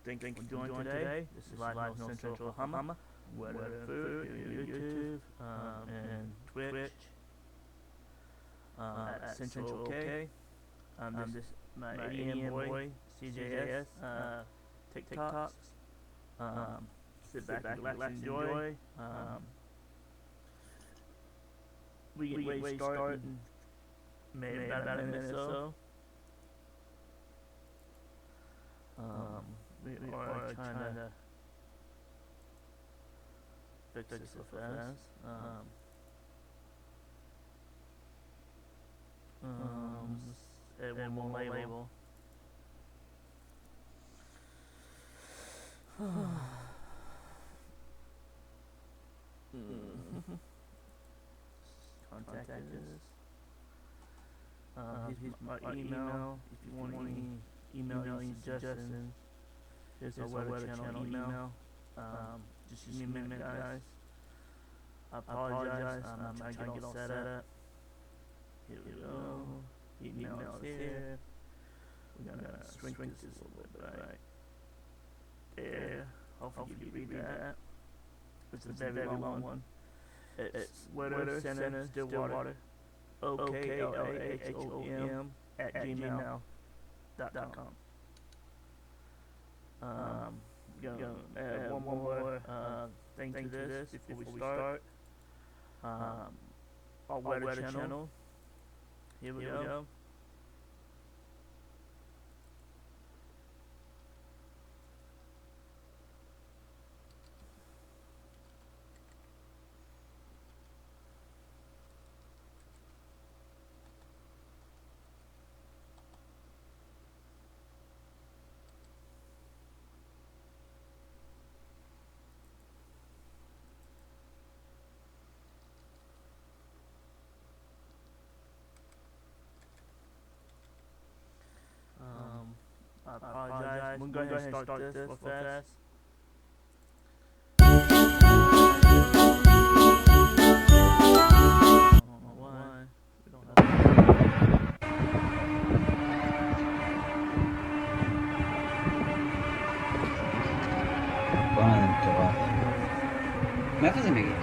Thank you for joining today. This is live from Central Oklahoma. Weather and food here on YouTube and Twitch at Central OK. This my ADM boy, CJS, TikToks. Sit back, relax, enjoy. We get ready to start in maybe about a minute or so. We are trying to fix this real fast. Let's add one more label. Contact us. Here's my email. If you want any email any suggestions, here's our weather channel email. Just give me a minute, guys. I apologize. I'm trying to get all set up. Here we go. Email is here. We're gonna shrink this a little bit right there. Hopefully you read that. It's a very long one. It's Weather Center Stillwater. OKLAHOM at gmail.com. Gonna add one more thing to this before we start. Our weather channel. Here we go. I apologize. We're going to go ahead and start this real fast. I don't know why. We don't have מאיפה זה מגיע?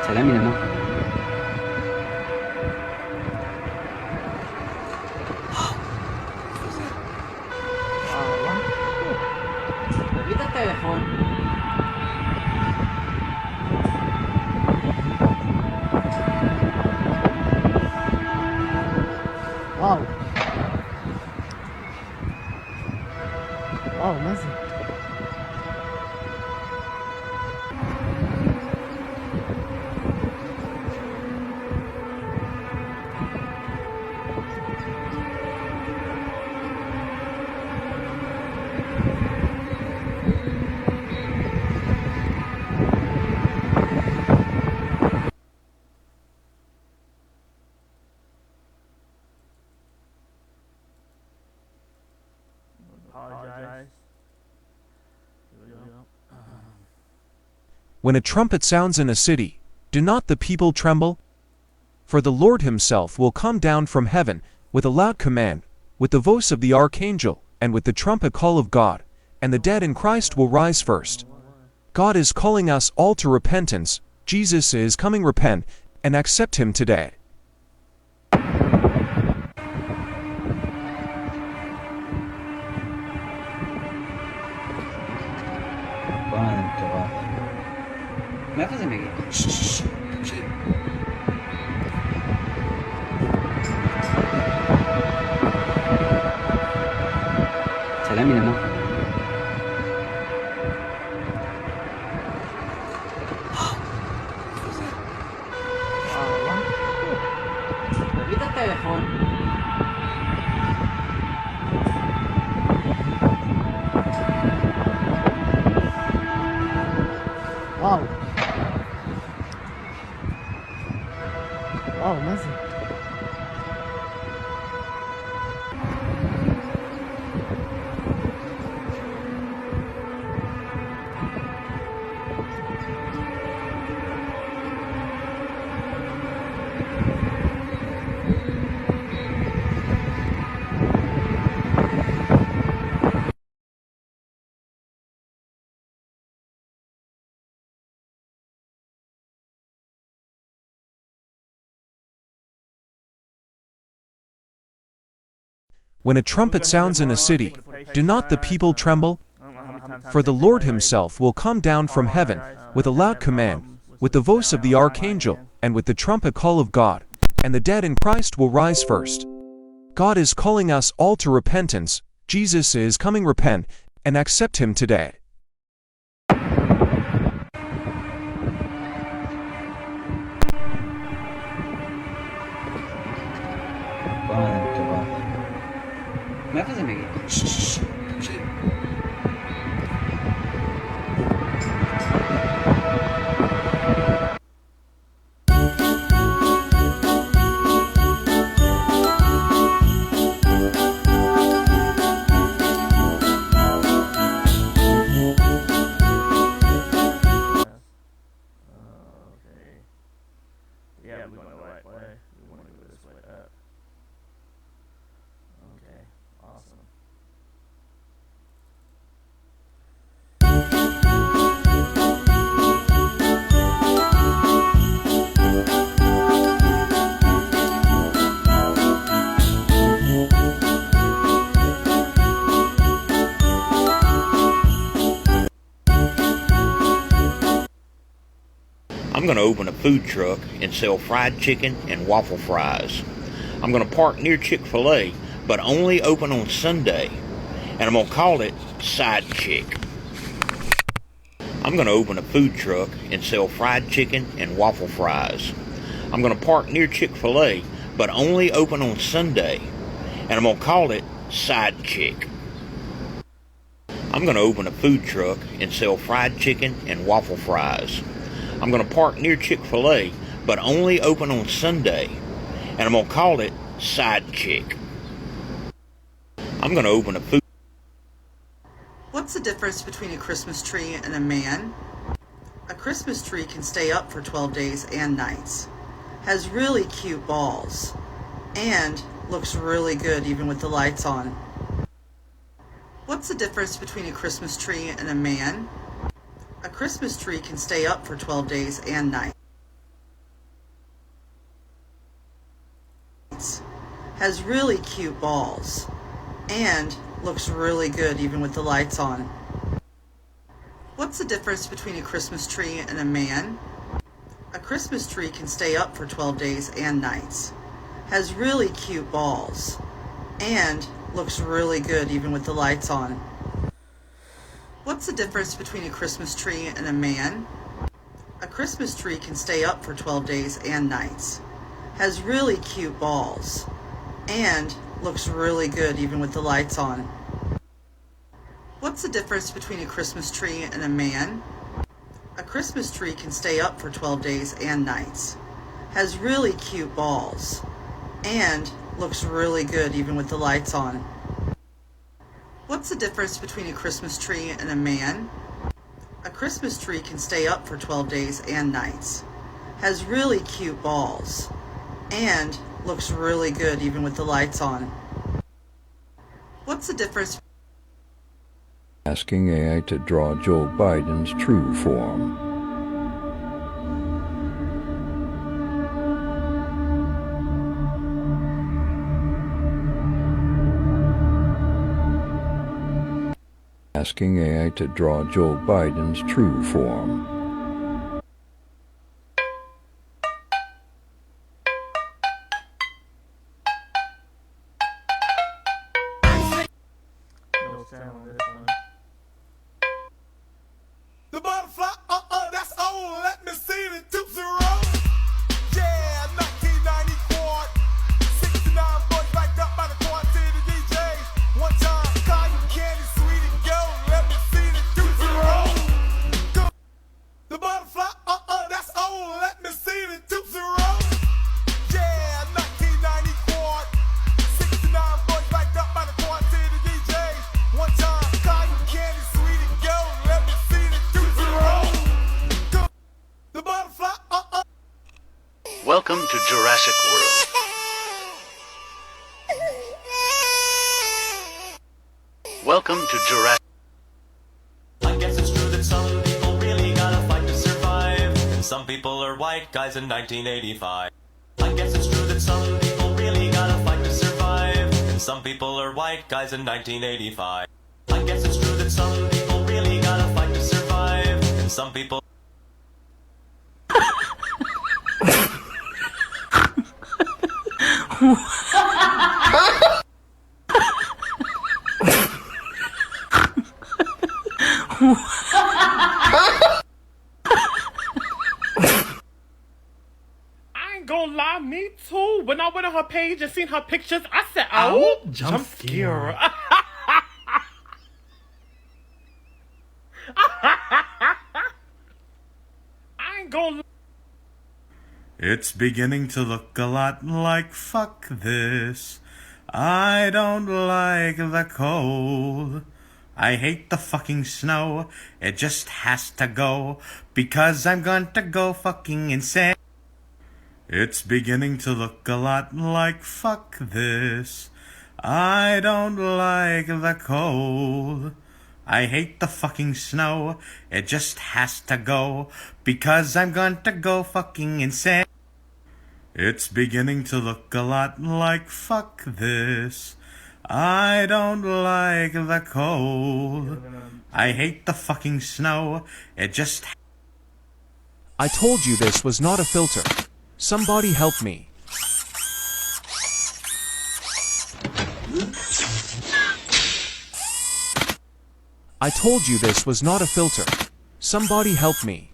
צלם מלמטה. תביא את הטלפון. וואו. וואו, מה זה? apologize. When a trumpet sounds in a city, do not the people tremble? For the Lord himself will come down from heaven with a loud command, with the voice of the archangel, and with the trumpet call of God, and the dead in Christ will rise first. God is calling us all to repentance. Jesus is coming. Repent and accept him today. L.N.C.O.W.A.F. מאיפה זה מגיע? צלם מלמטה. תביא את הטלפון. וואו. וואו, מה זה? When a trumpet sounds in a city, do not the people tremble? For the Lord himself will come down from heaven with a loud command, with the voice of the archangel, and with the trumpet call of God, and the dead in Christ will rise first. God is calling us all to repentance. Jesus is coming. Repent and accept him today. L.N.C.O.W.A.F. מאיפה זה מגיע? Okay. Yeah, we're going the right way. We want to go this way up. Okay, awesome. I'm going to open a food truck and sell fried chicken and waffle fries. I'm going to park near Chick-fil-A, but only open on Sunday. And I'm going to call it Side Chick. I'm going to open a food truck and sell fried chicken and waffle fries. I'm going to park near Chick-fil-A, but only open on Sunday. And I'm going to call it Side Chick. I'm going to open a food truck and sell fried chicken and waffle fries. I'm going to park near Chick-fil-A, but only open on Sunday. And I'm going to call it Side Chick. I'm going to open a food. What's the difference between a Christmas tree and a man? A Christmas tree can stay up for 12 days and nights, has really cute balls, and looks really good even with the lights on. What's the difference between a Christmas tree and a man? A Christmas tree can stay up for 12 days and nights, has really cute balls, and looks really good even with the lights on. What's the difference between a Christmas tree and a man? A Christmas tree can stay up for 12 days and nights, has really cute balls, and looks really good even with the lights on. What's the difference between a Christmas tree and a man? A Christmas tree can stay up for 12 days and nights, has really cute balls, and looks really good even with the lights on. What's the difference between a Christmas tree and a man? A Christmas tree can stay up for 12 days and nights, has really cute balls, and looks really good even with the lights on. What's the difference between a Christmas tree and a man? A Christmas tree can stay up for 12 days and nights, has really cute balls, and looks really good even with the lights on. What's the difference? Asking AI to draw Joe Biden's true form. Asking AI to draw Joe Biden's true form. No sound on this one. The butterfly, that's old. Let me see the toops roll. Yeah, 1994. 69 boys backed up by the quad to the DJs. One time, cotton candy, sweet and gold. Let me see the toops roll. The butterfly, that's old. Let me see the toops roll. Yeah, 1994. 69 boys backed up by the quad to the DJs. One time, cotton Welcome to Jurassic World. Welcome to Jurassic. I guess it's true that some people really gotta fight to survive, and some people are white guys in 1985. I guess it's true that some people really gotta fight to survive, and some people are white guys in 1985. I guess it's true that some people really gotta fight to survive, and some people. I ain't gonna lie, me too. When I went on her page and seen her pictures, I said, "Oh, jump scare." I ain't gonna. It's beginning to look a lot like fuck this. I don't like the cold. I hate the fucking snow. It just has to go because I'm going to go fucking insane. It's beginning to look a lot like fuck this. I don't like the cold. I hate the fucking snow. It just has to go because I'm going to go fucking insane. It's beginning to look a lot like fuck this. I don't like the cold. I hate the fucking snow. It just. I told you this was not a filter. Somebody help me. I told you this was not a filter. Somebody help me.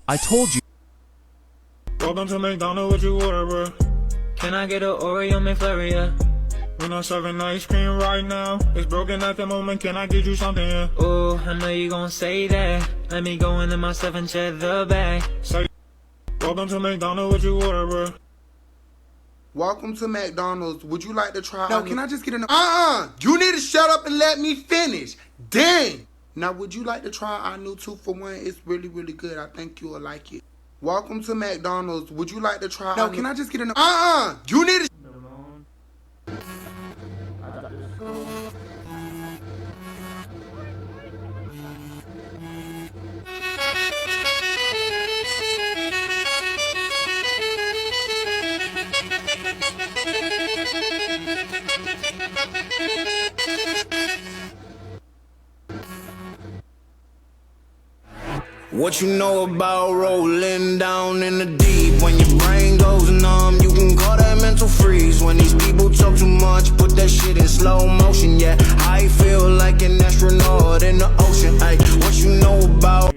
I told you. Welcome to McDonald's, what you order, bro? Can I get an Oreo McFlurry, yeah? We're not serving ice cream right now. It's broken at the moment, can I get you something, yeah? Oh, I know you gon' say that. Let me go into my 7 cheddar bag. Say, welcome to McDonald's, what you order, bro? Welcome to McDonald's. Would you like to try? No, can I just get an? You need to shut up and let me finish. Dang. Now, would you like to try our new 2-for-1? It's really, really good. I think you will like it. Welcome to McDonald's. Would you like to try? No, can I just get an? You need to. What you know about rolling down in the deep? When your brain goes numb, you can call that mental freeze. When these people talk too much, put that shit in slow motion. Yeah, I feel like an astronaut in the ocean. Ay, what you know about?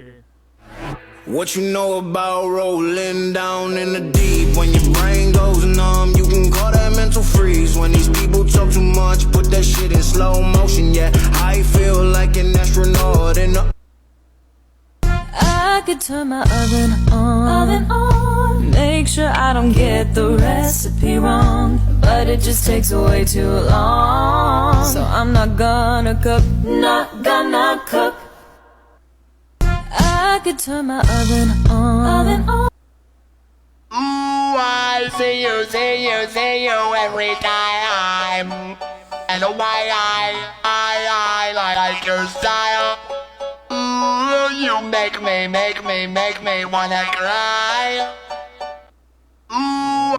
What you know about rolling down in the deep? When your brain goes numb, you can call that mental freeze. When these people talk too much, put that shit in slow motion. Yeah, I feel like an astronaut in the. I could turn my oven on, make sure I don't get the recipe wrong, but it just takes way too long. So I'm not gonna cook, not gonna cook. I could turn my oven on. Ooh, I see you every time. And why I like your style. Ooh, you make me wanna cry. Ooh.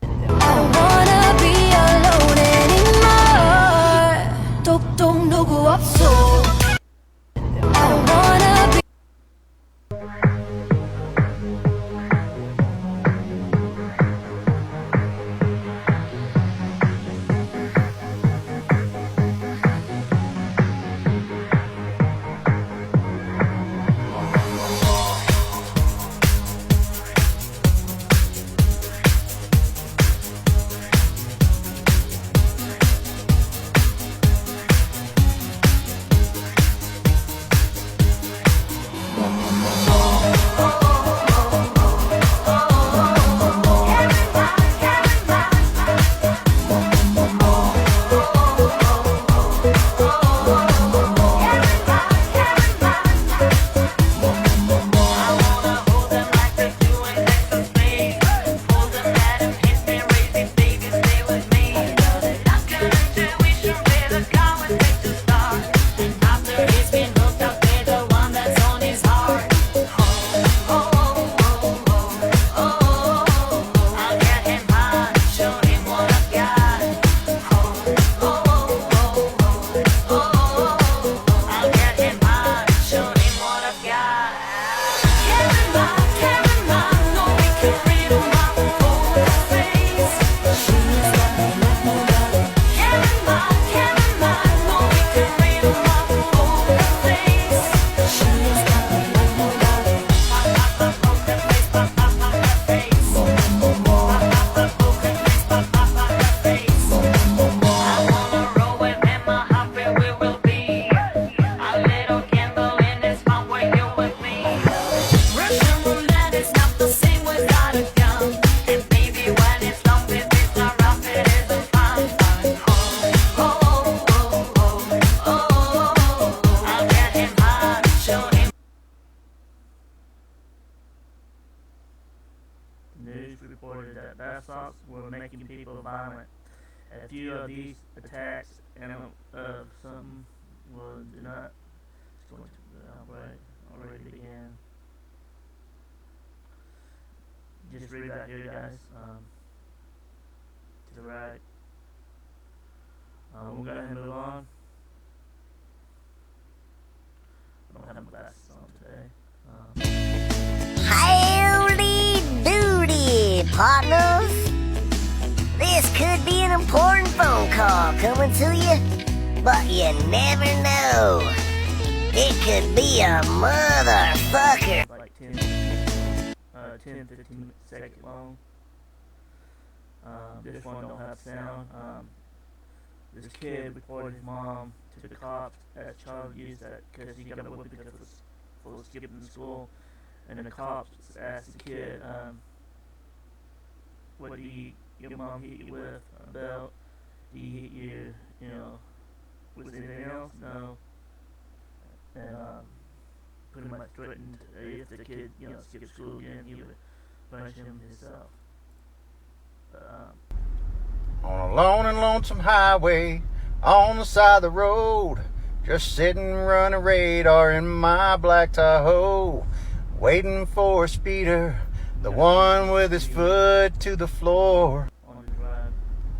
I don't wanna be alone anymore. 똑똑 누구 없어. I don't wanna be. were making people violent. A few of these attacks and some do not. It's going to the outbreak already began. Just read that here, guys. To the right. We'll go ahead and move on. I don't have my glasses on today. Howdy doody, partners. This could be an important phone call coming to you, but you never know. It could be a motherfucker. Like 10-15 seconds long. This one don't have sound. This kid reported his mom to the cops as child abuse because he got a whipping because it was full of skipping school. And the cops asked the kid, what do your mom hit you with? A belt? Do you hit you, with anything else? No. And pretty much threatened if the kid, skipped school again, he would punish him himself. On a lone and lonesome highway, on the side of the road, just sitting running radar in my black Tahoe, waiting for a speeder, the one with his foot to the floor.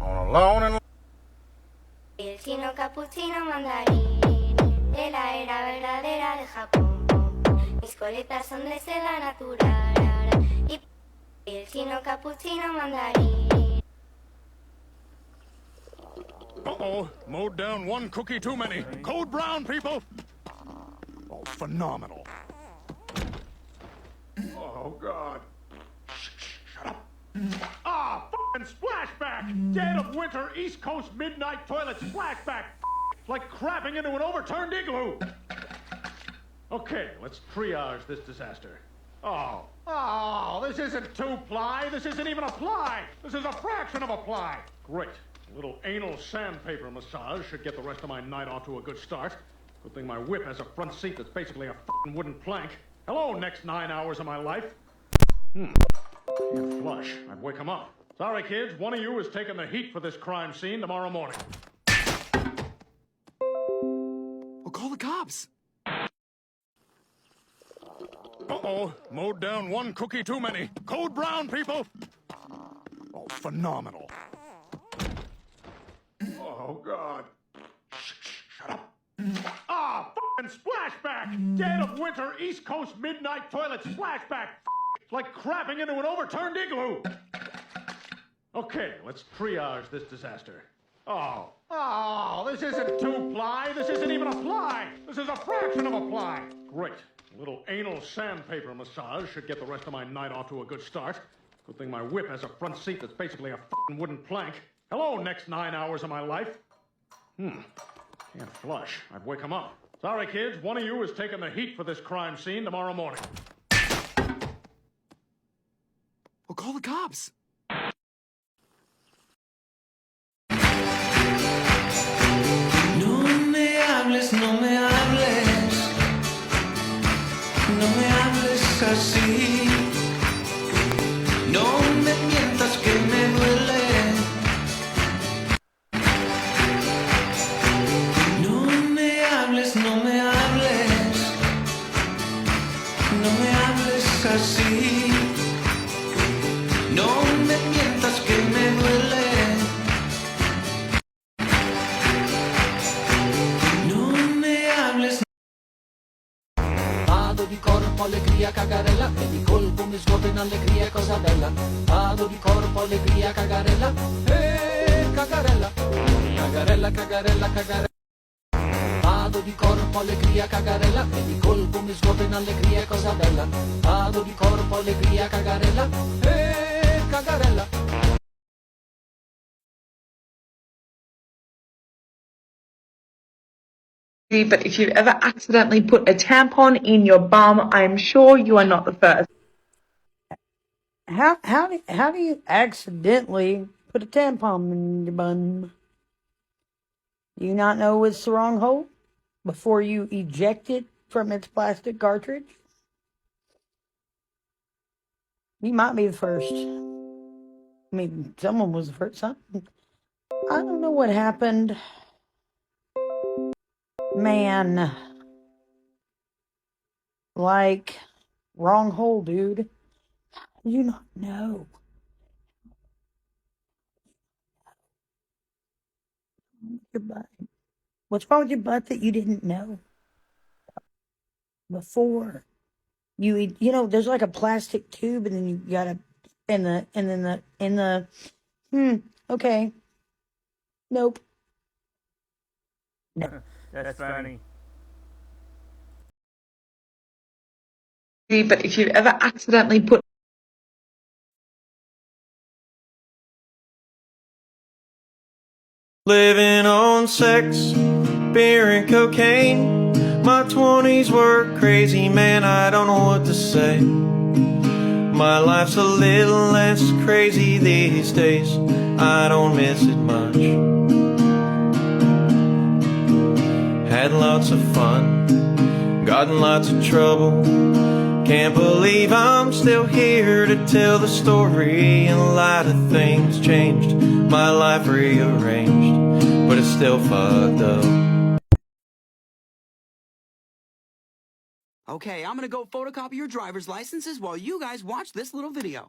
On a lone and El chino capuchino mandarín de la era verdadera de Japón. Mis coletas son de seda natural. Y el chino capuchino mandarín. Uh-oh, mowed down one cookie too many. Code brown, people! Oh, phenomenal. Oh, God. Shut up. Ah, f***ing splashback! Dead of winter, East Coast midnight toilet splashback! Like crapping into an overturned igloo! Okay, let's triage this disaster. Oh, this isn't 2-ply. This isn't even a ply. This is a fraction of a ply. Great. A little anal sandpaper massage should get the rest of my night off to a good start. Good thing my whip has a front seat that's basically a f***ing wooden plank. Hello, next 9 hours of my life. Can't flush. I'd wake him up. Sorry, kids. One of you is taking the heat for this crime scene tomorrow morning. We'll call the cops. Uh-oh, mowed down one cookie too many. Code brown, people! Oh, phenomenal. Oh, God. Shut up. Ah, f***ing splashback! Dead of winter, East Coast midnight toilet splashback! Like crapping into an overturned igloo! Okay, let's triage this disaster. Oh, this isn't 2-ply. This isn't even a ply. This is a fraction of a ply. Great. A little anal sandpaper massage should get the rest of my night off to a good start. Good thing my whip has a front seat that's basically a f***ing wooden plank. Hello, next 9 hours of my life. Can't flush. I'd wake him up. Sorry, kids. One of you is taking the heat for this crime scene tomorrow morning. We'll call the cops. No me hables, no me hables, no me hables así, no me mientas que me duele, no me hables, no me hables, no me hables así, no me mientas que me duele. Vado di corpo, allegria, cagarella, e di colpo mi svuoto in allegria, cosa bella. Vado di corpo, allegria, cagarella, e cagarella, cagarella, cagarella, cagarella. Vado di corpo, allegria, cagarella, e di colpo mi svuoto in allegria, cosa bella. Vado di corpo, allegria, cagarella, e cagarella. But if you've ever accidentally put a tampon in your bum, I'm sure you are not the first. How do you accidentally put a tampon in your bum? Do you not know it's the wrong hole before you eject it from its plastic cartridge? You might be the first. I mean, someone was hurt. Something. I don't know what happened. Man. Like, wrong hole, dude. You not know. Your butt. What's wrong with your butt that you didn't know before? You know, there's like a plastic tube, and then you gotta, okay. Nope. No. That's funny. But if you've ever accidentally put Living on sex, beer and cocaine. My 20s were crazy, man, I don't know what to say. My life's a little less crazy these days, I don't miss it much. Had lots of fun, got in lots of trouble. Can't believe I'm still here to tell the story. And a lot of things changed, my life rearranged, but it's still fucked up. Okay, I'm gonna go photocopy your driver's licenses while you guys watch this little video.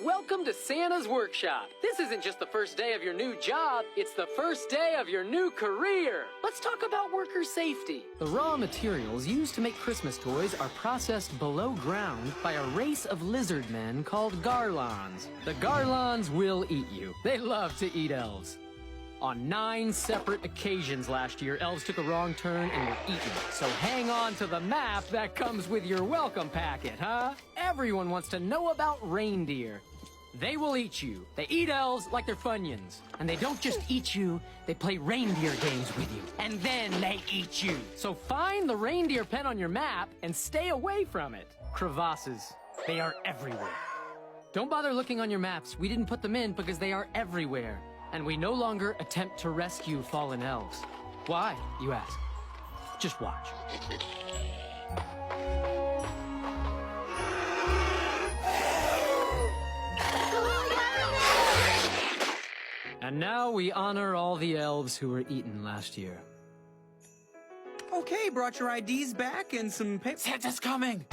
Welcome to Santa's Workshop. This isn't just the first day of your new job, it's the first day of your new career. Let's talk about worker safety. The raw materials used to make Christmas toys are processed below ground by a race of lizard men called garlons. The garlons will eat you. They love to eat elves. On 9 separate occasions last year, elves took a wrong turn and were eaten. So hang on to the map that comes with your welcome packet, huh? Everyone wants to know about reindeer. They will eat you. They eat elves like they're Funyuns. And they don't just eat you, they play reindeer games with you. And then they eat you. So find the reindeer pen on your map and stay away from it. Crevasses, they are everywhere. Don't bother looking on your maps. We didn't put them in because they are everywhere. And we no longer attempt to rescue fallen elves. Why, you ask? Just watch. And now we honor all the elves who were eaten last year. Okay, brought your IDs back and some paper. Santa's coming!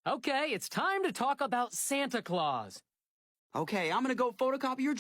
Okay, it's time to talk about Santa Claus. Okay, I'm gonna go photocopy your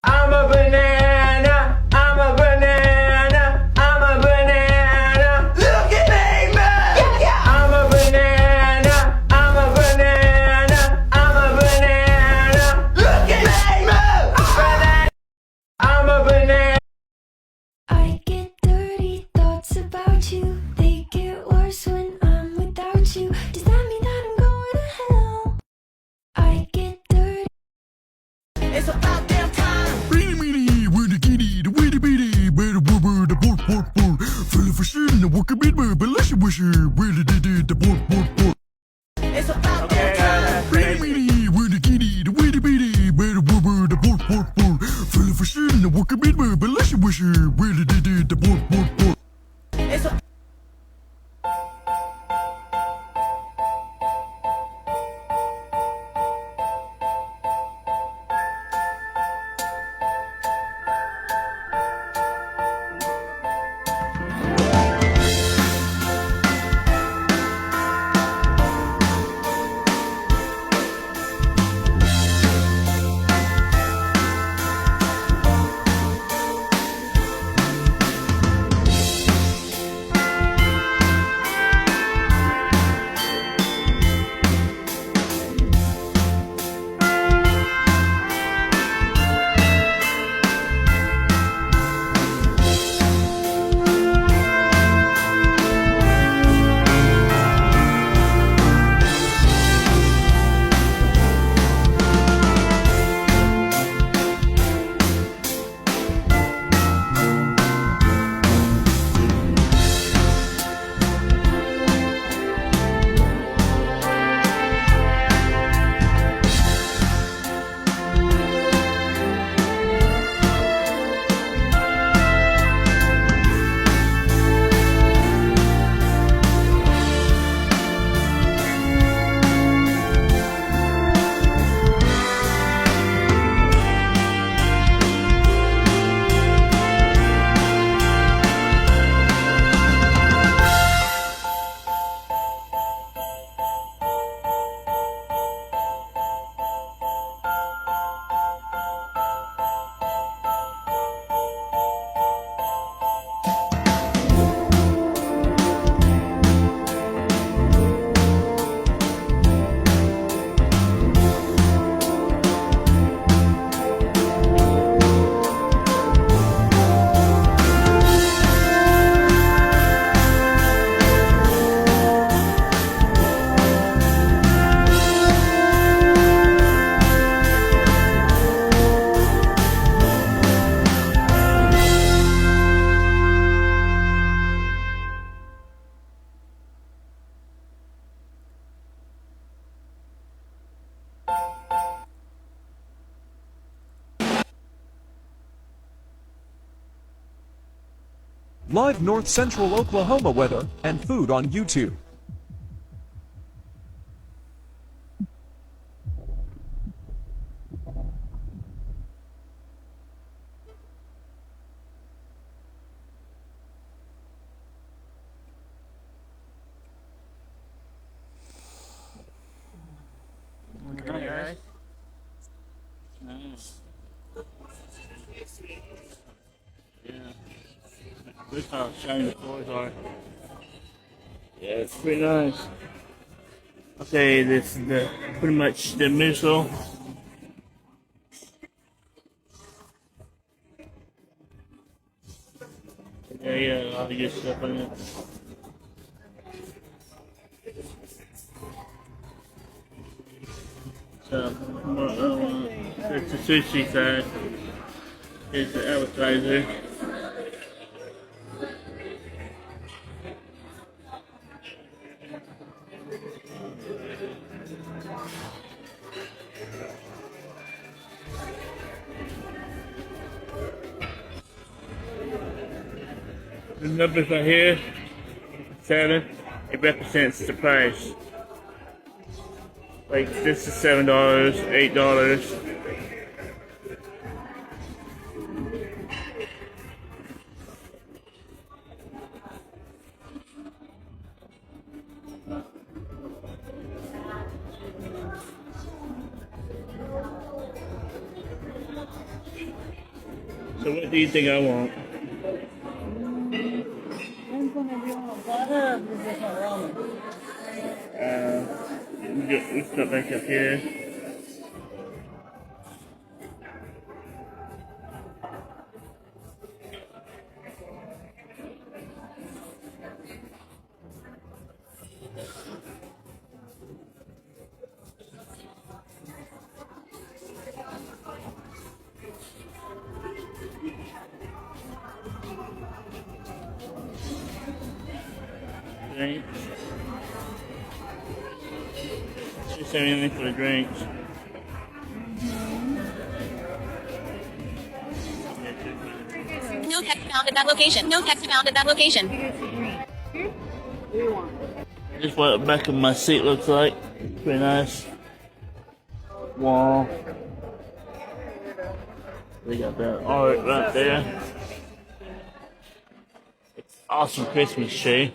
I'm a banana, I'm a banana, I'm a banana. Look at me, man! Yeah. I'm a banana, I'm a banana, I'm a banana. Look at me, man! I'm a banana. I get dirty thoughts about you. They get worse when I'm without you. Does that mean that I'm going to hell? I get dirty. It's about damn time. It's about damn time. It's a Live North Central Oklahoma weather and food on YouTube. Okay, guys. Nice. Yeah. This is how shiny the floors are. Yeah, it's pretty nice. Okay, this is the pretty much the missile. Yeah, a lot of good stuff on it. So, that's the sushi side. Here's the appetizer. The numbers right here, 7, it represents the price. Like this is $7, $8. So what do you think I want? Let's not back up here. Drinks. $2.79 for the drinks. No text found at that location. No text found at that location. This is what the back of my seat looks like. Pretty nice. Wall. They got that art right there. It's awesome Christmas tree.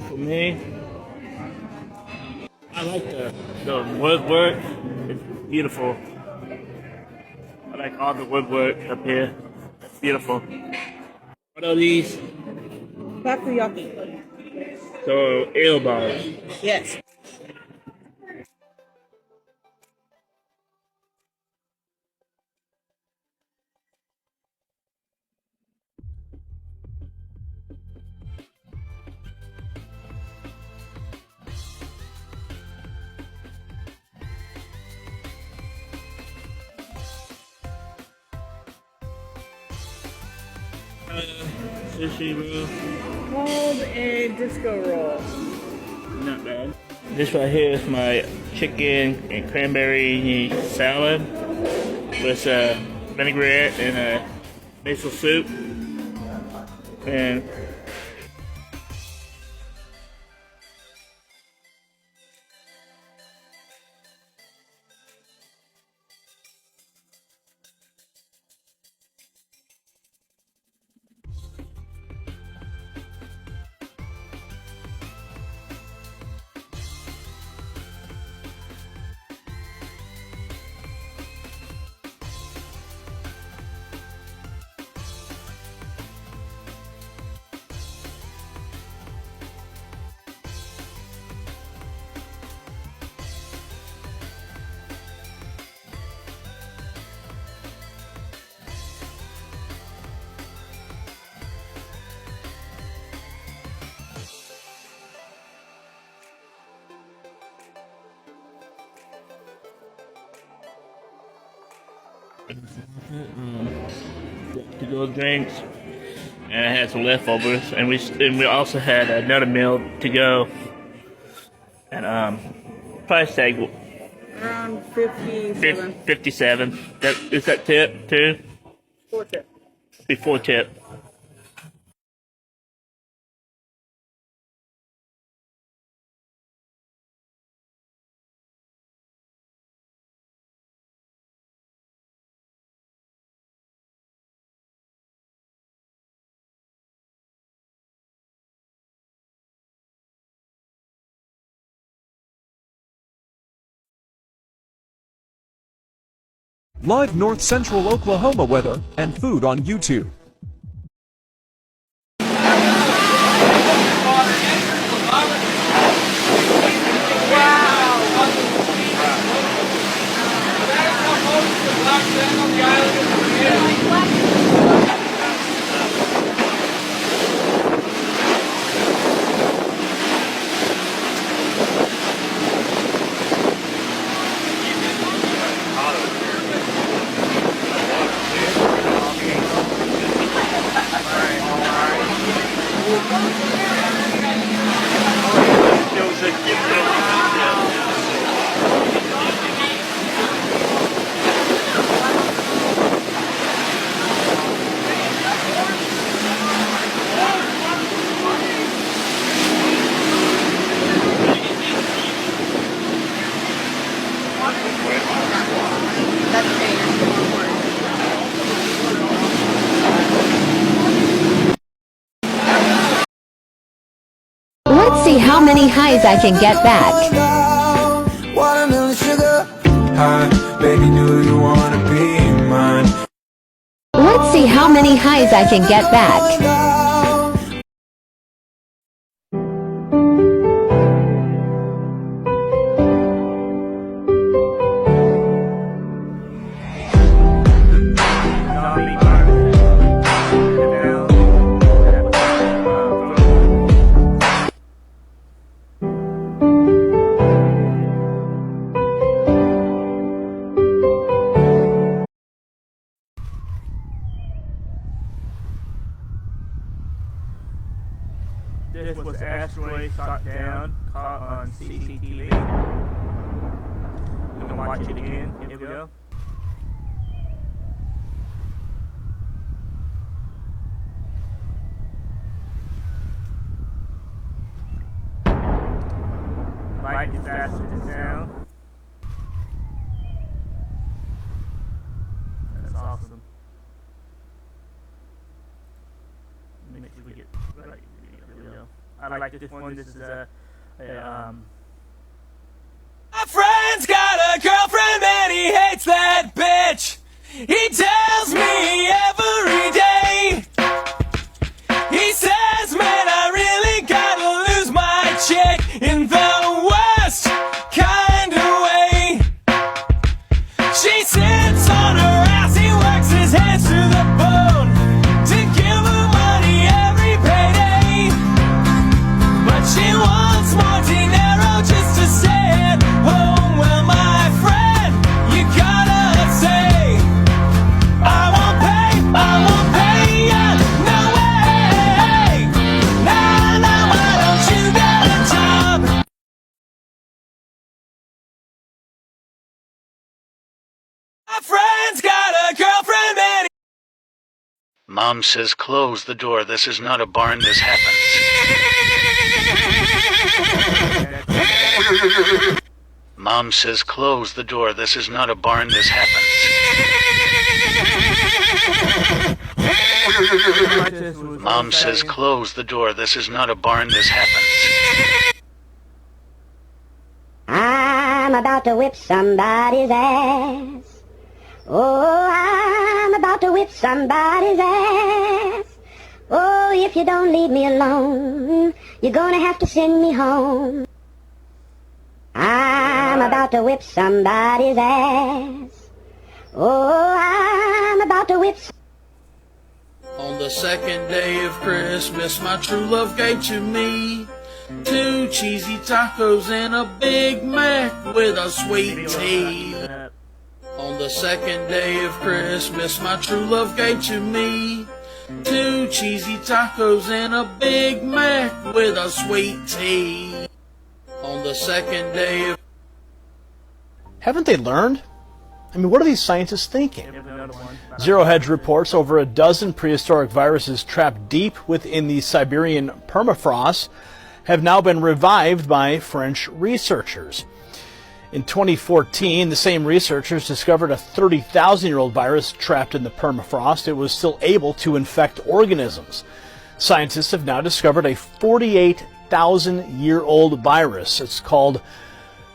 For me, I like the woodwork. It's beautiful. I like all the woodwork up here. It's beautiful. What are these? Takoyaki. So ale bars. Yes. Sushi roll. Called a disco roll. Not bad. This right here is my chicken and cranberry salad with vinaigrette and a basil soup. And To go drinks, and I had some leftovers, and we also had another meal to go. And price tag Around 57. 57. Is that tip too? 4 tip. Before tip. Live North Central Oklahoma weather and food on YouTube. Let's see how many highs I can get back. Watermelon sugar. Hi, baby, do you wanna be mine? Let's see how many highs I can get back. This was an asteroid shot down, caught on CCTV. You can watch it again. Here we go. Light is faster than sound. That's awesome. Make sure we get right. I like this one. This is My friend's got a girlfriend and he hates that bitch. He tells me every day. He says, man, I really gotta lose my chick in the worst kind of way. She sits on her ass, he works his hands to the bone to give her money every payday. But she wants more dinero just to stay at home. Well, my friend, you gotta say, I won't pay ya, no way. Nah, why don't you get a job? My friend's got a girlfriend and Mom says close the door, this is not a barn, this happens. Mom says close the door, this is not a barn, this happens. Mom says close the door, this is not a barn, this happens. I'm about to whip somebody's ass. Oh, I'm about to whip somebody's ass. Oh, if you don't leave me alone, you're gonna have to send me home. I'm about to whip somebody's ass. Oh, I'm about to whip. On the second day of Christmas, my true love gave to me 2 cheesy tacos and a Big Mac with a sweet tea. On the second day of Christmas, my true love gave to me 2 cheesy tacos and a Big Mac with a sweet tea. On the second day of... Haven't they learned? I mean, what are these scientists thinking? Zero Hedge reports over a dozen prehistoric viruses trapped deep within the Siberian permafrost have now been revived by French researchers. In 2014, the same researchers discovered a 30,000-year-old virus trapped in the permafrost. It was still able to infect organisms. Scientists have now discovered a 48,000-year-old virus. It's called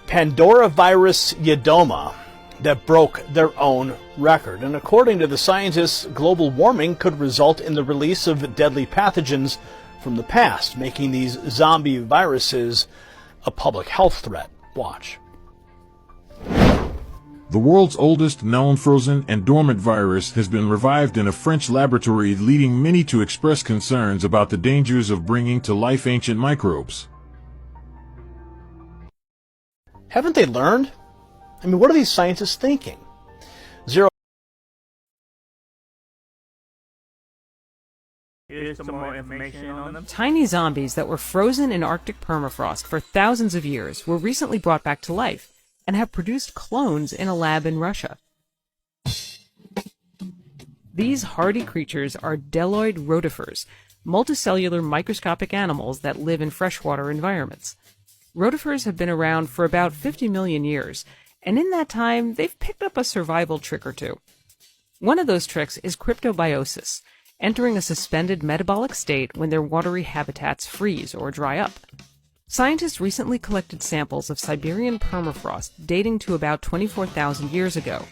Pandoravirus yedoma that broke their own record. And according to the scientists, global warming could result in the release of deadly pathogens from the past, making these zombie viruses a public health threat. Watch. The world's oldest known frozen and dormant virus has been revived in a French laboratory, leading many to express concerns about the dangers of bringing to life ancient microbes. Haven't they learned? I mean, what are these scientists thinking? Here's some more information on them. Tiny zombies that were frozen in Arctic permafrost for thousands of years were recently brought back to life and have produced clones in a lab in Russia. These hardy creatures are deloid rotifers, multicellular microscopic animals that live in freshwater environments. Rotifers have been around for about 50 million years, and in that time, they've picked up a survival trick or two. One of those tricks is cryptobiosis, entering a suspended metabolic state when their watery habitats freeze or dry up. Scientists recently collected samples of Siberian permafrost dating to about 24,000 years ago.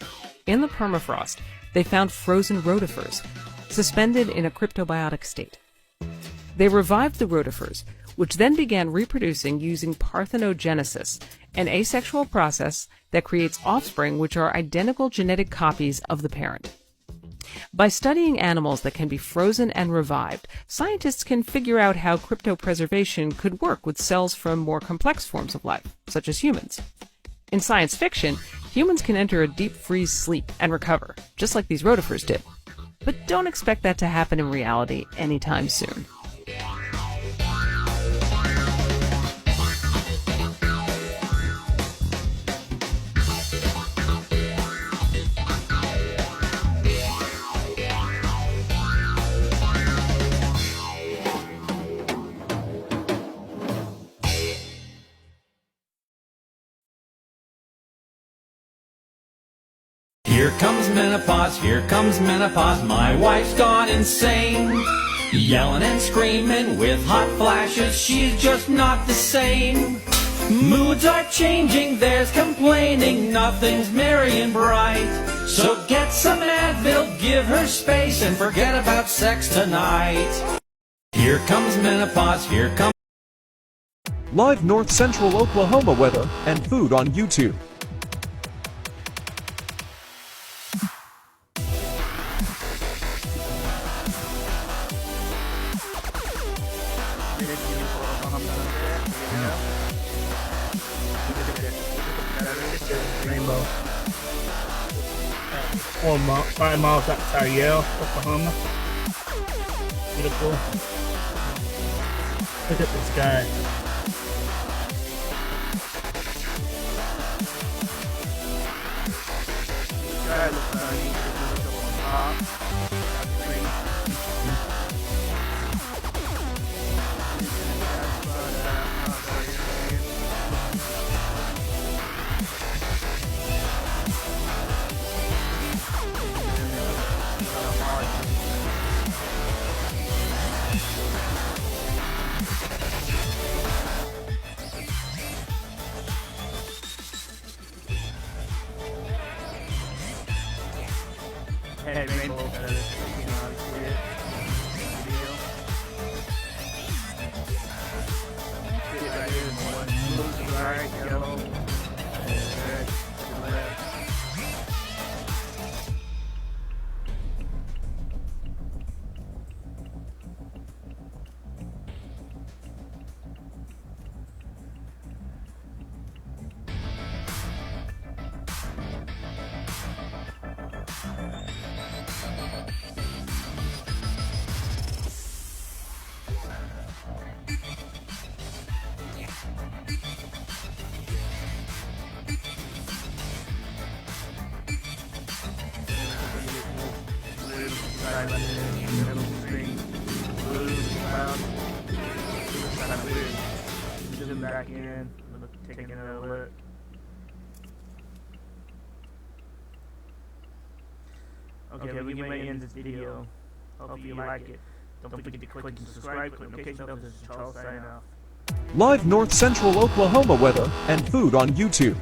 In the permafrost, they found frozen rotifers, suspended in a cryptobiotic state. They revived the rotifers, which then began reproducing using parthenogenesis, an asexual process that creates offspring which are identical genetic copies of the parent. By studying animals that can be frozen and revived, scientists can figure out how cryptopreservation could work with cells from more complex forms of life, such as humans. In science fiction, humans can enter a deep freeze sleep and recover, just like these rotifers did. But don't expect that to happen in reality anytime soon. Here comes menopause, my wife's gone insane. Yelling and screaming with hot flashes, she's just not the same. Moods are changing, there's complaining, nothing's merry and bright. So get some Advil, give her space, and forget about sex tonight. Here comes menopause, here comes... Live North Central Oklahoma weather and food on YouTube. Rainbow. 5 miles outside Yale, Oklahoma. Beautiful. Look at this guy. This guy looks like he could look up on top. Hey, rainbow. Right here is one blue, right, yellow, red, to the left. around. It's kind of weird. Zoom back in, taking another look. Okay, we can end this video. Hope you like it. Don't forget to click and subscribe. Click notification bell. This is Charles signing off. Live North Central Oklahoma weather and food on YouTube.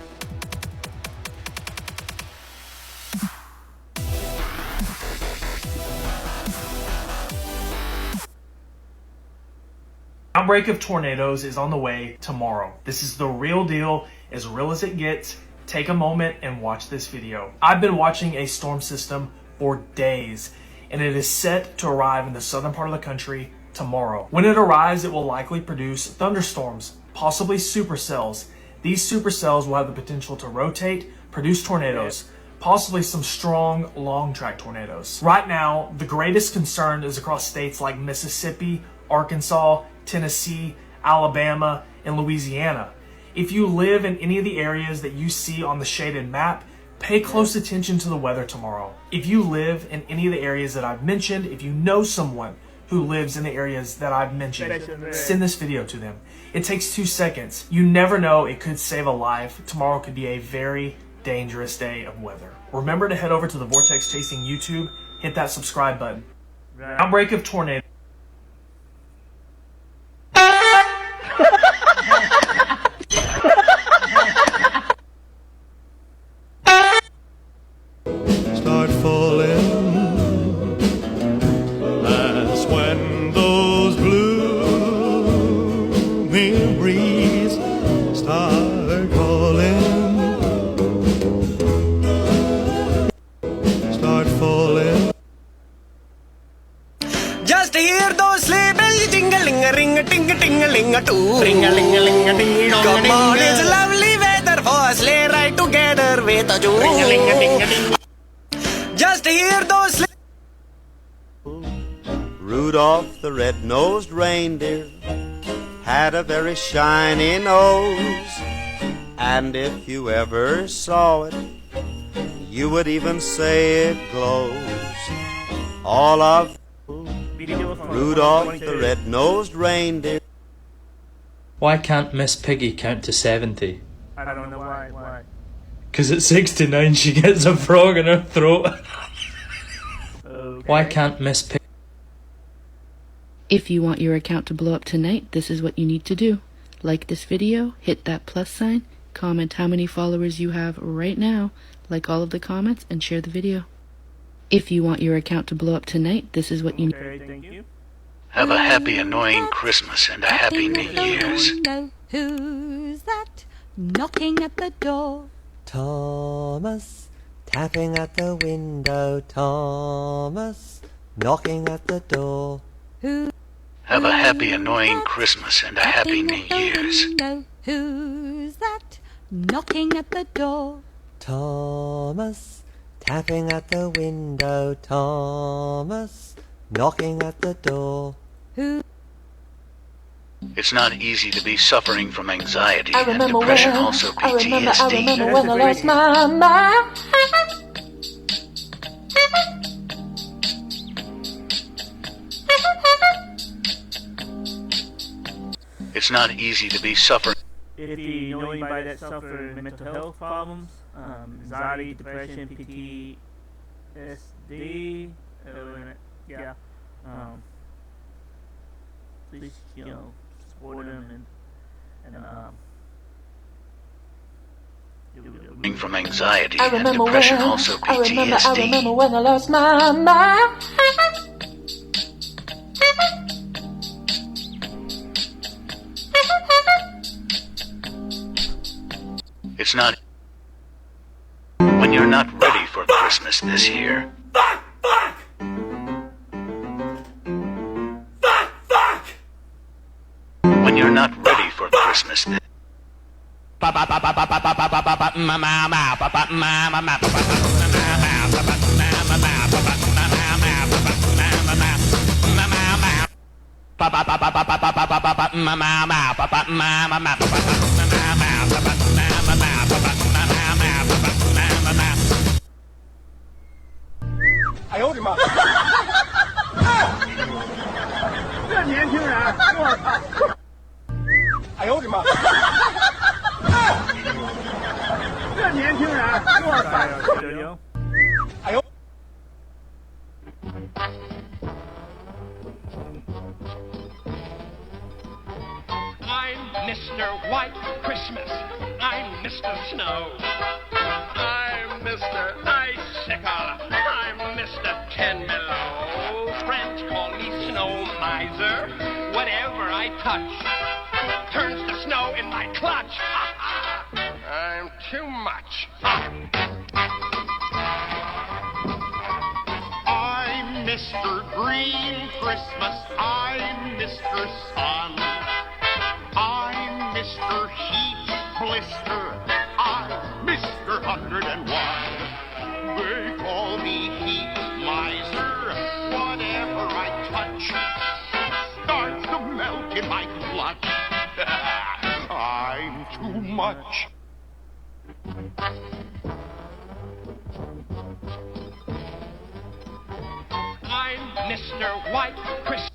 Outbreak of tornadoes is on the way tomorrow. This is the real deal, as real as it gets. Take a moment and watch this video. I've been watching a storm system for days, and it is set to arrive in the southern part of the country tomorrow. When it arrives, it will likely produce thunderstorms, possibly supercells. These supercells will have the potential to rotate, produce tornadoes, possibly some strong, long-track tornadoes. Right now, the greatest concern is across states like Mississippi, Arkansas, Tennessee, Alabama, and Louisiana. If you live in any of the areas that you see on the shaded map, pay close attention to the weather tomorrow. If you live in any of the areas that I've mentioned, if you know someone who lives in the areas that I've mentioned, send this video to them. It takes 2 seconds. You never know, it could save a life. Tomorrow could be a very dangerous day of weather. Remember to head over to the Vortex Chasing YouTube, hit that subscribe button. Outbreak of tornado. Start falling. That's when those blue memories start calling. Start falling. Just hear those sleigh bells ting-a-ling-a-ring-a-ting-a-ting-a-ling-a-too. Ring-a-ling-a-ling-a-ding-dong. Come on, it's lovely weather for a sleigh ride together with a Jew. Ring-a-ling-a-ding-a-ding. Just hear those sleigh. Rudolph the red-nosed reindeer had a very shiny nose, and if you ever saw it, you would even say it glows. All of Rudolph the red-nosed reindeer. Why can't Miss Piggy count to 70? I don't know why. Because at 69 she gets a frog in her throat. Okay. Why can't Miss Piggy... If you want your account to blow up tonight, this is what you need to do. Like this video, hit that plus sign, comment how many followers you have right now, like all of the comments, and share the video. If you want your account to blow up tonight, this is what you need. Okay, thank you. Have a happy, annoying Christmas and a happy New Year's. Who's that knocking at the door? Thomas, tapping at the window. Thomas, knocking at the door. Have a happy, annoying Christmas and a happy New Year's. Who's that knocking at the door? Thomas, tapping at the window. Thomas, knocking at the door. It's not easy to be suffering from anxiety and depression, also PTSD. I remember when I lost my mind. It's not easy to be suffering. If you know anybody that suffers mental health problems, anxiety, depression, PTSD, yeah, please, support them and From anxiety I and remember depression, when also I PTSD. remember when I lost my mind. It's not when you're not ready for Christmas this year. When you're not ready for Christmas this哎呦我的妈！这年轻人，我操！哎呦我的妈！这年轻人，我操！哎呦！ I'm Mr. White Christmas. I'm Mr. Snow. I'm Mr. Icicle. I'm Mr. 10 Below. Friends call me Snow Miser. Whatever I touch turns to snow in my clutch. I'm too much. I'm Mr. Green Christmas. I'm Mr. Sun. I'm Mr. Heat Blister. I'm Mr. 101. They call me Heat Miser. Whatever I touch starts to melt in my clutch. I'm too much. I'm Mr. White Christmas.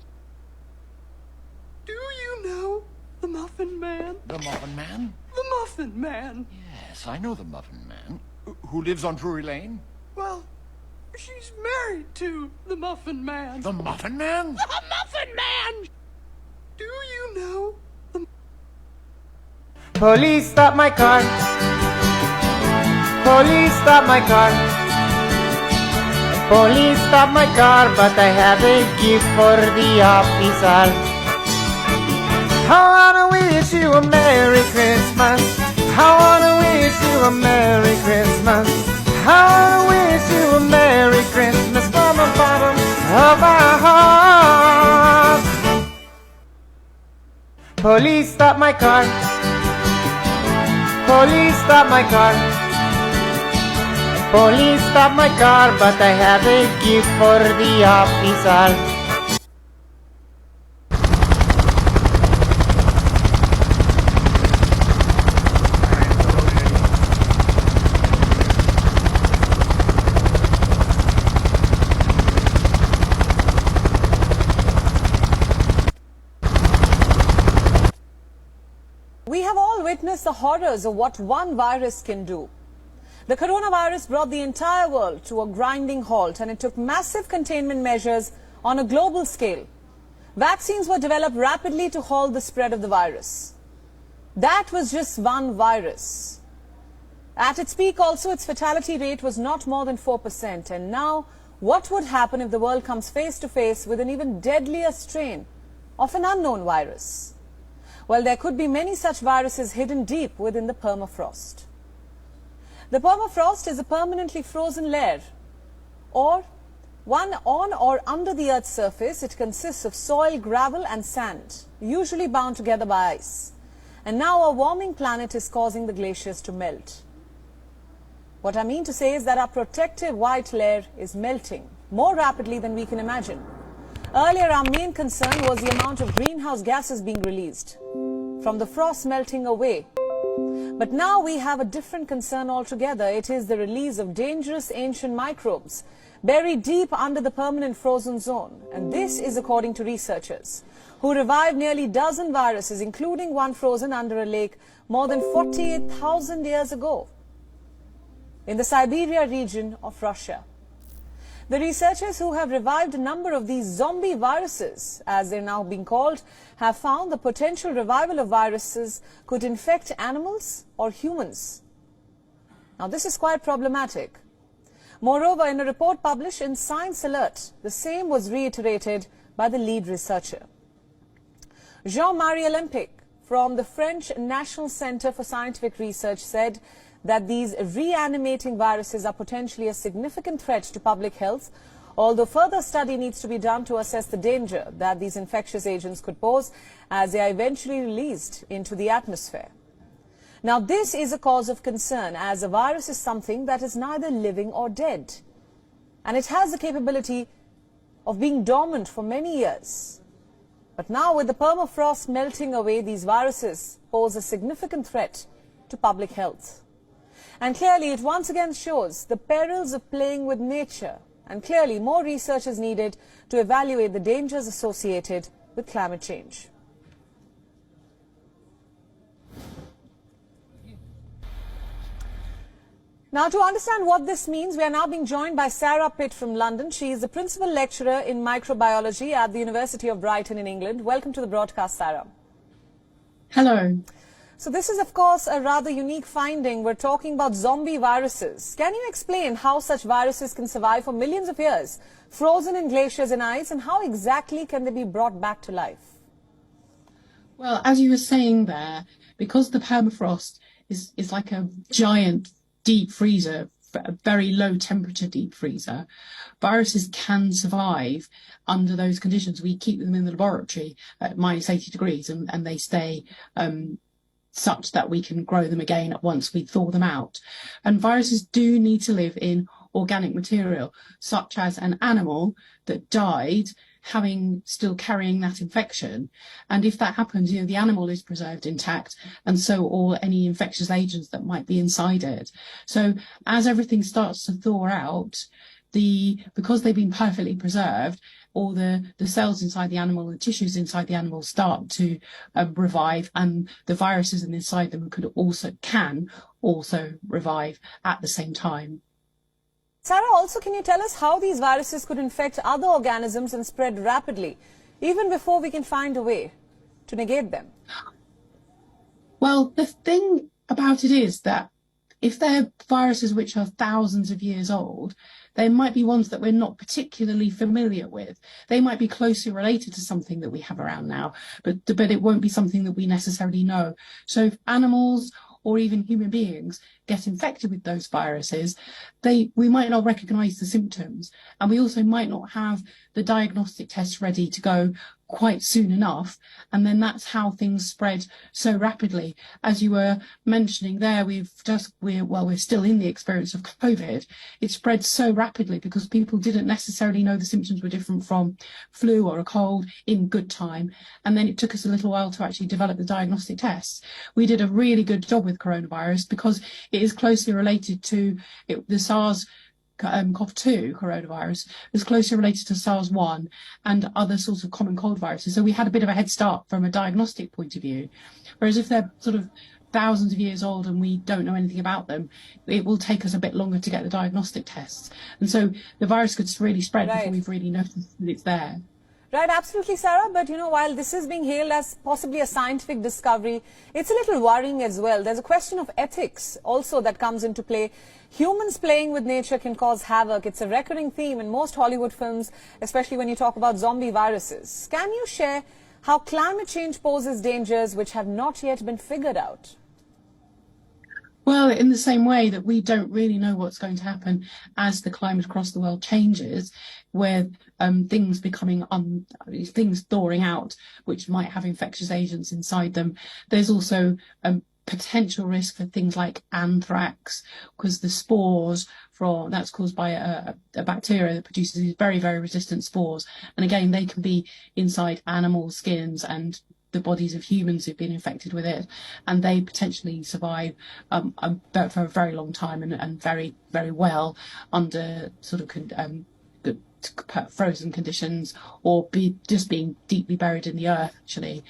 Do you know the Muffin Man? The Muffin Man? The Muffin Man. Yes, I know the Muffin Man. Who lives on Drury Lane? Well, she's married to the Muffin Man. The Muffin Man? The Muffin Man! Do you know the... Police stop my car. Police stop my car. Police stop my car, but I have a gift for the officer. I wanna wish you a Merry Christmas. I wanna wish you a Merry Christmas. I wanna wish you a Merry Christmas from the bottom of my heart. Police stop my car. Police stop my car. Police stop my car, but I have a gift for the officer. We have all witnessed the horrors of what one virus can do. The coronavirus brought the entire world to a grinding halt, and it took massive containment measures on a global scale. Vaccines were developed rapidly to halt the spread of the virus. That was just one virus. At its peak also, its fatality rate was not more than 4%. And now, what would happen if the world comes face to face with an even deadlier strain of an unknown virus? Well, there could be many such viruses hidden deep within the permafrost. The permafrost is a permanently frozen layer, or one on or under the Earth's surface. It consists of soil, gravel and sand, usually bound together by ice. And now a warming planet is causing the glaciers to melt. What I mean to say is that our protective white layer is melting more rapidly than we can imagine. Earlier, our main concern was the amount of greenhouse gases being released from the frost melting away. But now we have a different concern altogether. It is the release of dangerous ancient microbes buried deep under the permanent frozen zone. And this is according to researchers who revived nearly a dozen viruses, including one frozen under a lake more than 48,000 years ago in the Siberia region of Russia. The researchers who have revived a number of these zombie viruses, as they're now being called, have found the potential revival of viruses could infect animals or humans. Now, this is quite problematic. Moreover, in a report published in Science Alert, the same was reiterated by the lead researcher. Jean-Marie Olympic from the French National Center for Scientific Research said that these reanimating viruses are potentially a significant threat to public health, although further study needs to be done to assess the danger that these infectious agents could pose as they are eventually released into the atmosphere. Now, this is a cause of concern, as a virus is something that is neither living or dead, and it has the capability of being dormant for many years. But now, with the permafrost melting away, these viruses pose a significant threat to public health. And clearly, it once again shows the perils of playing with nature. And clearly, more research is needed to evaluate the dangers associated with with climate change. Now, to understand what this means, we are now being joined by Sarah Pitt from London. She is the principal lecturer in microbiology at the University of Brighton in England. Welcome to the broadcast, Sarah. Hello. So this is, of course, a rather unique finding. We're talking about zombie viruses. Can you explain how such viruses can survive for millions of years, frozen in glaciers and ice, and how exactly can they be brought back to life? Well, as you were saying there, because the permafrost is like a giant deep freezer, a very low temperature deep freezer, viruses can survive under those conditions. We keep them in the laboratory at -80 degrees and they stay such that we can grow them again once we thaw them out. And viruses do need to live in organic material, such as an animal that died still carrying that infection. And if that happens, the animal is preserved intact, and so all any infectious agents that might be inside it. So as everything starts to thaw out, because they've been perfectly preserved, all the cells inside the animal, the tissues inside the animal start to revive, and the viruses inside them can also revive at the same time. Sarah, also, can you tell us how these viruses could infect other organisms and spread rapidly, even before we can find a way to negate them? Well, the thing about it is that if they're viruses which are thousands of years old, they might be ones that we're not particularly familiar with. They might be closely related to something that we have around now, but it won't be something that we necessarily know. So if animals or even human beings get infected with those viruses, we might not recognise the symptoms, and we also might not have the diagnostic tests ready to go quite soon enough, and then that's how things spread so rapidly. As you were mentioning there, we're still in the experience of COVID. It spread so rapidly because people didn't necessarily know the symptoms were different from flu or a cold in good time, and then it took us a little while to actually develop the diagnostic tests. We did a really good job with coronavirus because it is closely related to the SARS-CoV-2 coronavirus is closely related to SARS-1 and other sorts of common cold viruses. So we had a bit of a head start from a diagnostic point of view. Whereas if they're sort of thousands of years old and we don't know anything about them, it will take us a bit longer to get the diagnostic tests. And so the virus could really spread before we've really noticed that it's there. Right, absolutely, Sarah. But, while this is being hailed as possibly a scientific discovery, it's a little worrying as well. There's a question of ethics also that comes into play. Humans playing with nature can cause havoc. It's a recurring theme in most Hollywood films, especially when you talk about zombie viruses. Can you share how climate change poses dangers which have not yet been figured out? Well, in the same way that we don't really know what's going to happen as the climate across the world changes, with things thawing out, which might have infectious agents inside them. There's also potential risk for things like anthrax, because the spores that's caused by a bacteria that produces these very, very resistant spores. And again, they can be inside animal skins and the bodies of humans who've been infected with it, and they potentially survive for a very long time and very, very well under sort of frozen conditions, or just being deeply buried in the earth, actually.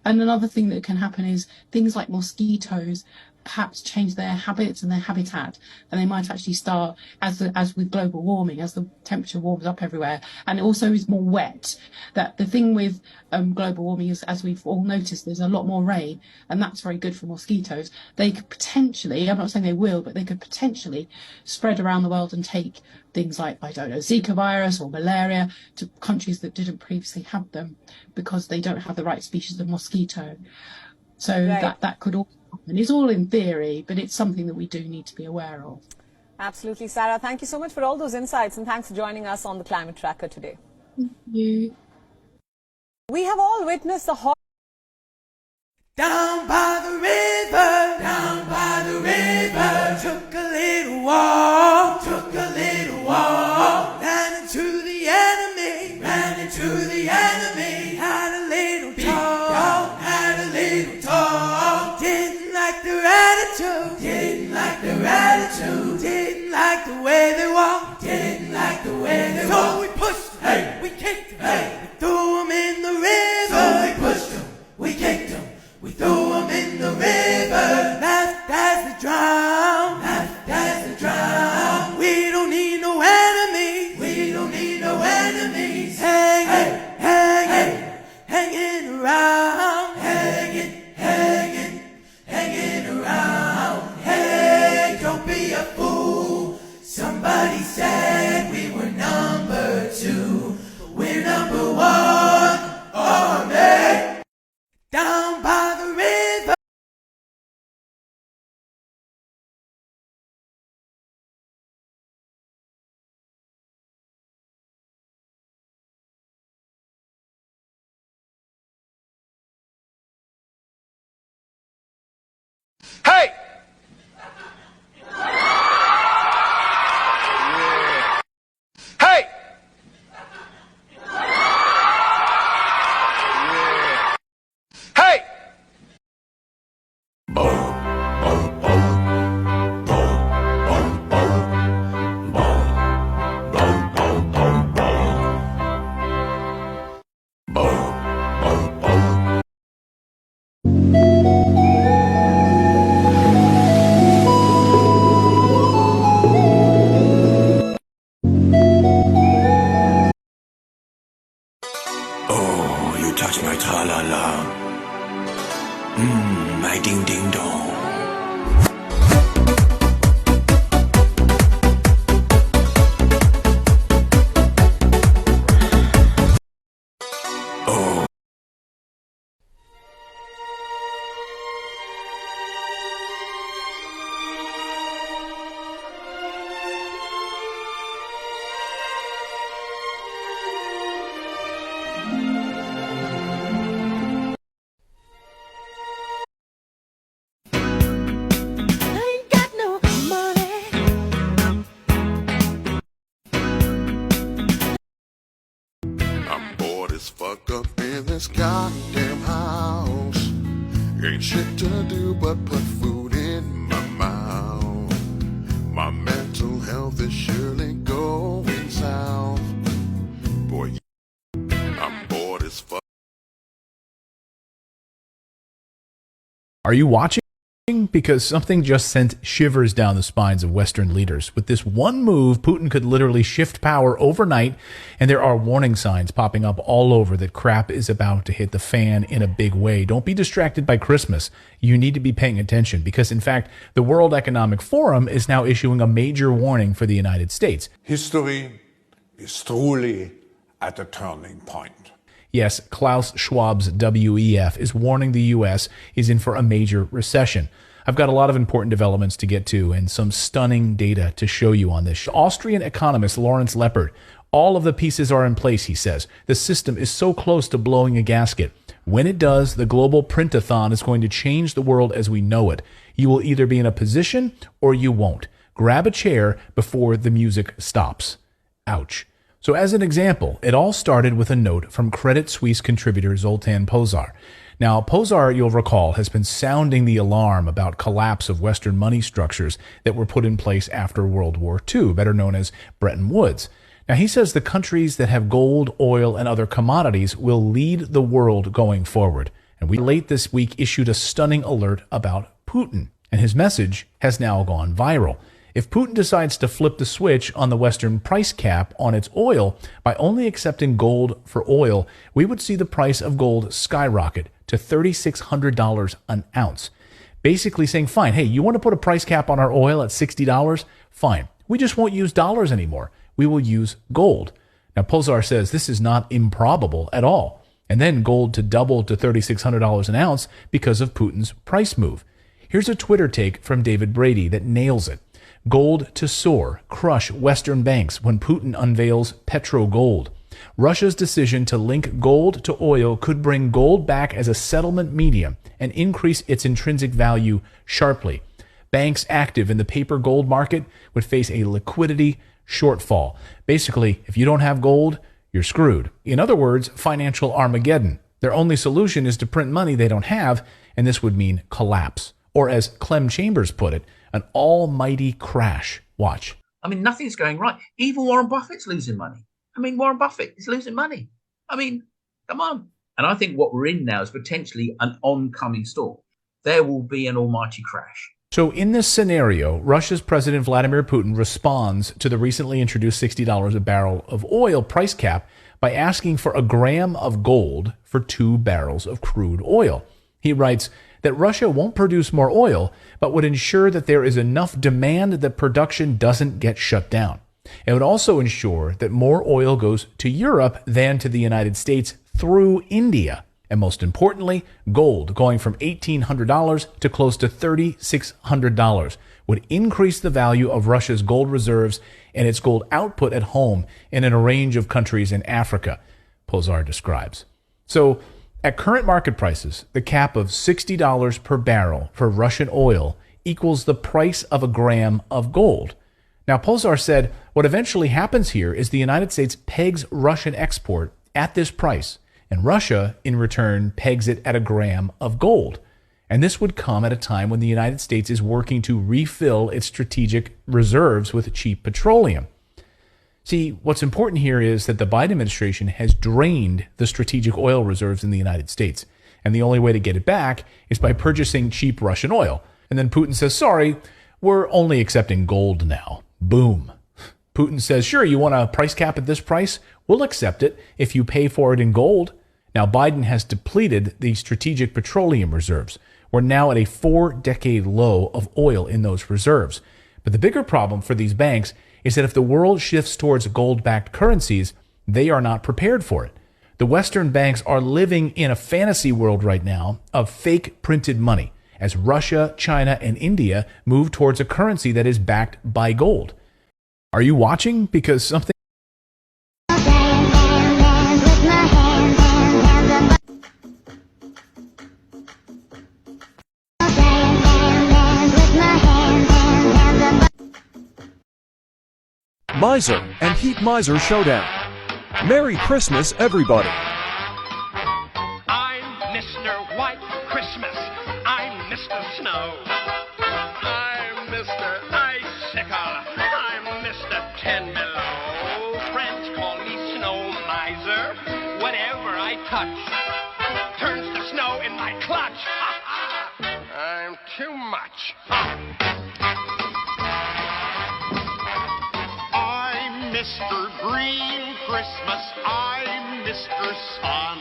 And another thing that can happen is things like mosquitoes perhaps change their habits and their habitat, and they might actually start, as with global warming, as the temperature warms up everywhere, and it also is more wet. That the thing with global warming is, as we've all noticed, there's a lot more rain, and that's very good for mosquitoes. They could potentially, I'm not saying they will, but they could potentially spread around the world and take things like, I don't know, Zika virus or malaria to countries that didn't previously have them because they don't have the right species of mosquito. So that could all happen. It's all in theory, but it's something that we do need to be aware of. Absolutely, Sarah. Thank you so much for all those insights, and thanks for joining us on the Climate Tracker today. Thank you. We have all witnessed the hot... Down by the river, took a little walk, ran into the enemy, had a little talk, didn't like their attitude, didn't like the way they walked, so we pushed them, we kicked them, we threw them in the river. Hey! Hey! Hey! Oh, you touch my tra-la-la. My ding-ding-dong. Oh. I'm bored as fuck up in this goddamn house. Ain't shit to do but put food in my mouth. My mental health is surely going south. Boy, I'm bored as fuck. Are you watching? Because something just sent shivers down the spines of Western leaders. With this one move, Putin could literally shift power overnight, and there are warning signs popping up all over that crap is about to hit the fan in a big way. Don't be distracted by Christmas. You need to be paying attention because, in fact, the World Economic Forum is now issuing a major warning for the United States. History is truly at a turning point. Yes, Klaus Schwab's W.E.F. is warning the U.S. is in for a major recession. I've got a lot of important developments to get to and some stunning data to show you on this. Austrian economist Lawrence Leppard, all of the pieces are in place, he says. The system is so close to blowing a gasket. When it does, the global print-a-thon is going to change the world as we know it. You will either be in a position or you won't. Grab a chair before the music stops. Ouch. So as an example, it all started with a note from Credit Suisse contributor Zoltan Pozsar. Now, Pozsar, you'll recall, has been sounding the alarm about collapse of Western money structures that were put in place after World War II, better known as Bretton Woods. Now, he says the countries that have gold, oil, and other commodities will lead the world going forward. And we late this week issued a stunning alert about Putin, and his message has now gone viral. If Putin decides to flip the switch on the Western price cap on its oil by only accepting gold for oil, we would see the price of gold skyrocket to $3,600 an ounce. Basically saying, fine, hey, you want to put a price cap on our oil at $60? Fine. We just won't use dollars anymore. We will use gold. Now, Pozsar says this is not improbable at all. And then gold to double to $3,600 an ounce because of Putin's price move. Here's a Twitter take from David Brady that nails it. Gold to soar, crush Western banks when Putin unveils petro-gold. Russia's decision to link gold to oil could bring gold back as a settlement medium and increase its intrinsic value sharply. Banks active in the paper gold market would face a liquidity shortfall. Basically, if you don't have gold, you're screwed. In other words, financial Armageddon. Their only solution is to print money they don't have, and this would mean collapse. Or as Clem Chambers put it, an almighty crash. Watch. I mean, nothing's going right. Even Warren Buffett's losing money. I mean, Warren Buffett is losing money. I mean, come on. And I think what we're in now is potentially an oncoming storm. There will be an almighty crash. So in this scenario, Russia's President Vladimir Putin responds to the recently introduced $60 a barrel of oil price cap by asking for a gram of gold for 2 barrels of crude oil. He writes that Russia won't produce more oil, but would ensure that there is enough demand that production doesn't get shut down. It would also ensure that more oil goes to Europe than to the United States through India. And most importantly, gold going from $1,800 to close to $3,600 would increase the value of Russia's gold reserves and its gold output at home and in a range of countries in Africa, Pozsar describes. So At current market prices, the cap of $60 per barrel for Russian oil equals the price of a gram of gold. Now, Pozar said what eventually happens here is the United States pegs Russian export at this price, and Russia, in return, pegs it at a gram of gold. And this would come at a time when the United States is working to refill its strategic reserves with cheap petroleum. See, what's important here is that the Biden administration has drained the strategic oil reserves in the United States, and the only way to get it back is by purchasing cheap Russian oil. And then Putin says, sorry, we're only accepting gold now. Boom. Putin says, sure, you want a price cap at this price? We'll accept it if you pay for it in gold. Now, Biden has depleted the strategic petroleum reserves. We're now at a 4-decade low of oil in those reserves. But the bigger problem for these banks is that if the world shifts towards gold-backed currencies, they are not prepared for it. The Western banks are living in a fantasy world right now of fake printed money as Russia, China, and India move towards a currency that is backed by gold. Are you watching? Because something... Miser and Heat Miser Showdown. Merry Christmas, everybody. I'm Mr. White Christmas. I'm Mr. Snow. I'm Mr. Icicle. I'm Mr. 10 Below. Friends call me Snow Miser. Whatever I touch turns to snow in my clutch. I'm too much. I'm Mr. Green Christmas. I'm Mr. Sun.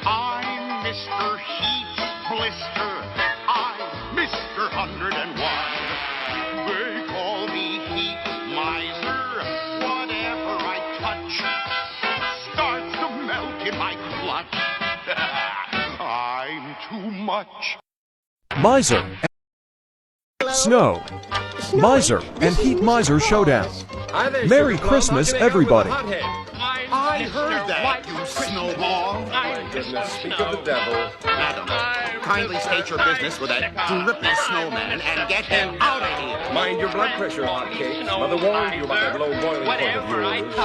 I'm Mr. Heat Blister. I'm Mr. 101. They call me Heat Miser. Whatever I touch starts to melt in my clutch. I'm too much. Miser, Snow, Miser and Heat Miser Showdown. Merry Christmas, everybody. I heard that, you snowball. My goodness, speak of the devil. Madam, kindly state your business with that drippy snowman and get him out of here. Mind your blood pressure, hotcake. Mother warned you about that low boiling point of yours.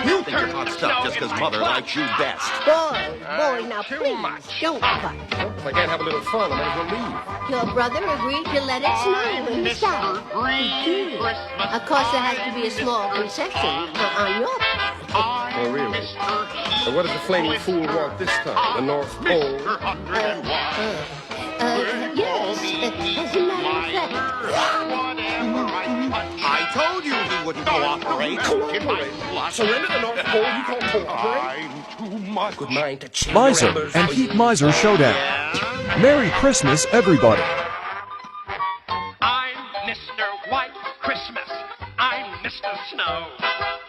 You think you're hot stuff just because Mother likes you best. Boy, now please, don't cut. Well, if I can't have a little fun, I might as well leave. Your brother agreed to let it snow in the south. Of course, there has to be a small concession on your part. Oh, really? So what does the flaming fool want this time? The North Pole? Yes. As a matter of fact. I told you he wouldn't cooperate. Surrender the North Pole, you can't cooperate. I'm too much. Good mind to cheat. Miser and Heat Miser Showdown. Merry Christmas, everybody. I'm Mr. White Christmas. I'm Mr. Snow.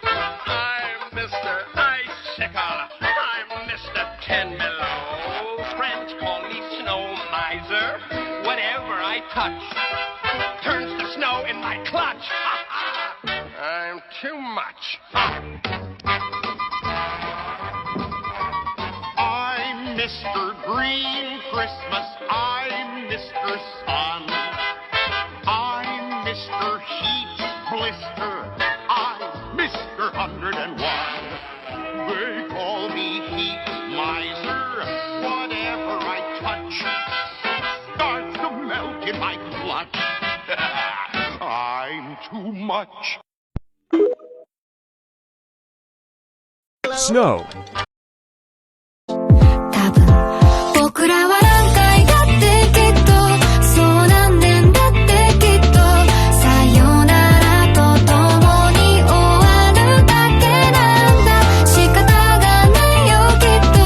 I'm Mr. Icicle. I'm Mr. 10 Below. Friends call me Snow Miser. Whatever I touch turns to snow in my clutch. I'm too much. I'm Mr. Green Christmas. I'm Mr. Sun. I'm Mr. Heat Blister. I'm Mr. 101. They call me Heat Miser. Whatever I touch starts to melt in my clutch. I'm too much. Snow. 僕らは何回だってきっとそう何年だってきっとさよならとともに終わるだけなんだ仕方がないよきっと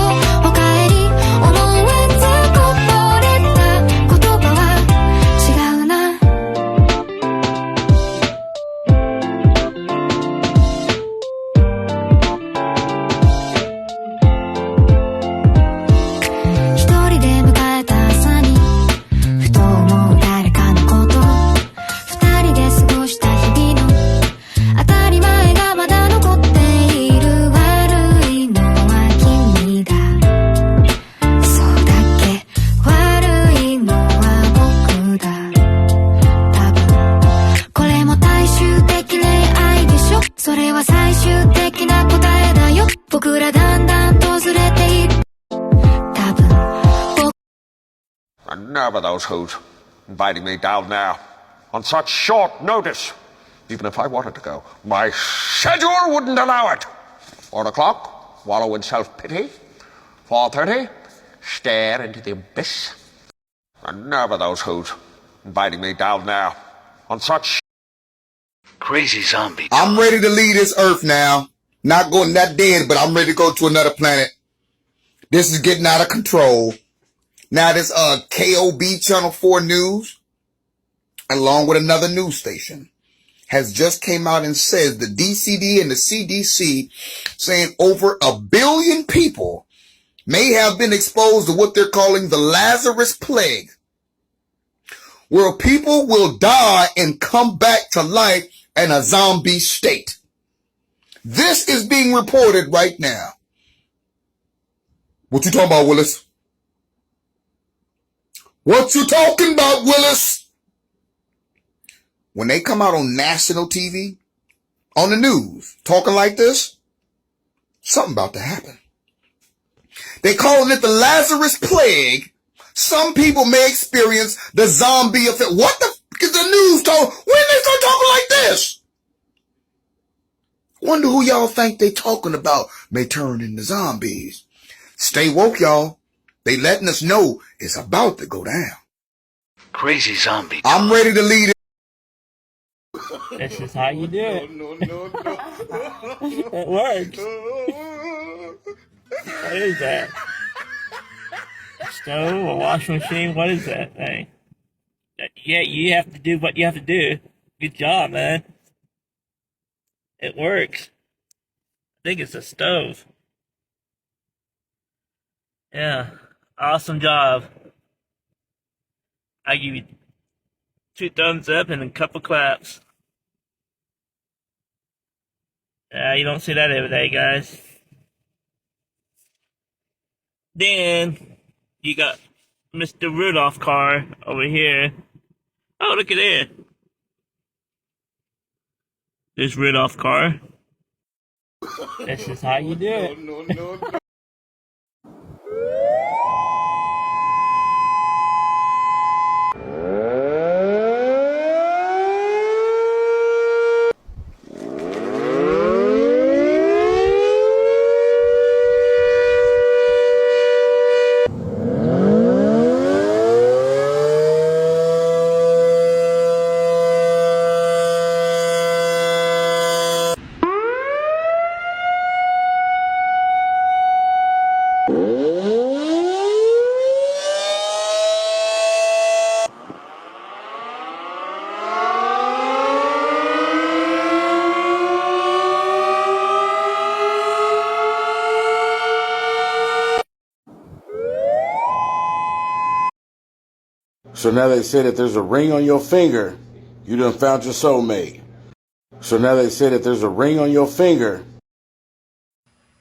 おかえり思わずこぼれた言葉は違うな And never those who's inviting me down there on such short notice. Even if I wanted to go, my schedule wouldn't allow it. 4 o'clock, wallow in self-pity. 4:30, stare into the abyss. And never those who's inviting me down there on such Crazy zombie. I'm ready to leave this earth now. Not going that dead, but I'm ready to go to another planet. This is getting out of control. Now this K.O.W.A.F Channel 4 News, along with another news station, has just came out and says the DCD and the CDC saying over 1 billion people may have been exposed to what they're calling the Lazarus Plague, where people will die and come back to life in a zombie state. This is being reported right now. What you talking about, Willis? What you talking about, Willis? When they come out on national TV, on the news, talking like this, something about to happen. They calling it the Lazarus Plague. Some people may experience the zombie effect. What the f*** is the news talking? When they start talking like this? Wonder who y'all think they talking about may turn into zombies. Stay woke, y'all. They letting us know it's about to go down. Crazy zombie. I'm ready to lead it. This is how you do it. It works. What is that? Stove, a washing machine? What is that thing? Yeah, you have to do what you have to do. Good job, man. It works. I think it's a stove. Yeah, awesome job. I give you 2 thumbs up and a couple claps. You don't see that every day, guys. Then you got Mr. Rudolph car over here. Oh, look at it. This Rudolph car. This is how you do it. So now they say that there's a ring on your finger, you done found your soulmate. So now they say that there's a ring on your finger.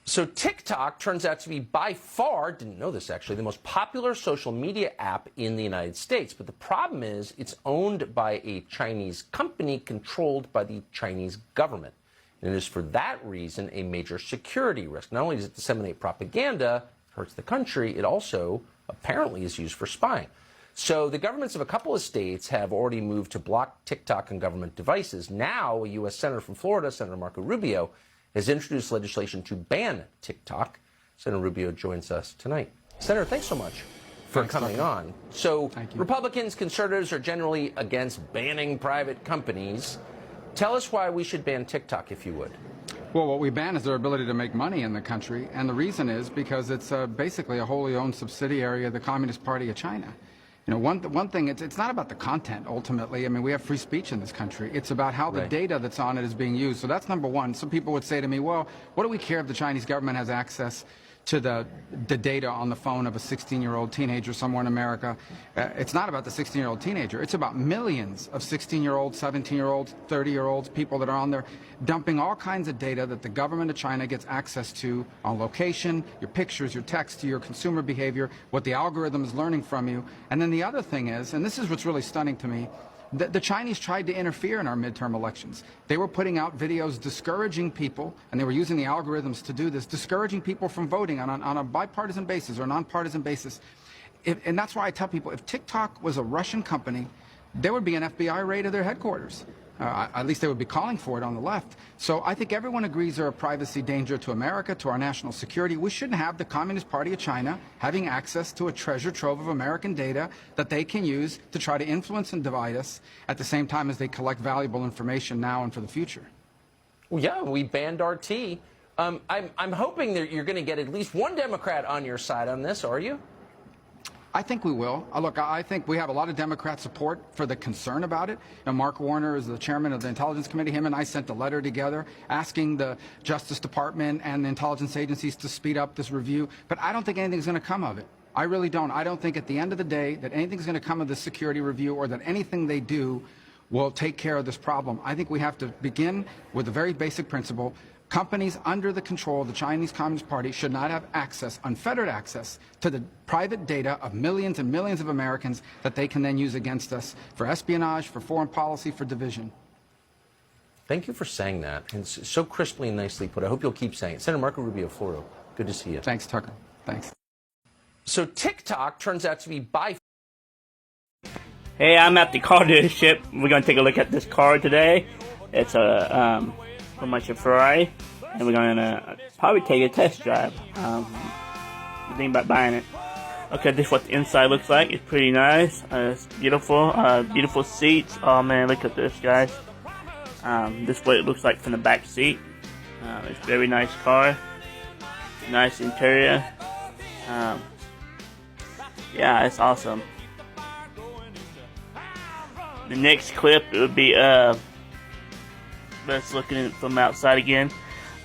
So TikTok turns out to be by far, didn't know this actually, the most popular social media app in the United States. But the problem is it's owned by a Chinese company controlled by the Chinese government. And it is for that reason a major security risk. Not only does it disseminate propaganda, hurts the country, it also apparently is used for spying. So the governments of a couple of states have already moved to block TikTok on government devices. Now, a U.S. Senator from Florida, Senator Marco Rubio, has introduced legislation to ban TikTok. Senator Rubio joins us tonight. Senator, thanks so much for coming on. So Republicans, conservatives are generally against banning private companies. Tell us why we should ban TikTok, if you would. Well, what we ban is their ability to make money in the country, and the reason is because it's basically a wholly owned subsidiary of the Communist Party of China. You know, one thing, it's not about the content, ultimately. I mean, we have free speech in this country. It's about how the data that's on it is being used. So that's number one. Some people would say to me, well, what do we care if the Chinese government has access to the data on the phone of a 16-year-old teenager somewhere in America? It's not about the 16-year-old teenager. It's about millions of 16-year-olds, 17-year-olds, 30-year-olds, people that are on there dumping all kinds of data that the government of China gets access to on location, your pictures, your text, your consumer behavior, what the algorithm is learning from you. And then the other thing is, and this is what's really stunning to me, the Chinese tried to interfere in our midterm elections. They were putting out videos discouraging people, and they were using the algorithms to do this, discouraging people from voting on a bipartisan basis or nonpartisan basis. and that's why I tell people, if TikTok was a Russian company, there would be an FBI raid of their headquarters. At least they would be calling for it on the left. So I think everyone agrees they're a privacy danger to America, to our national security. We shouldn't have the Communist Party of China having access to a treasure trove of American data that they can use to try to influence and divide us at the same time as they collect valuable information now and for the future. Well, yeah, we banned RT. I'm hoping that you're going to get at least one Democrat on your side on this, are you? I think we will. Look, I think we have a lot of Democrat support for the concern about it. Mark Warner is the chairman of the Intelligence Committee. Him and I sent a letter together asking the Justice Department and the intelligence agencies to speed up this review. But I don't think anything's going to come of it. I really don't. I don't think at the end of the day that anything's going to come of this security review or that anything they do will take care of this problem. I think we have to begin with a very basic principle. Companies under the control of the Chinese Communist Party should not have access, unfettered access, to the private data of millions and millions of Americans that they can then use against us for espionage, for foreign policy, for division. Thank you for saying that. And it's so crisply and nicely put. I hope you'll keep saying it. Senator Marco Rubio, Florida, good to see you. Thanks, Tucker. Thanks. So TikTok turns out to be by... Hey, I'm at the car dealership. We're going to take a look at this car today. It's a pretty much a Ferrari, and we're going to probably take a test drive. Think about buying it. Okay, this is what the inside looks like. It's pretty nice. It's beautiful. Beautiful seats. Oh man, look at this, guys. This is what it looks like from the back seat. It's a very nice car. Nice interior. Yeah, it's awesome. The next clip would be let's look at it from outside again.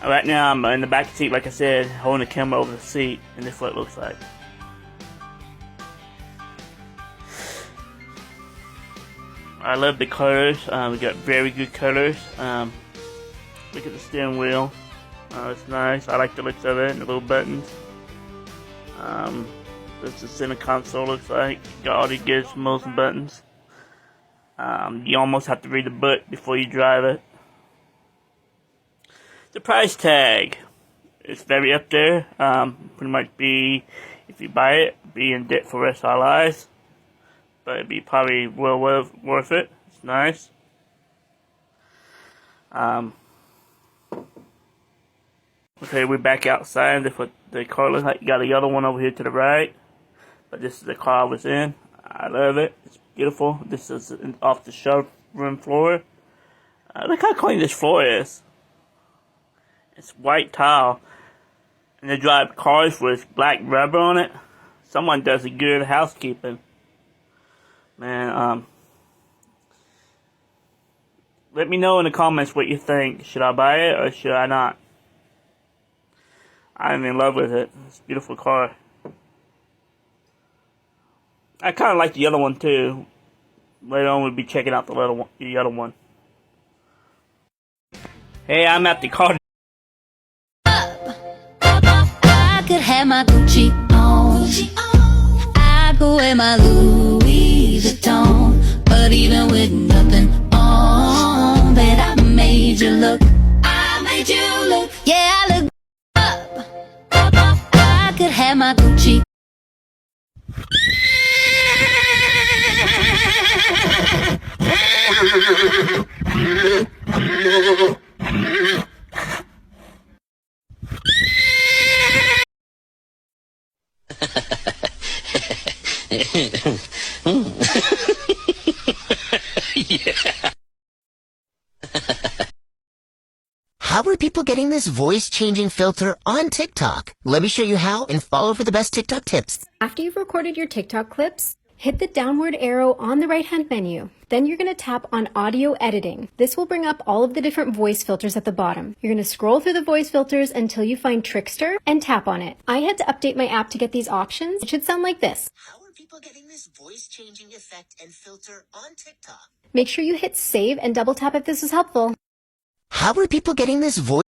Right now I'm in the back seat, like I said, holding the camera over the seat, and this is what it looks like. I love the colors. We got very good colors. Look at the steering wheel. It's nice. I like the looks of it and the little buttons. This is the center console looks like. Got all the gizmos and buttons. You almost have to read the book before you drive it. The price tag, it's very up there. Pretty much be, if you buy it, be in debt for the rest of our lives. But it'd be probably well worth it. It's nice. Okay, we're back outside. That's what the car looks like. You got the other one over here to the right. But this is the car I was in. I love it. It's beautiful. This is off the showroom floor. Look how clean this floor is. It's white tile. And they drive cars with black rubber on it. Someone does a good housekeeping. Man, let me know in the comments what you think. Should I buy it or should I not? I'm in love with it. It's a beautiful car. I kind of like the other one too. Later on we'll be checking out the other one. Hey, I'm at the car. I could have my Gucci on. I go wear my Louis Vuitton. But even with nothing on, bet I made you look. I made you look. Yeah, I look up. I could have my Gucci. Yeah. How are people getting this voice-changing filter on TikTok? Let me show you how and follow for the best TikTok tips. After you've recorded your TikTok clips, hit the downward arrow on the right-hand menu. Then you're going to tap on Audio Editing. This will bring up all of the different voice filters at the bottom. You're going to scroll through the voice filters until you find Trickster and tap on it. I had to update my app to get these options. It should sound like this. How are people getting this voice-changing effect and filter on TikTok? Make sure you hit save and double tap if this is helpful. How are people getting this voice?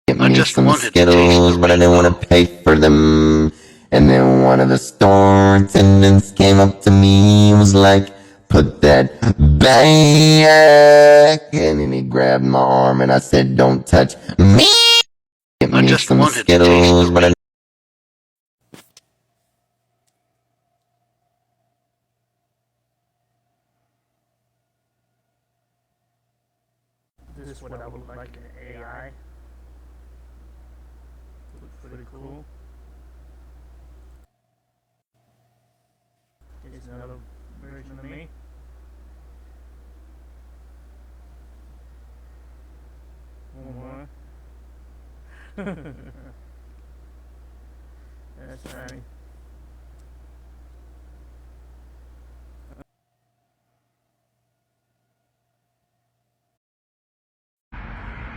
I just wanted Skittles, but I didn't want to pay for them. And then one of the store attendants came up to me and was like, "Put that back." And then he grabbed my arm and I said, "Don't touch me." I just wanted Skittles, but I this is what I would like in AI. Looks pretty cool. Here's another version of me. One more. That's funny.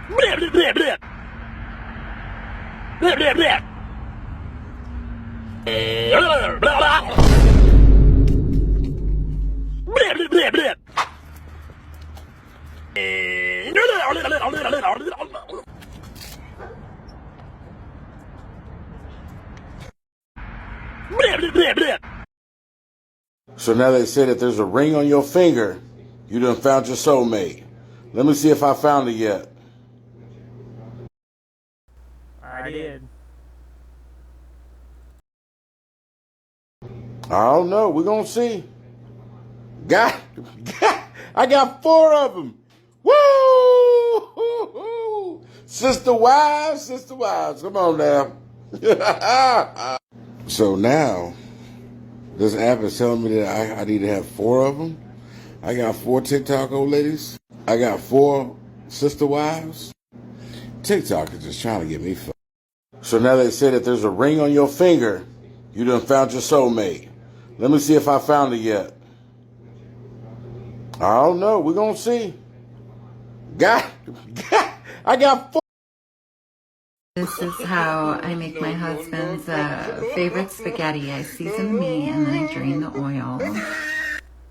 Blip, blip, blip, blip. Blip, blip, blip. Blip, blip, blip, blip. So now they say that there's a ring on your finger. You done found your soulmate. Let me see if I found it yet. I did. I don't know. We're going to see. I got 4 of them. Woo! Sister wives. Come on now. So now, this app is telling me that I need to have 4 of them. I got 4 TikTok old ladies. I got 4 sister wives. TikTok is just trying to get me fucked. So now they say that there's a ring on your finger. You done found your soulmate. Let me see if I found it yet. I don't know. We're going to see. I got 4. This is how I make my husband's favorite spaghetti. I season the meat and then I drain the oil.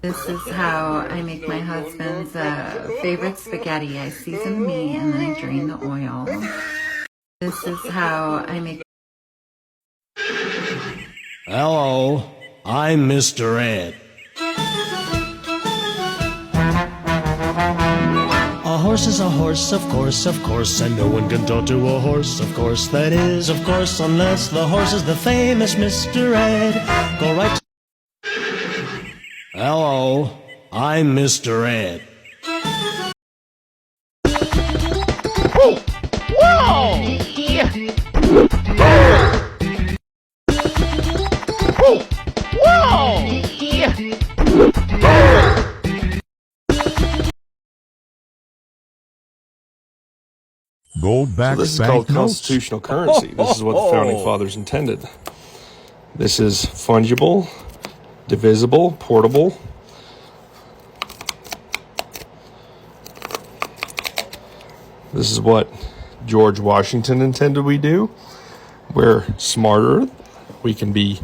This is how I make my husband's favorite spaghetti. I season the meat and then I drain the oil. This is how I make... Hello, I'm Mr. Ed. A horse is a horse, of course, and no one can talk to a horse, of course. That is, of course, unless the horse is the famous Mr. Ed. Go right to... Hello, I'm Mr. Ed. Whoa! Whoa! Whoa! Gold-backed So this is called banknotes? constitutional currency. This is what the founding fathers intended. This is fungible, divisible, portable. This is what George Washington intended we do. We're smarter. We can be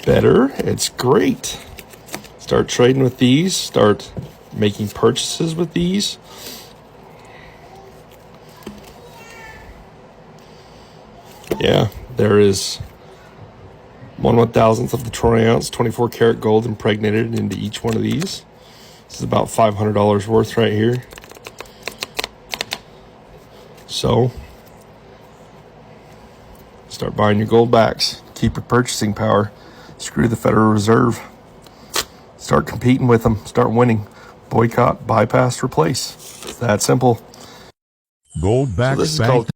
better. It's great. Start trading with these. Start making purchases with these. Yeah, there is 1/1000th of the troy ounce, 24 karat gold impregnated into each one of these. This is about $500 worth right here. So, start buying your gold backs. Keep your purchasing power. Screw the Federal Reserve. Start competing with them. Start winning. Boycott, bypass, replace. It's that simple. Gold-backed this is called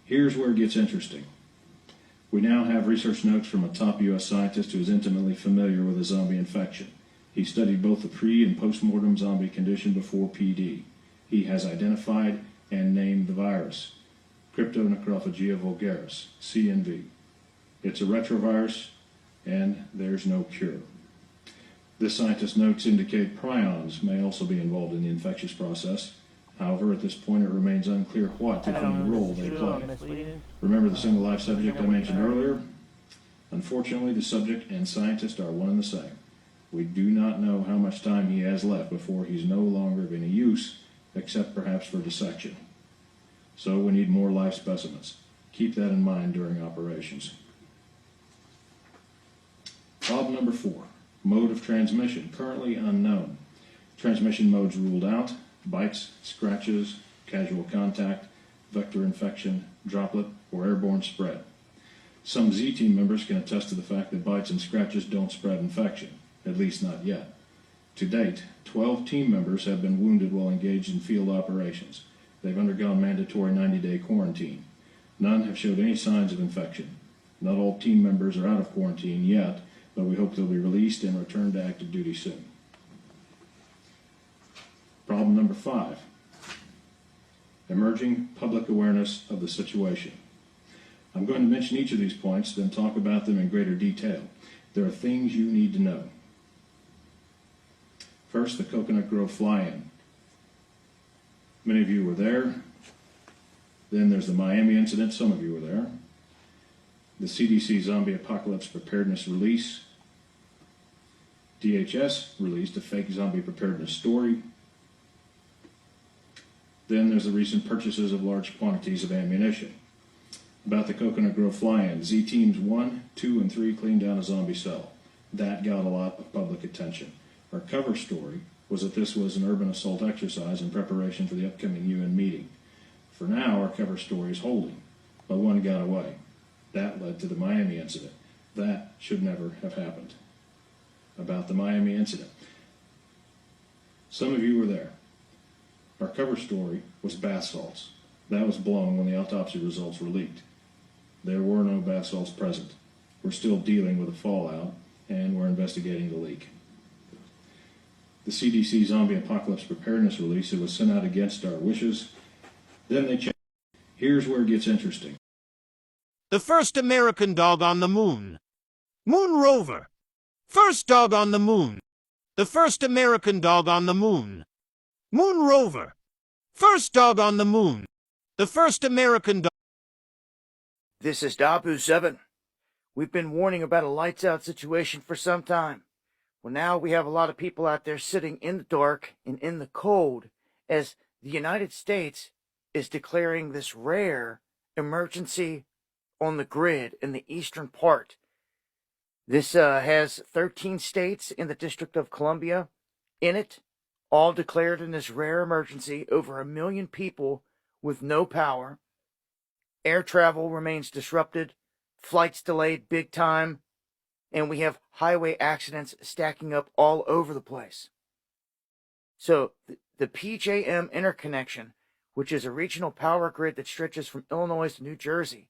Here's where it gets interesting. We now have research notes from a top U.S. scientist who is intimately familiar with a zombie infection. He studied both the pre- and post-mortem zombie condition before PD. He has identified and named the virus, Cryptonecrophagia vulgaris, CNV. It's a retrovirus, and there's no cure. This scientist's notes indicate prions may also be involved in the infectious process. However, at this point, it remains unclear what, if any, role they play. Remember the single life subject I mentioned earlier? Unfortunately, the subject and scientist are one and the same. We do not know how much time he has left before he's no longer of any use, except perhaps for dissection. So we need more live specimens. Keep that in mind during operations. Problem number 4, mode of transmission, currently unknown. Transmission modes ruled out: bites, scratches, casual contact, vector infection, droplet, or airborne spread. Some Z team members can attest to the fact that bites and scratches don't spread infection, at least not yet. To date, 12 team members have been wounded while engaged in field operations. They've undergone mandatory 90-day quarantine. None have showed any signs of infection. Not all team members are out of quarantine yet, but we hope they'll be released and return to active duty soon. Problem number 5, emerging public awareness of the situation. I'm going to mention each of these points, then talk about them in greater detail. There are things you need to know. First, the Coconut Grove fly-in. Many of you were there. Then there's the Miami incident. Some of you were there. The CDC Zombie Apocalypse Preparedness Release. DHS released a fake zombie preparedness story. Then there's the recent purchases of large quantities of ammunition. About the Coconut Grove fly-in, Z Teams 1, 2, and 3 cleaned down a zombie cell. That got a lot of public attention. Our cover story was that this was an urban assault exercise in preparation for the upcoming UN meeting. For now, our cover story is holding, but one got away. That led to the Miami incident. That should never have happened. About the Miami incident. Some of you were there. Our cover story was bath salts. That was blown when the autopsy results were leaked. There were no bath salts present. We're still dealing with the fallout, and we're investigating the leak. The CDC Zombie Apocalypse Preparedness Release, it was sent out against our wishes. Then they changed. Here's where it gets interesting. The first American dog on the moon. Moon rover. First dog on the moon. The first American dog on the moon. Moon rover. First dog on the moon. The first American dog. This is W.A.F. We've been warning about a lights out situation for some time. Well, now we have a lot of people out there sitting in the dark and in the cold as the United States is declaring this rare emergency on the grid in the eastern part. This has 13 states in the District of Columbia in it, all declared in this rare emergency, over 1 million people with no power. Air travel remains disrupted, flights delayed big time, and we have highway accidents stacking up all over the place. So the PJM interconnection, which is a regional power grid that stretches from Illinois to New Jersey,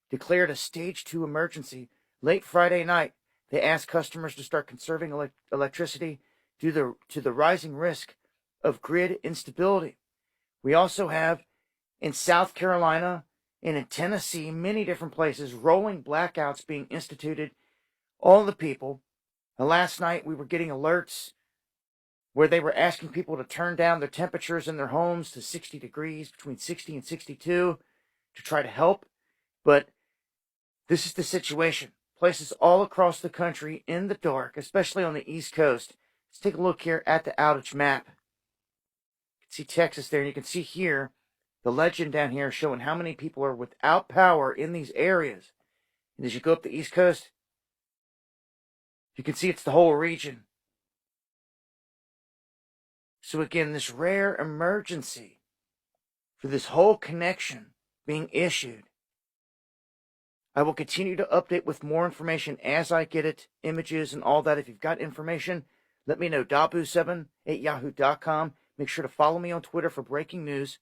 declared a stage 2 emergency late Friday night. They asked customers to start conserving electricity due to the rising risk of grid instability. We also have in South Carolina and in Tennessee, many different places, rolling blackouts being instituted. All the people. Last night we were getting alerts where they were asking people to turn down their temperatures in their homes to 60 degrees, between 60 and 62, to try to help. But this is the situation. Places all across the country in the dark, especially on the East Coast. Let's take a look here at the outage map. You can see Texas there, and you can see here the legend down here showing how many people are without power in these areas. And as you go up the East Coast, you can see it's the whole region. So again, this rare emergency for this whole connection being issued. I will continue to update with more information as I get it, images and all that. If you've got information, let me know. W7@yahoo.com. Make sure to follow me on Twitter for breaking news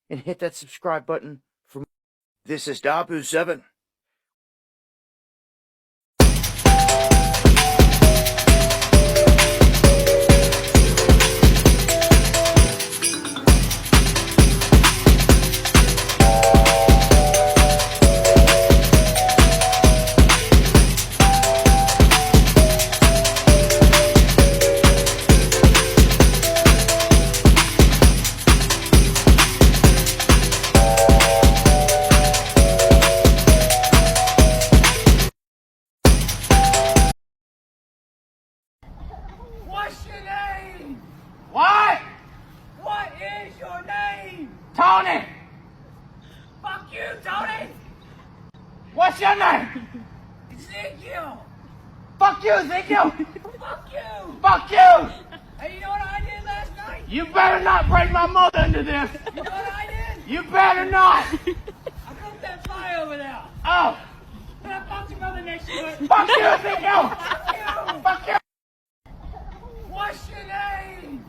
and hit that subscribe button for more. This is W7. What's your name? What? What is your name? Tony! Fuck you, Tony! What's your name? Ezekiel! Fuck Fuck you, Ezekiel! Fuck you! Fuck you! Hey, you know what I did last night? You better not break my mother into this! You know what I did? You better not! I broke that fly over there! Oh! And I fucked your mother next to it! Fuck you, Ezekiel! Fuck you! Fuck you! What's your name?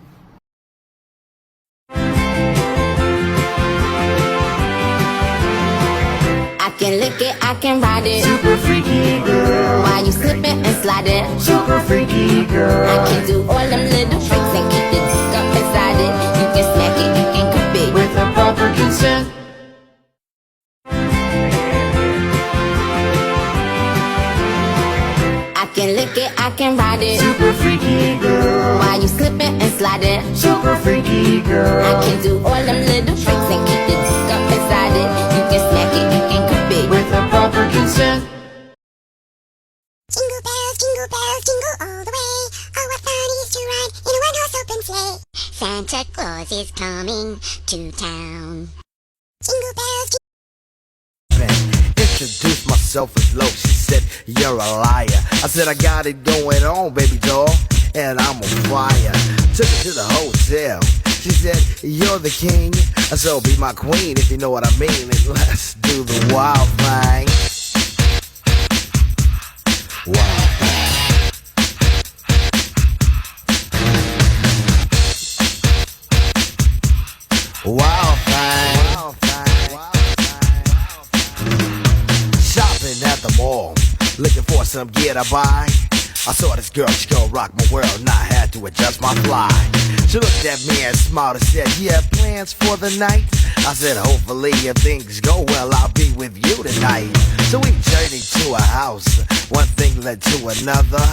I can lick it, I can ride it. Super freaky girl. While you slipping and sliding. Super freaky girl. I can do all them little tricks and keep the dick up inside it. You can smack it, you can cup it with a proper consent. I can lick it, I can ride it. Super freaky girl. While you slipping and sliding. Super freaky girl. I can do all them little tricks and keep the dick up inside it. You can smack it, you can cup it with a proper consent. Jingle bells, jingle all the way. Oh, what fun it is to ride in a one-horse open sleigh. Santa Claus is coming to town. Jingle bells, Introduced myself as low. She said, you're a liar. I said, I got it going on, baby doll, and I'm on fire. Took her to the hotel. She said, you're the king, so be my queen if you know what I mean. And let's do the wild thing. Wild thing. Wild thing. Shopping at the mall, looking for some gear to buy. I saw this girl, she gon' rock my world, and I had to adjust my fly. She looked at me and smiled and said, you have plans for the night? I said, hopefully if things go well, I'll be with you tonight. So we journeyed to a house, one thing led to another.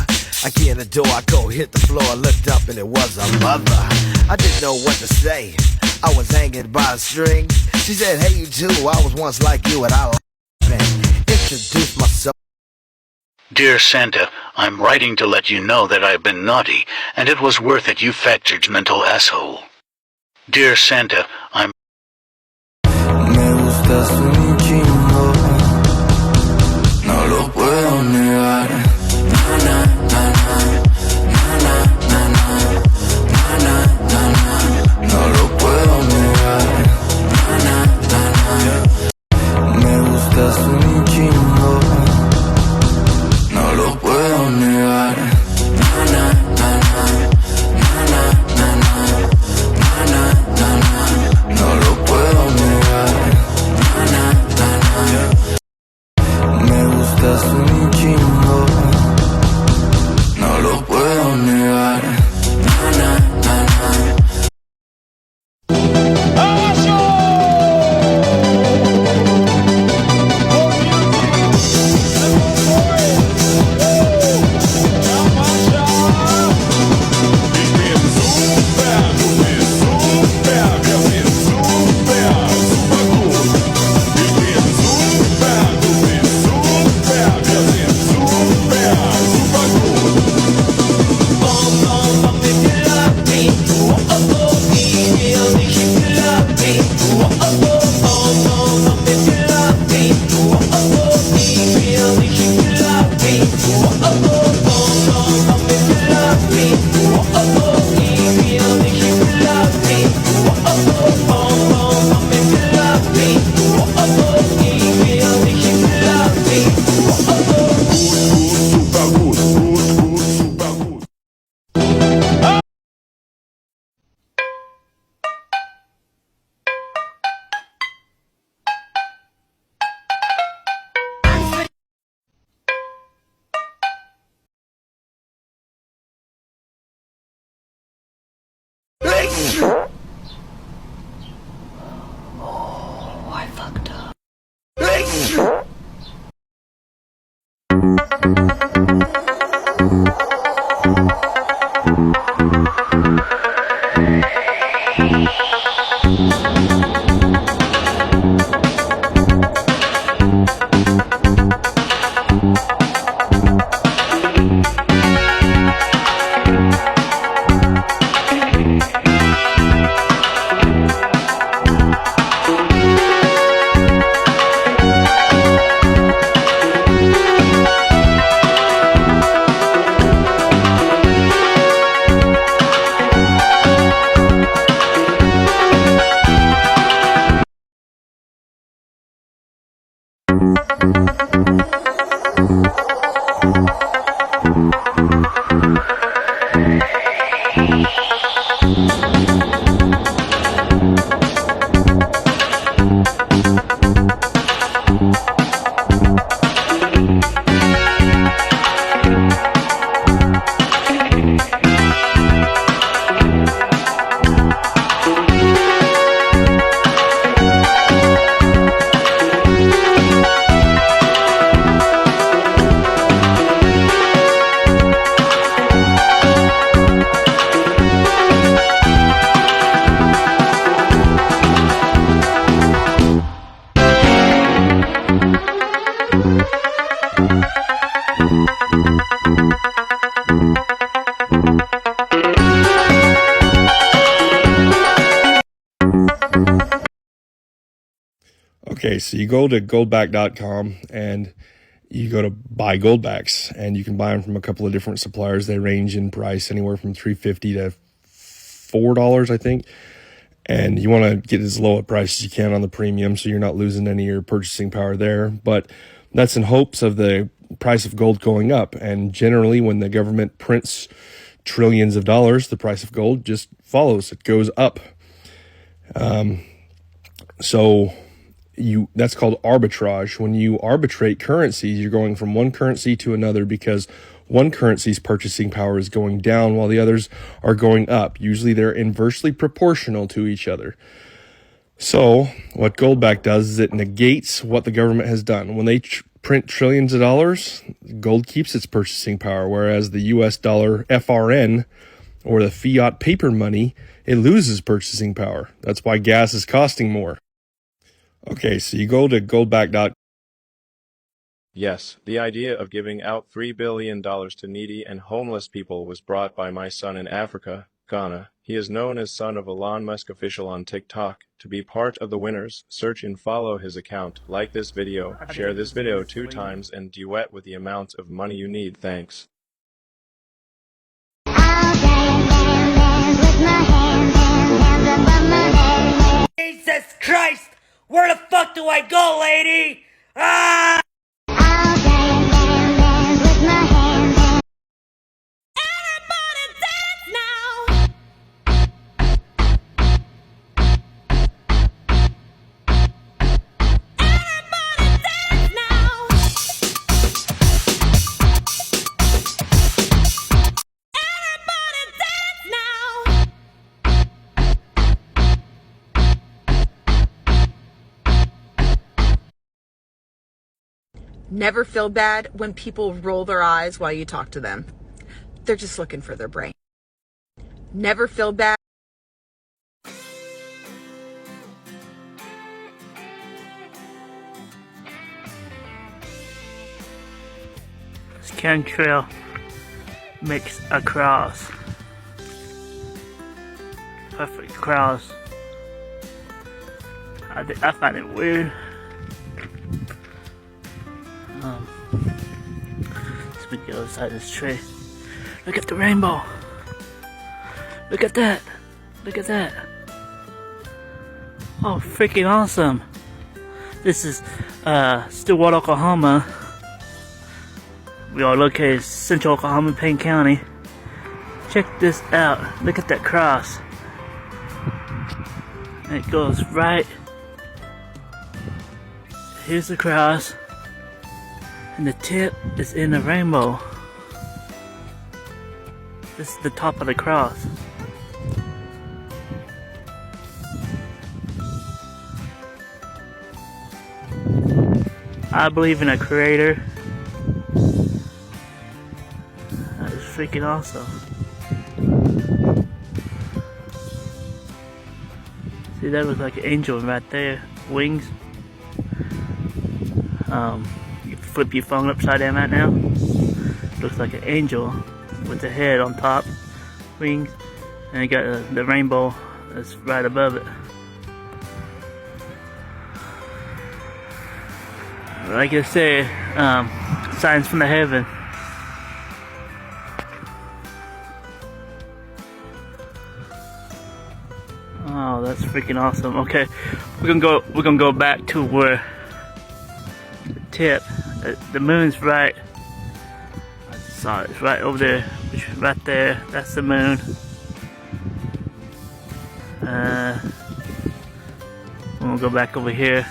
I key in the door, I go hit the floor, looked up and it was a mother. I didn't know what to say, I was hanging by a string. She said, hey you too, I was once like you and I introduced myself. Dear Santa, I'm writing to let you know that I've been naughty, and it was worth it, you fat judgmental asshole. Dear Santa, I'm... Me gustas un chingo, no lo puedo negar. Na na na na, na na na na, na na na, no lo puedo negar. Na na na na, me gustas un chingo, no lo puedo negar. Na na na na, na na na na, na na na, no lo puedo negar. Na na na na, me gustas un chingo, no lo puedo negar. Na na na na. Oh, I fucked up. Okay, so you go to goldback.com and you go to buy goldbacks, and you can buy them from a couple of different suppliers. They range in price anywhere from $3.50 to $4, I think. And you want to get as low a price as you can on the premium so you're not losing any of your purchasing power there. But that's in hopes of the price of gold going up. And generally, when the government prints trillions of dollars, the price of gold just follows. It goes up. That's called arbitrage. When you arbitrate currencies, you're going from one currency to another because one currency's purchasing power is going down while the others are going up. Usually they're inversely proportional to each other. So what Goldback does is it negates what the government has done. When they print trillions of dollars, gold keeps its purchasing power, whereas the US dollar FRN, or the fiat paper money, it loses purchasing power. That's why gas is costing more. Okay, so you go to goldback.com. Yes, the idea of giving out $3 billion to needy and homeless people was brought by my son in Africa, Ghana. He is known as son of L.N.C.O.W.A.F official on TikTok. To be part of the winners, search and follow his account. Like this video, share this video 2 times, and duet with the amount of money you need. Thanks. Jesus Christ! Where the fuck do I go, lady? Ah! Never feel bad when people roll their eyes while you talk to them. They're just looking for their brain. Never feel bad. Chemtrail makes a cross. Perfect cross. I find it weird. Let's make the other side of this tree. Look at the rainbow. Look at that. Look at that. Oh, freaking awesome. This is Stillwater, Oklahoma. We are located in central Oklahoma, Payne County. Check this out. Look at that cross. And it goes right. Here's the cross. And the tip is in the rainbow. This is the top of the cross. I believe in a creator. That is freaking awesome. See, that looks like an angel right there. Wings. You flip your phone upside down right now. Looks like an angel with the head on top, wings, and you got the rainbow that's right above it. Like I said, signs from the heaven. Oh, that's freaking awesome. Okay, we're gonna go back to where the tip. The moon's right. I saw it. It's right over there. Right there. That's the moon. I'm gonna go back over here.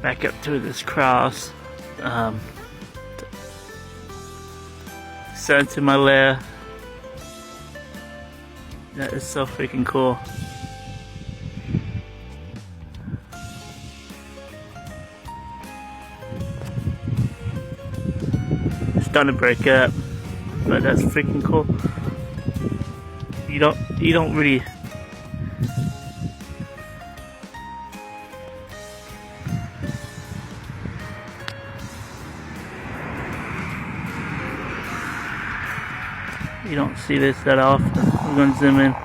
Back up to this cross. Sun to my left. That is so freaking cool. It's starting to break up, but that's freaking cool. You don't really see this that often. We're gonna zoom in.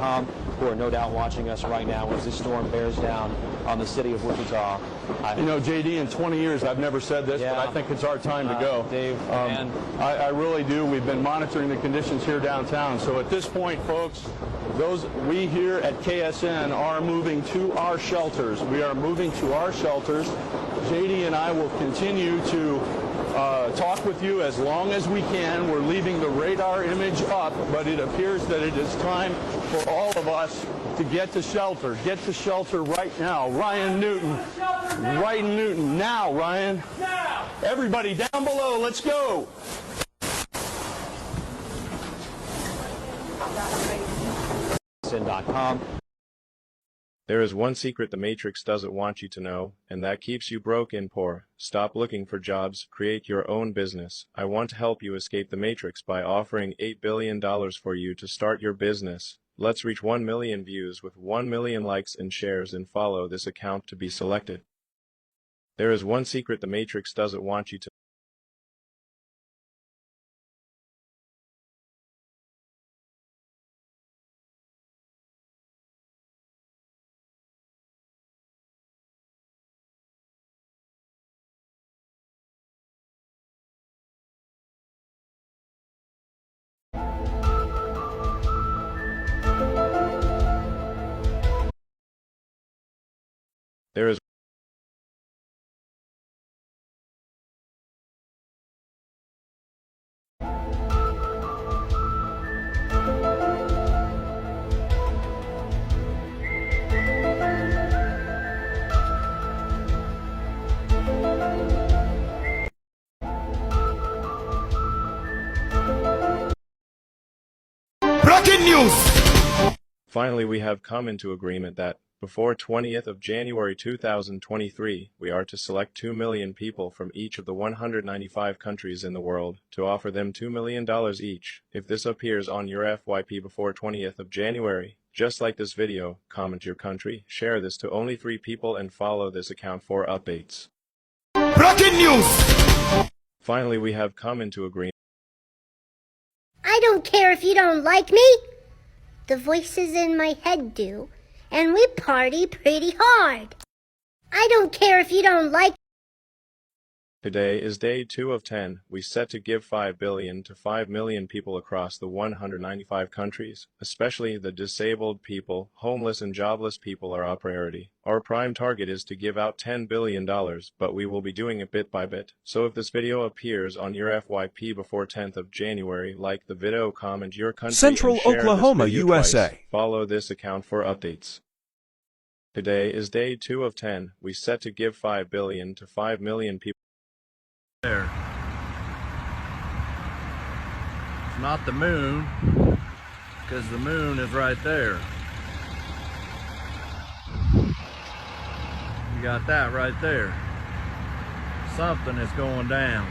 Stillwater.com, who are no doubt watching us right now as this storm bears down on the city of Wichita. You know, JD, in 20 years, I've never said this, but I think it's our time to go. Dave, I really do. We've been monitoring the conditions here downtown. So at this point, folks, we here at KSN are moving to our shelters. We are moving to our shelters. JD and I will continue to talk with you as long as we can. We're leaving the radar image up, but it appears that it is time for all of us to get to shelter. Get to shelter right now. Ryan Newton. Ryan Newton. Now, Ryan. Now. Everybody down below, let's go. KSN.com. There is one secret the Matrix doesn't want you to know, and that keeps you broke and poor. Stop looking for jobs, create your own business. I want to help you escape the Matrix by offering $8 billion for you to start your business. Let's reach 1 million views with 1 million likes and shares, and follow this account to be selected. There is one secret the Matrix doesn't want you to There is Breaking news! Finally, we have come into agreement that before 20th of January 2023, we are to select 2 million people from each of the 195 countries in the world to offer them $2 million each. If this appears on your FYP before 20th of January, just like this video, comment your country, share this to only 3 people, and follow this account for updates. Breaking news! Finally, we have come into agreement. I don't care if you don't like me. The voices in my head do. And we party pretty hard. I don't care if you don't like. Today is day 2 of 10. We set to give 5 billion to 5 million people across the 195 countries. Especially the disabled people, homeless and jobless people are our priority. Our prime target is to give out $10 billion, but we will be doing it bit by bit. So if this video appears on your FYP before 10th of January, like the video, comment your country, Central and share Oklahoma, this video USA. Twice. Follow this account for updates. Today is day 2 of 10. We set to give 5 billion to 5 million people. There. It's not the moon, because the moon is right there. You got that right there. Something is going down.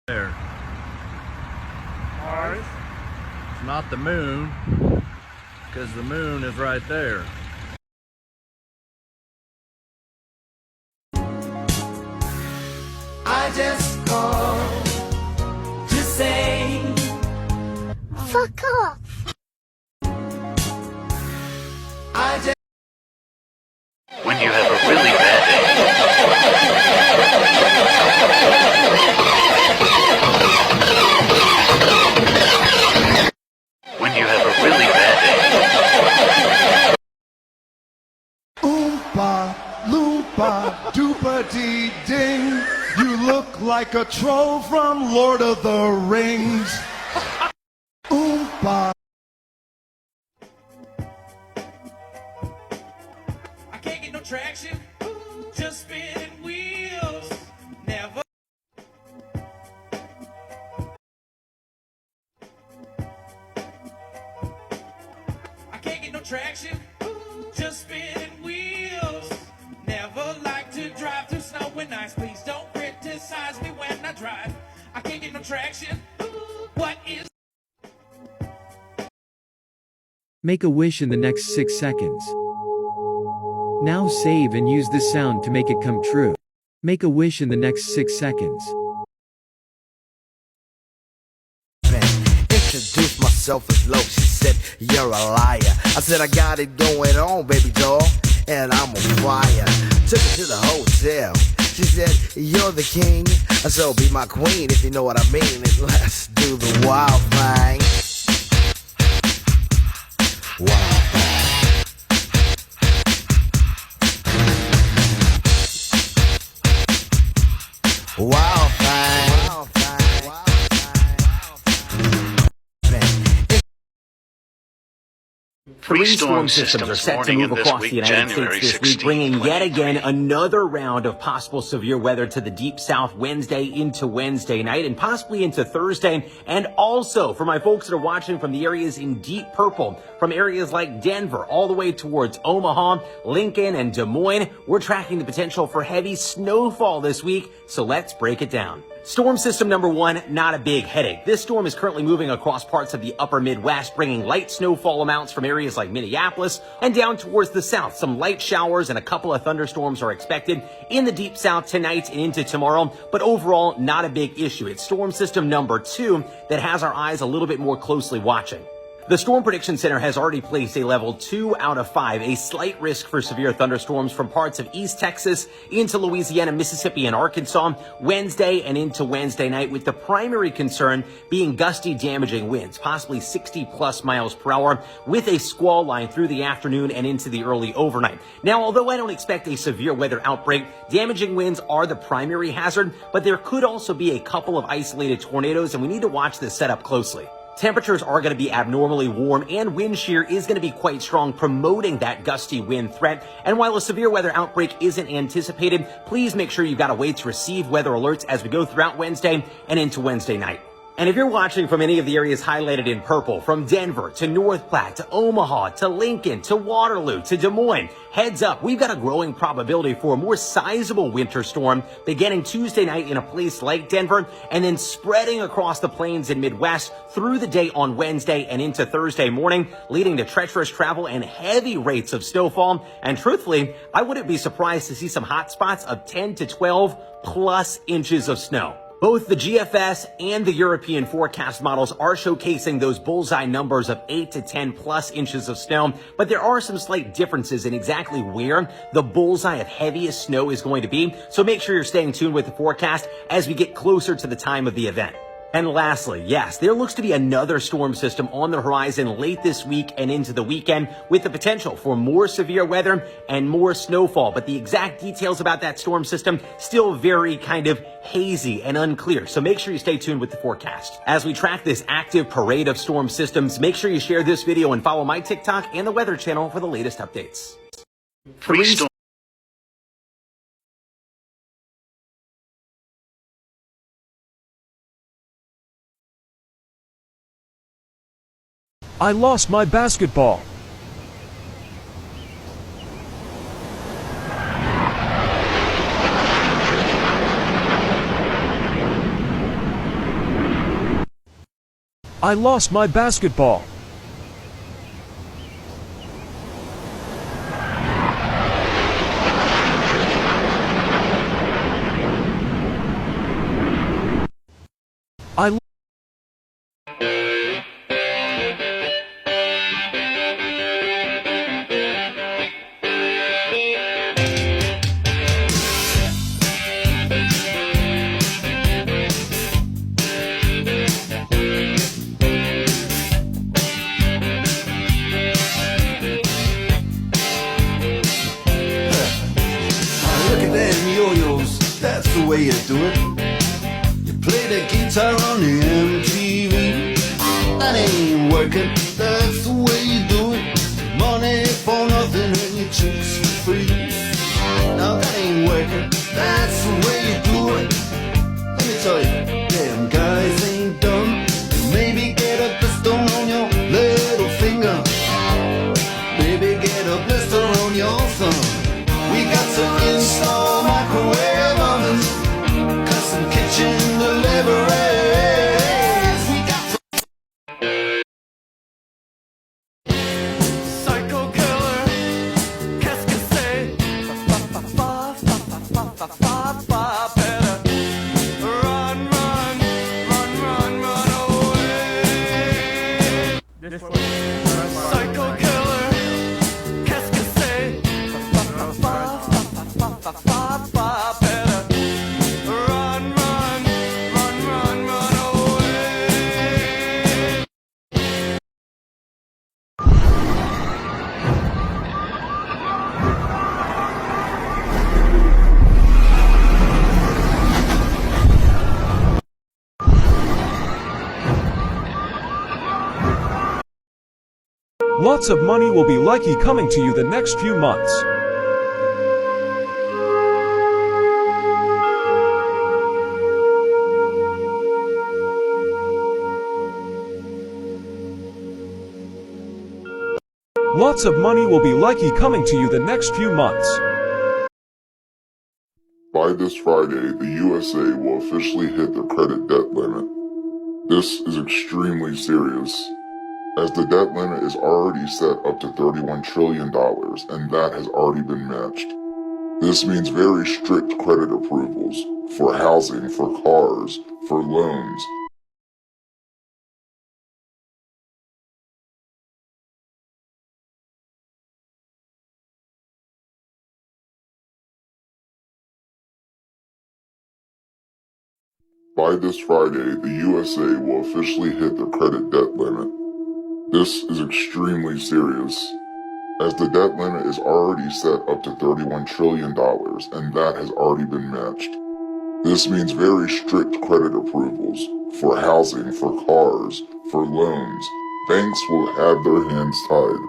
There. Mars. It's not the moon, because the moon is right there. I just called to say, Fuck off. I just. When you have a really bad day. When you have a really bad day. Oompa, loompa, doopa dee ding. You look like a troll from Lord of the Rings. Oompa. I can't get no traction, just spinning wheels. Never. I can't get no traction, just spinning wheels. Never like to drive through snow and ice. Please don't criticize me when I drive. I can't get no traction. What is? Make a wish in the next 6 seconds. Now save and use this sound to make it come true. Make a wish in the next 6 seconds. Introduce selfish low. She said, you're a liar. I said, I got it going on, baby doll, and I'm on fire. Took her to the hotel. She said, you're the king, so be my queen if you know what I mean. And let's do the wild thing. Wild thing. Wild thing. Wild thing. Three storm systems are set to move across the United States this week, bringing yet again another round of possible severe weather to the deep south Wednesday into Wednesday night and possibly into Thursday. And also for my folks that are watching from the areas in deep purple, from areas like Denver all the way towards Omaha, Lincoln, and Des Moines, we're tracking the potential for heavy snowfall this week. So let's break it down. Storm system number one, not a big headache. This storm is currently moving across parts of the upper Midwest, bringing light snowfall amounts from areas like Minneapolis and down towards the south. Some light showers and a couple of thunderstorms are expected in the deep south tonight and into tomorrow, but overall, not a big issue. It's storm system number two that has our eyes a little bit more closely watching. The Storm Prediction Center has already placed a level 2 out of 5, a slight risk for severe thunderstorms from parts of East Texas into Louisiana, Mississippi, and Arkansas Wednesday and into Wednesday night, with the primary concern being gusty, damaging winds, possibly 60+ miles per hour, with a squall line through the afternoon and into the early overnight. Now, although I don't expect a severe weather outbreak, damaging winds are the primary hazard, but there could also be a couple of isolated tornadoes, and we need to watch this setup closely. Temperatures are going to be abnormally warm and wind shear is going to be quite strong, promoting that gusty wind threat. And while a severe weather outbreak isn't anticipated, please make sure you've got a way to receive weather alerts as we go throughout Wednesday and into Wednesday night. And if you're watching from any of the areas highlighted in purple, from Denver to North Platte to Omaha to Lincoln to Waterloo to Des Moines, heads up, we've got a growing probability for a more sizable winter storm beginning Tuesday night in a place like Denver and then spreading across the plains and Midwest through the day on Wednesday and into Thursday morning, leading to treacherous travel and heavy rates of snowfall. And truthfully, I wouldn't be surprised to see some hot spots of 10 to 12+ inches of snow. Both the GFS and the European forecast models are showcasing those bullseye numbers of 8 to 10+ inches of snow, but there are some slight differences in exactly where the bullseye of heaviest snow is going to be, so make sure you're staying tuned with the forecast as we get closer to the time of the event. And lastly, yes, there looks to be another storm system on the horizon late this week and into the weekend with the potential for more severe weather and more snowfall. But the exact details about that storm system still very kind of hazy and unclear. So make sure you stay tuned with the forecast. As we track this active parade of storm systems, make sure you share this video and follow my TikTok and the Weather Channel for the latest updates. I lost my basketball. I lost my basketball. That's the way you do it. You play the guitar on the MTV. That ain't working. That's the way you do it. Money for nothing and your chicks for free. Now that ain't working. That's the way you do it. Let me tell you, damn guys ain't dumb. Maybe get a blister on your little finger. Maybe get a blister on your thumb. We got to install microwave ovens, custom kitchen deliveries. We got to psycho killer, qu'est-ce que c'est? Better run, run, run, run, run away. far better. Run, run, run, run, run away. Lots of money will be likely coming to you the next few months. Lots of money will be likely coming to you the next few months. By this Friday, the USA will officially hit the credit debt limit. This is extremely serious, as the debt limit is already set up to $31 trillion, and that has already been matched. This means very strict credit approvals for housing, for cars, for loans. By this Friday, the USA will officially hit the credit debt limit. This is extremely serious, as the debt limit is already set up to $31 trillion, and that has already been matched. This means very strict credit approvals for housing, for cars, for loans. Banks will have their hands tied.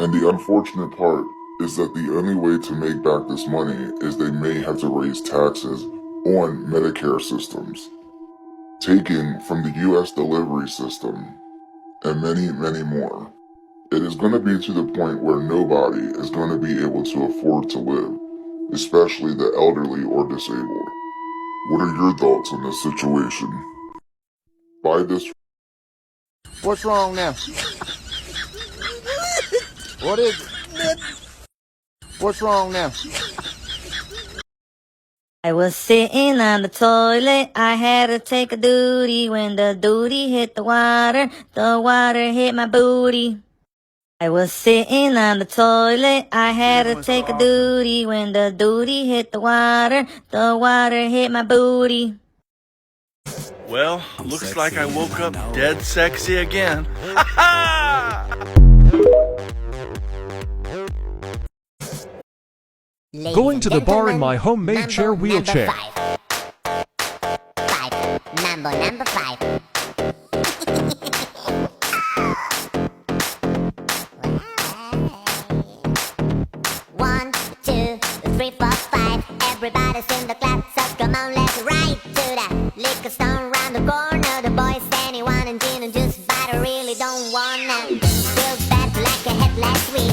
And the unfortunate part is that the only way to make back this money is they may have to raise taxes on Medicare systems, taking from the U.S. delivery system, and many, many more. It is going to be to the point where nobody is going to be able to afford to live, especially the elderly or disabled. What are your thoughts on this situation? By this... What's wrong now? What is it? What's wrong now? I was sitting on the toilet, I had to take a duty. When the duty hit the water hit my booty. I was sitting on the toilet, I had to take a duty. When the duty hit the water hit my booty. Well, looks like I woke up dead sexy again. Ha ha! Going to the bar in my homemade chair wheelchair. Number five. One, two, three, four, five. Everybody's in the club, so come on, let's ride to the liquor store around the corner. The boys standing wine and gin and juice, but I really don't wanna feel bad like I had last week.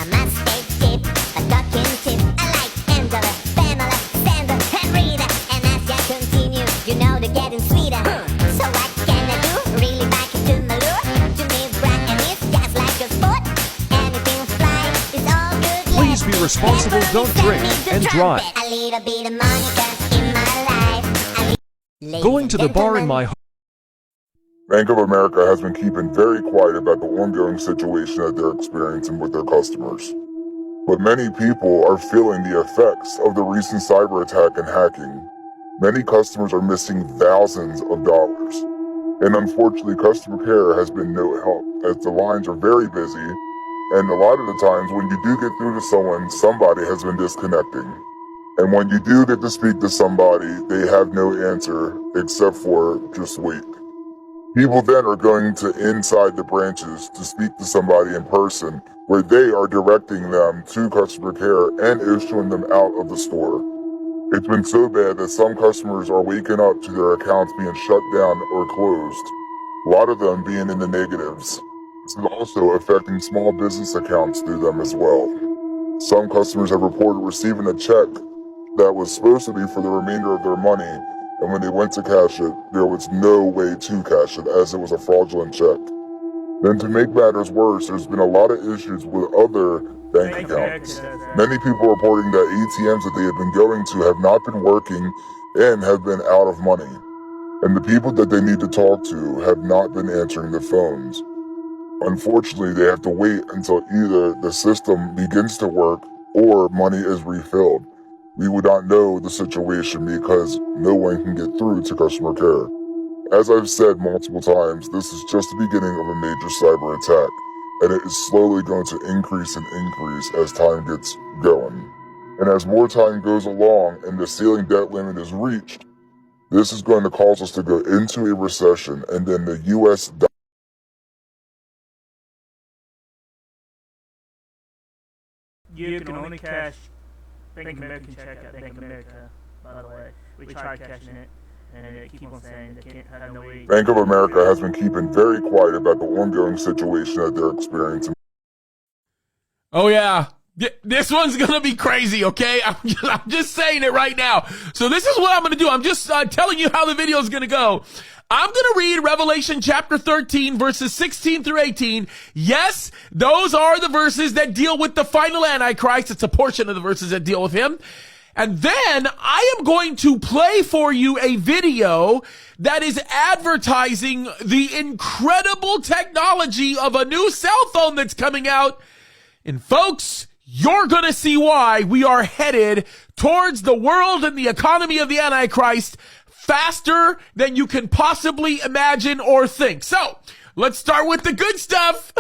I must stay cheap, a talking tip. I like Angela, Pamela, Sandra, and Rita. And as I continue, you know they're getting sweeter. So what can I do? Really back into my lure. To me, bragging is just like a sport. Anything fly is all good. Please be responsible, don't drink and drive. A little bit of Monica in my life. Going to the bar in my Bank of America has been keeping very quiet about the ongoing situation that they're experiencing with their customers. But many people are feeling the effects of the recent cyber attack and hacking. Many customers are missing thousands of dollars. And unfortunately, customer care has been no help, as the lines are very busy, and a lot of the times when you do get through to someone, somebody has been disconnecting. And when you do get to speak to somebody, they have no answer except for just wait. People then are going to inside the branches to speak to somebody in person, where they are directing them to customer care and issuing them out of the store. It's been so bad that some customers are waking up to their accounts being shut down or closed, a lot of them being in the negatives. This is also affecting small business accounts through them as well. Some customers have reported receiving a check that was supposed to be for the remainder of their money, and when they went to cash it, there was no way to cash it as it was a fraudulent check. Then to make matters worse, there's been a lot of issues with other bank accounts. Many people are reporting that ATMs that they have been going to have not been working and have been out of money. And the people that they need to talk to have not been answering the phones. Unfortunately, they have to wait until either the system begins to work or money is refilled. we would not know the situation because no one can get through to customer care. As I've said multiple times, this is just the beginning of a major cyber attack, and it is slowly going to increase and increase as time gets going. And as more time goes along and the ceiling debt limit is reached, this is going to cause us to go into a recession, and then the U.S. You can only cash Bank American check at Bank America, by the way. We tried cashing it, and they keep on saying they can't have no way. Bank of America has been keeping very quiet about the ongoing situation that they're experiencing. Oh, yeah. This one's going to be crazy, okay? I'm just saying it right now. So this is what I'm going to do. I'm just telling you how the video is going to go. I'm going to read Revelation chapter 13, verses 16 through 18. Yes, those are the verses that deal with the final Antichrist. It's a portion of the verses that deal with him. And then I am going to play for you a video that is advertising the incredible technology of a new cell phone that's coming out. And folks, you're going to see why we are headed towards the world and the economy of the Antichrist faster than you can possibly imagine or think. So, let's start with the good stuff.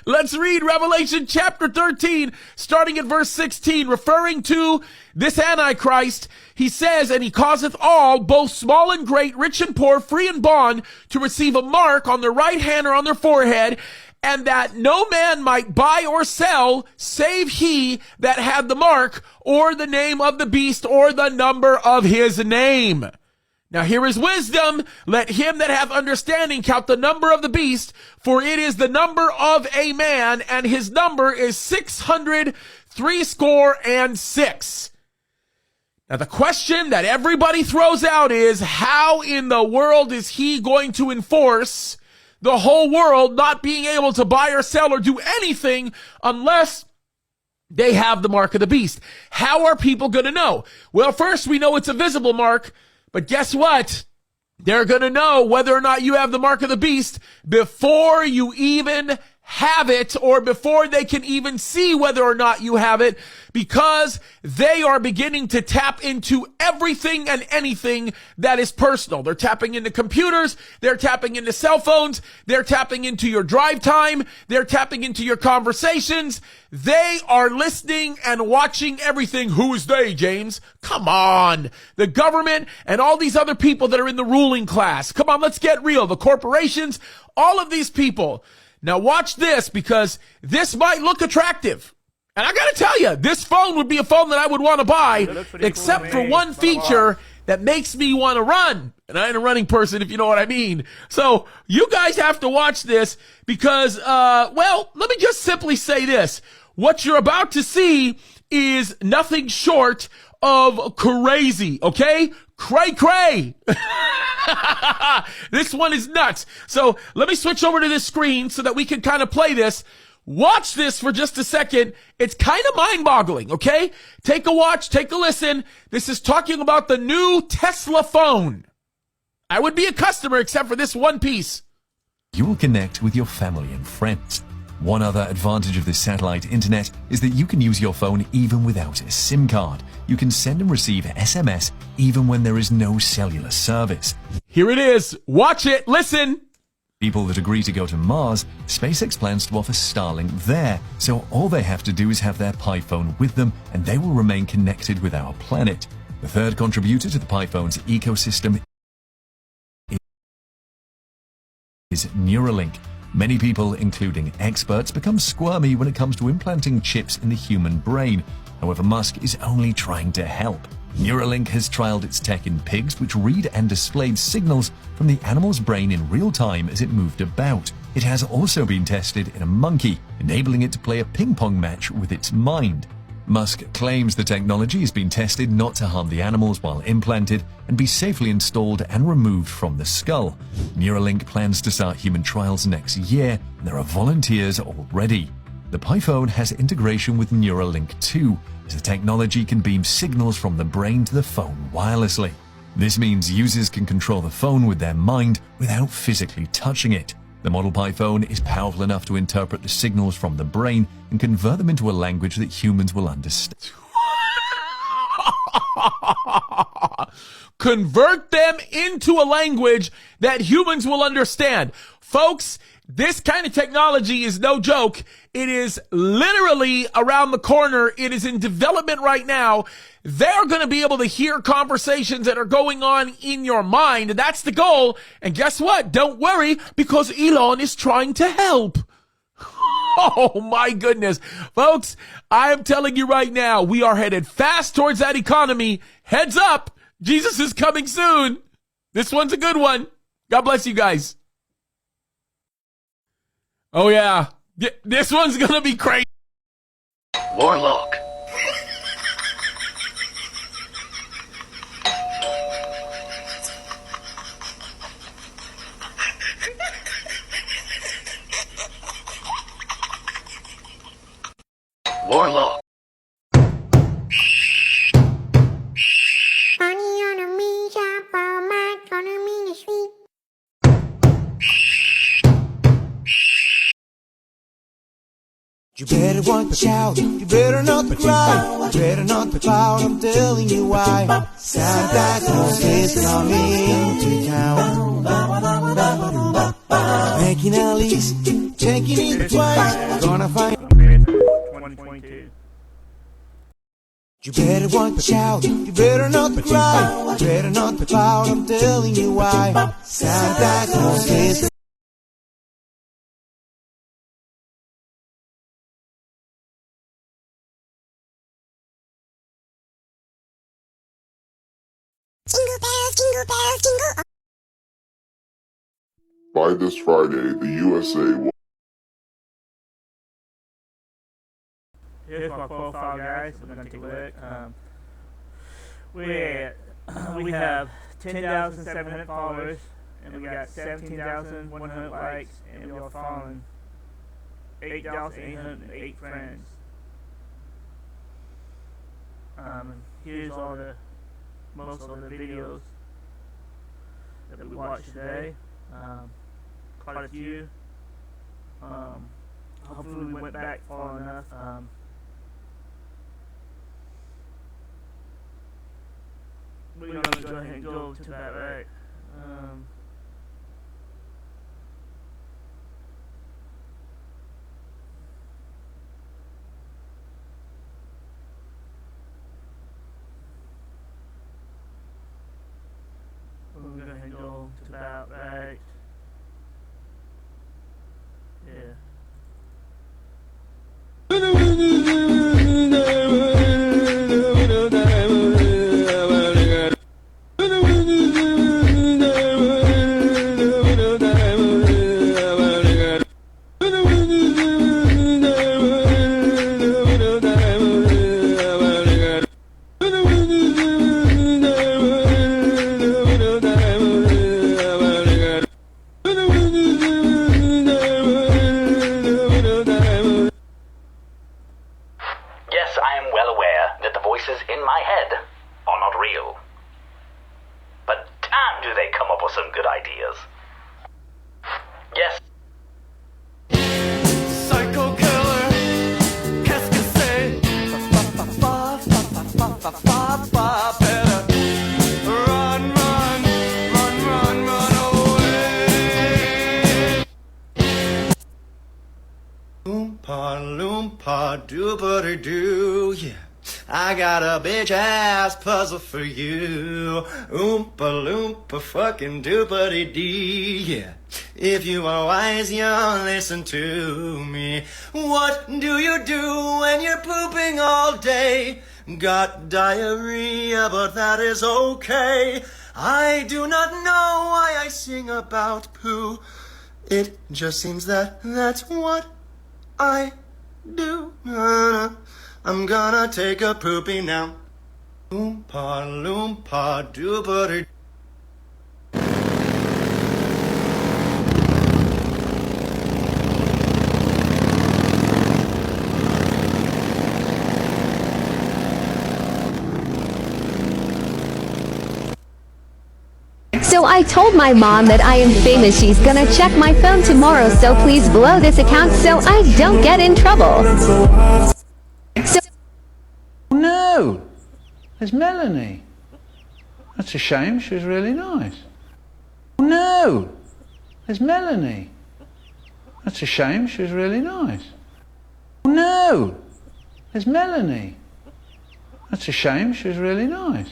Let's read Revelation chapter 13, starting at verse 16, referring to this Antichrist. He says, "And he causeth all, both small and great, rich and poor, free and bond, to receive a mark on their right hand or on their forehead, and that no man might buy or sell, save he that had the mark, or the name of the beast, or the number of his name." Now here is wisdom. Let him that hath understanding count the number of the beast, for it is the number of a man, and his number is 666. Now the question that everybody throws out is, how in the world is he going to enforce the whole world not being able to buy or sell or do anything unless they have the mark of the beast? How are people going to know? Well, first we know it's a visible mark. But guess what? They're going to know whether or not you have the mark of the beast before you even have it, or before they can even see whether or not you have it, because they are beginning to tap into everything and anything that is personal. They're tapping into computers. They're tapping into cell phones. They're tapping into your drive time. They're tapping into your conversations. They are listening and watching everything. Who is they, James? Come on. The government and all these other people that are in the ruling class. Come on, let's get real. The corporations, all of these people. Now watch this, because this might look attractive. And I gotta tell you, this phone would be a phone that I would want to buy, except for one feature that makes me want to run. And I ain't a running person, if you know what I mean. So you guys have to watch this because, well, let me just simply say this. What you're about to see is nothing short of crazy, okay? Cray. This one is nuts. So let me switch over to this screen so that we can kind of play this. Watch this for just a second. It's kind of mind-boggling, okay? Take a watch, take a listen. This is talking about the new Tesla phone. I would be a customer except for this one piece. You will connect with your family and friends. One other advantage of this satellite internet is that you can use your phone even without a SIM card. You can send and receive SMS even when there is no cellular service. Here it is. Watch it. Listen. People that agree to go to Mars, SpaceX plans to offer Starlink there, so all they have to do is have their Pi phone with them and they will remain connected with our planet. The third contributor to the Pi phone's ecosystem is Neuralink. Many people, including experts, become squirmy when it comes to implanting chips in the human brain. However, Musk is only trying to help. Neuralink has trialed its tech in pigs, which read and displayed signals from the animal's brain in real time as it moved about. It has also been tested in a monkey, enabling it to play a ping-pong match with its mind. Musk claims the technology has been tested not to harm the animals while implanted and be safely installed and removed from the skull. Neuralink plans to start human trials next year, and there are volunteers already. The Pi phone has integration with Neuralink 2, as the technology can beam signals from the brain to the phone wirelessly. This means users can control the phone with their mind without physically touching it. The Model Pi phone is powerful enough to interpret the signals from the brain and convert them into a language that humans will understand. Convert them into a language that humans will understand. Folks, this kind of technology is no joke. It is literally around the corner. It is in development right now. They're going to be able to hear conversations that are going on in your mind. And that's the goal. And guess what? Don't worry, because Elon is trying to help. Oh my goodness. Folks, I am telling you right now, we are headed fast towards that economy. Heads up. Jesus is coming soon. This one's a good one. God bless you guys. Oh yeah. This one's gonna be crazy. Warlock. Warlock. You better watch out, you better not cry, you better not pout, I'm telling you why. Santa Claus is coming to town. Making a list, checking it twice, gonna find. 2022. You better watch out, you better not cry, you better not pout, I'm telling you why. Santa Claus is. Jingle bells, jingle bells, jingle. By this Friday, the USA will. Here's my profile, guys. We're gonna take a look. We have 10,700 followers, and we got 17,100 likes, and we are following 8,808 friends. Here's all the most of the videos that we watched today. Quite a few. Hopefully we went back far enough. We're gonna go ahead and go to that, right? We're gonna go ahead and go to that, right? Yeah. Yes, I am well aware that the voices in my head are not real. But damn, do they come up with some good ideas. Yes. Psycho killer, qu'est-ce que c'est? Better run, run, run, run, run away. Loompa, loompa, doobity-doo, yeah. I got a bitch ass puzzle for you. Oompa loompa fucking doopity dee, yeah. If you are wise, you'll listen to me. What do you do when you're pooping all day? Got diarrhea, but that is okay. I do not know why I sing about poo. It just seems that that's what I do. I'm gonna take a poopy now. Oompa loompa doopity. So I told my mom that I am famous. She's gonna check my phone tomorrow, so please blow this account so I don't get in trouble. So No! There's Melanie. That's a shame, she was really nice. Oh no! There's Melanie. That's a shame, she was really nice. Oh no! There's Melanie. That's a shame, she was really nice.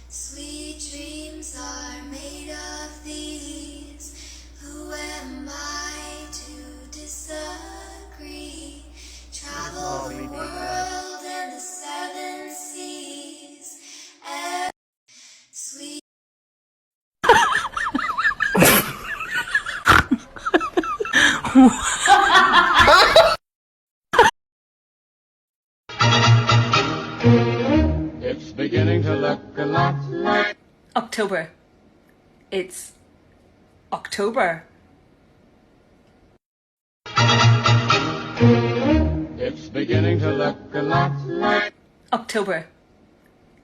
Sweet dreams are made of these. Who am I to disagree? Travel the world and the seven seas. Sweet. It's beginning to look a lot like October. It's October. It's beginning to look a lot like October.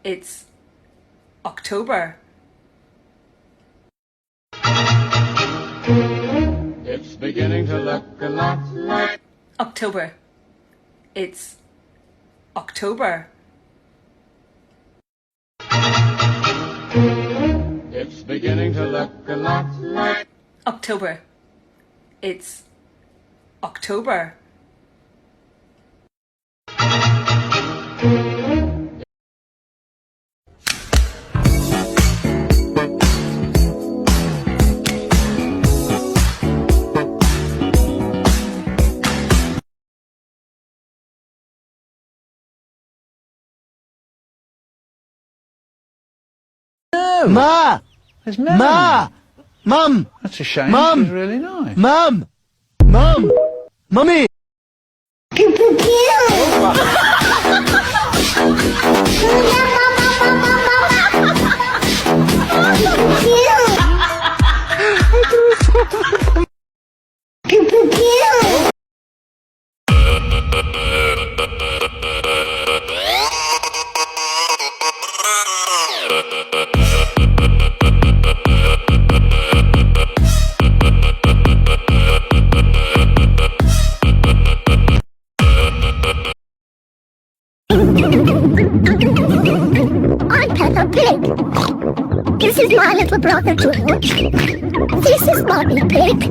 It's October. It's beginning to look a lot like October. It's October. It's beginning to look a lot like October. It's October. No! Ma! There's Melanie. Ma! Mum! That's a shame, Mum! she was really nice. Mum! Mum! Mummy! Pew pew pew! Pew pew pew! I'm Peppa Pig. This is my little brother George. This is Mommy Pig.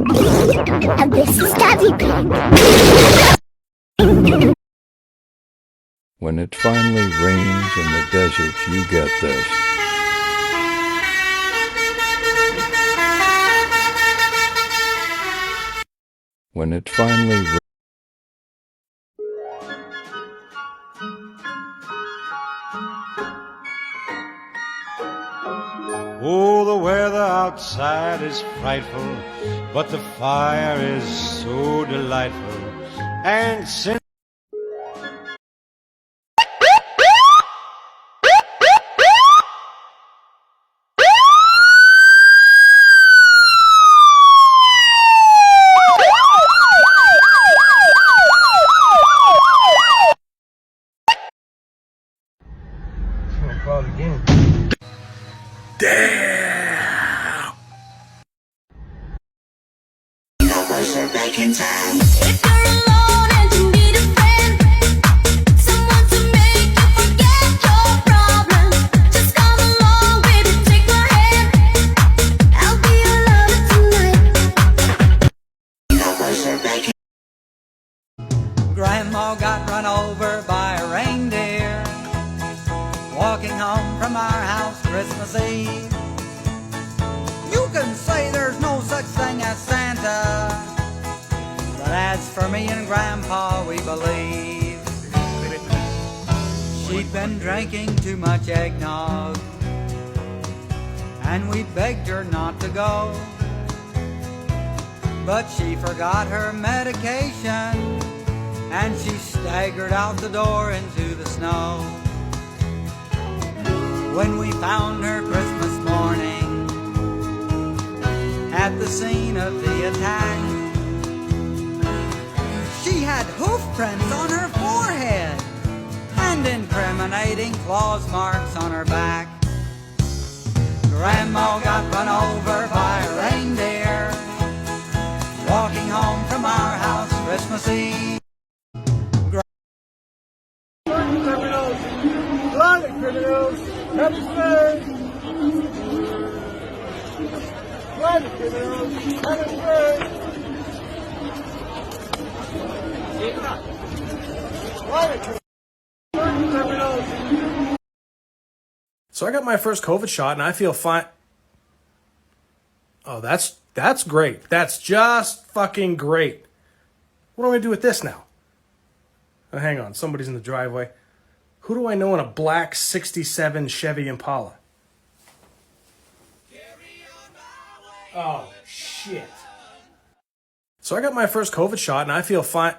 And this is Daddy Pig. When it finally rains in the desert, you get this. When it finally rains. Oh, the weather outside is frightful, but the fire is so delightful. And since Damn! Back in time. If you're alone and you need a friend, someone to make you forget your problem, just come along, baby, take my hand. I'll be your lover tonight. Grandma got run over by a reindeer walking home from our house Christmas Eve. You can say there's no such thing as Santa, but as for me and Grandpa, we believe. She'd been drinking too much eggnog, and we begged her not to go, but she forgot her medication, and she staggered out the door into the snow. When we found her Christmas morning at the scene of the attack, she had hoof prints on her forehead and incriminating claws marks on her back. Grandma got run over by a reindeer walking home from our house Christmas Eve. criminals, Pepper Private criminals, Pepper So I got my first COVID shot and I feel fine. Oh, that's great. That's just fucking great. What do I do with this now? Oh, hang on, somebody's in the driveway. Who do I know in a black 67 Chevy Impala? Oh, shit. So I got my first COVID shot and I feel fine.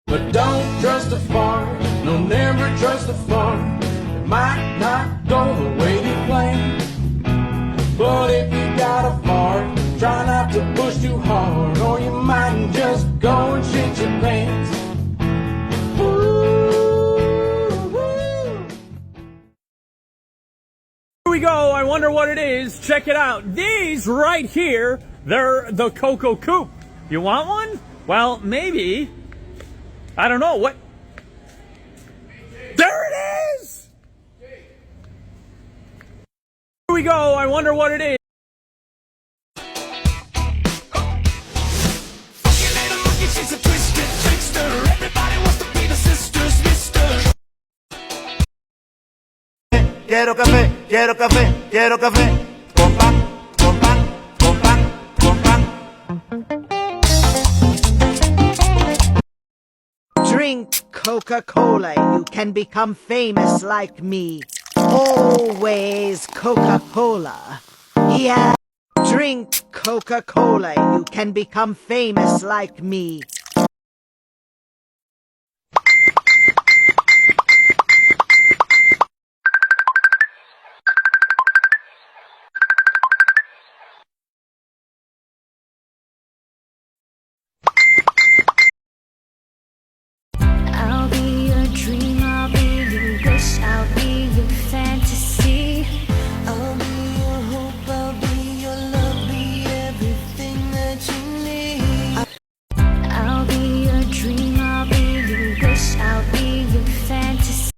But don't trust a farm, no, never trust a farm. It might not go the way you plan. But if you got a fart, try not to push too hard, or you might just go and shit your pants. Here we go. I wonder what it is. Check it out. These right here, they're the Cocoa Coop. You want one? Well, maybe. I don't know. What? There it is! Here we go. I wonder what it is. She's a twisted trickster. Everybody wants to be the sisters, mister. Quiero café, quiero café, quiero café. Con pan, con pan, con pan, con pan. Drink Coca-Cola, you can become famous like me. Always Coca-Cola. Yeah. Drink Coca-Cola, you can become famous like me. I'll be your dream, I'll be your wish, I'll be your fantasy. I'll be your hope, I'll be your love, be everything that you need. I'll be your dream, I'll be your wish, I'll be your fantasy.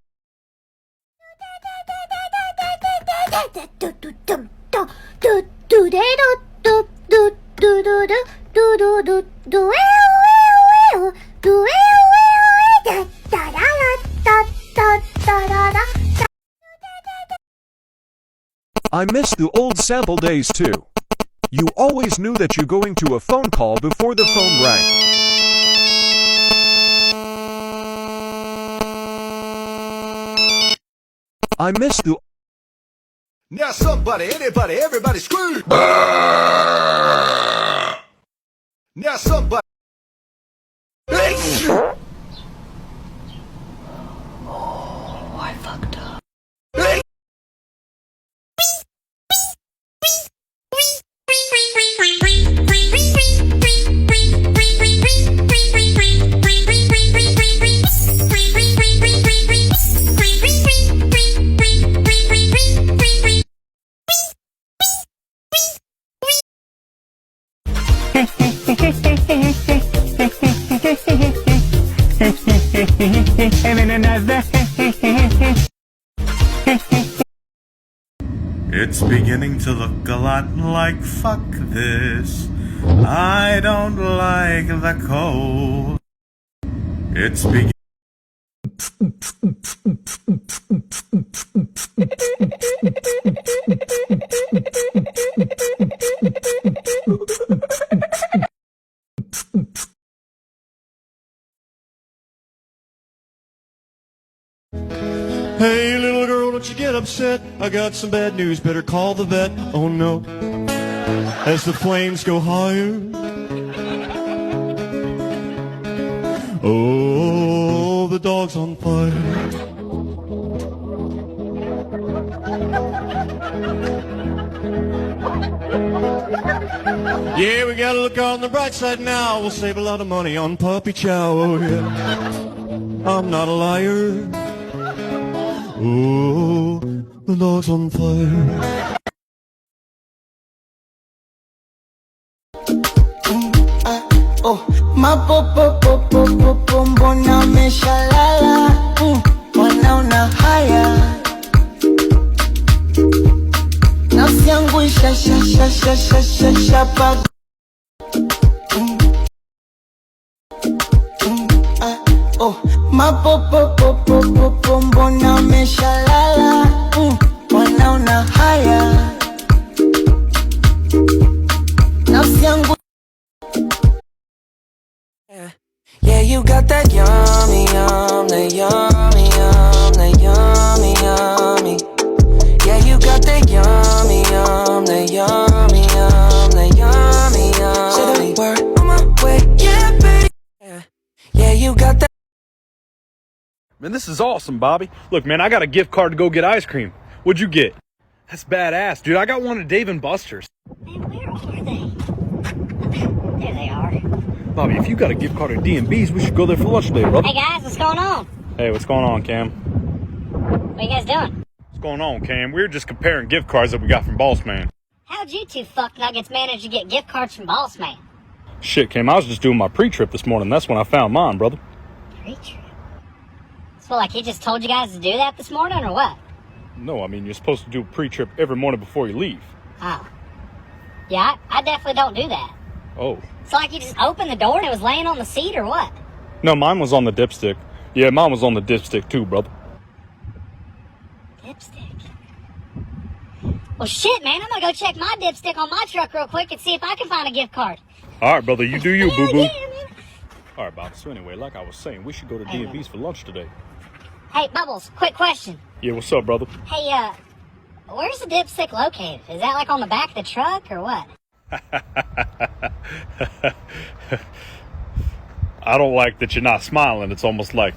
I miss the old sample days too. You always knew that you're going to a phone call before the phone rang. I miss the... Now somebody, anybody, everybody scream. Now somebody. Oh, I fucked up. It's beginning to look a lot like fuck this. I don't like the cold. It's beginning. Hey, little girl, don't you get upset. I got some bad news, better call the vet. Oh no, as the flames go higher. Oh, the dog's on fire. Yeah, we gotta look on the bright side now. We'll save a lot of money on puppy chow. Oh yeah, I'm not a liar. Oh, the dog's on fire. Oh, ma po po po po po po mbona meshalala, mbona una haya Mbona umeshalala? Wanaona haya nafsi yangu. Yeah, you got that yummy, yum, that yummy, yum, that yummy, yummy. Yeah, you got that yummy, yum, that yummy, yum, that yummy, yummy. Say the word on my way, yeah, baby. Yeah, you got that. Man, this is awesome, Bobby. Look, man, I got a gift card to go get ice cream. What'd you get? That's badass, dude. I got one at Dave & Buster's. Man, where are they? There they are. Bobby, if you got a gift card at D&B's, we should go there for lunch today, brother. Hey guys, what's going on? Hey, what's going on, Cam? What are you guys doing? What's going on, Cam? We were just comparing gift cards that we got from Boss Man. How'd you two fuck nuggets manage to get gift cards from Boss Man? Shit, Cam, I was just doing my pre-trip this morning. That's when I found mine, brother. Pre-trip? So like he just told you guys to do that this morning or what? No, I mean, you're supposed to do a pre-trip every morning before you leave. Oh. Yeah, I definitely don't do that. Oh. So like you just opened the door and it was laying on the seat or what? No, mine was on the dipstick. Yeah, mine was on the dipstick too, brother. Dipstick? Well shit, man, I'm gonna go check my dipstick on my truck real quick and see if I can find a gift card. Alright, brother, you do you, boo-boo. Alright, Bob, so anyway, like I was saying, we should go to D&B's for lunch today. Hey, Bubbles, quick question. Yeah, what's up, brother? Hey, where's the dipstick located? Is that like on the back of the truck or what? I don't like that you're not smiling. It's almost like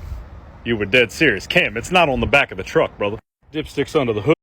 you were dead serious. Cam, it's not on the back of the truck, brother. Dipstick's under the hood.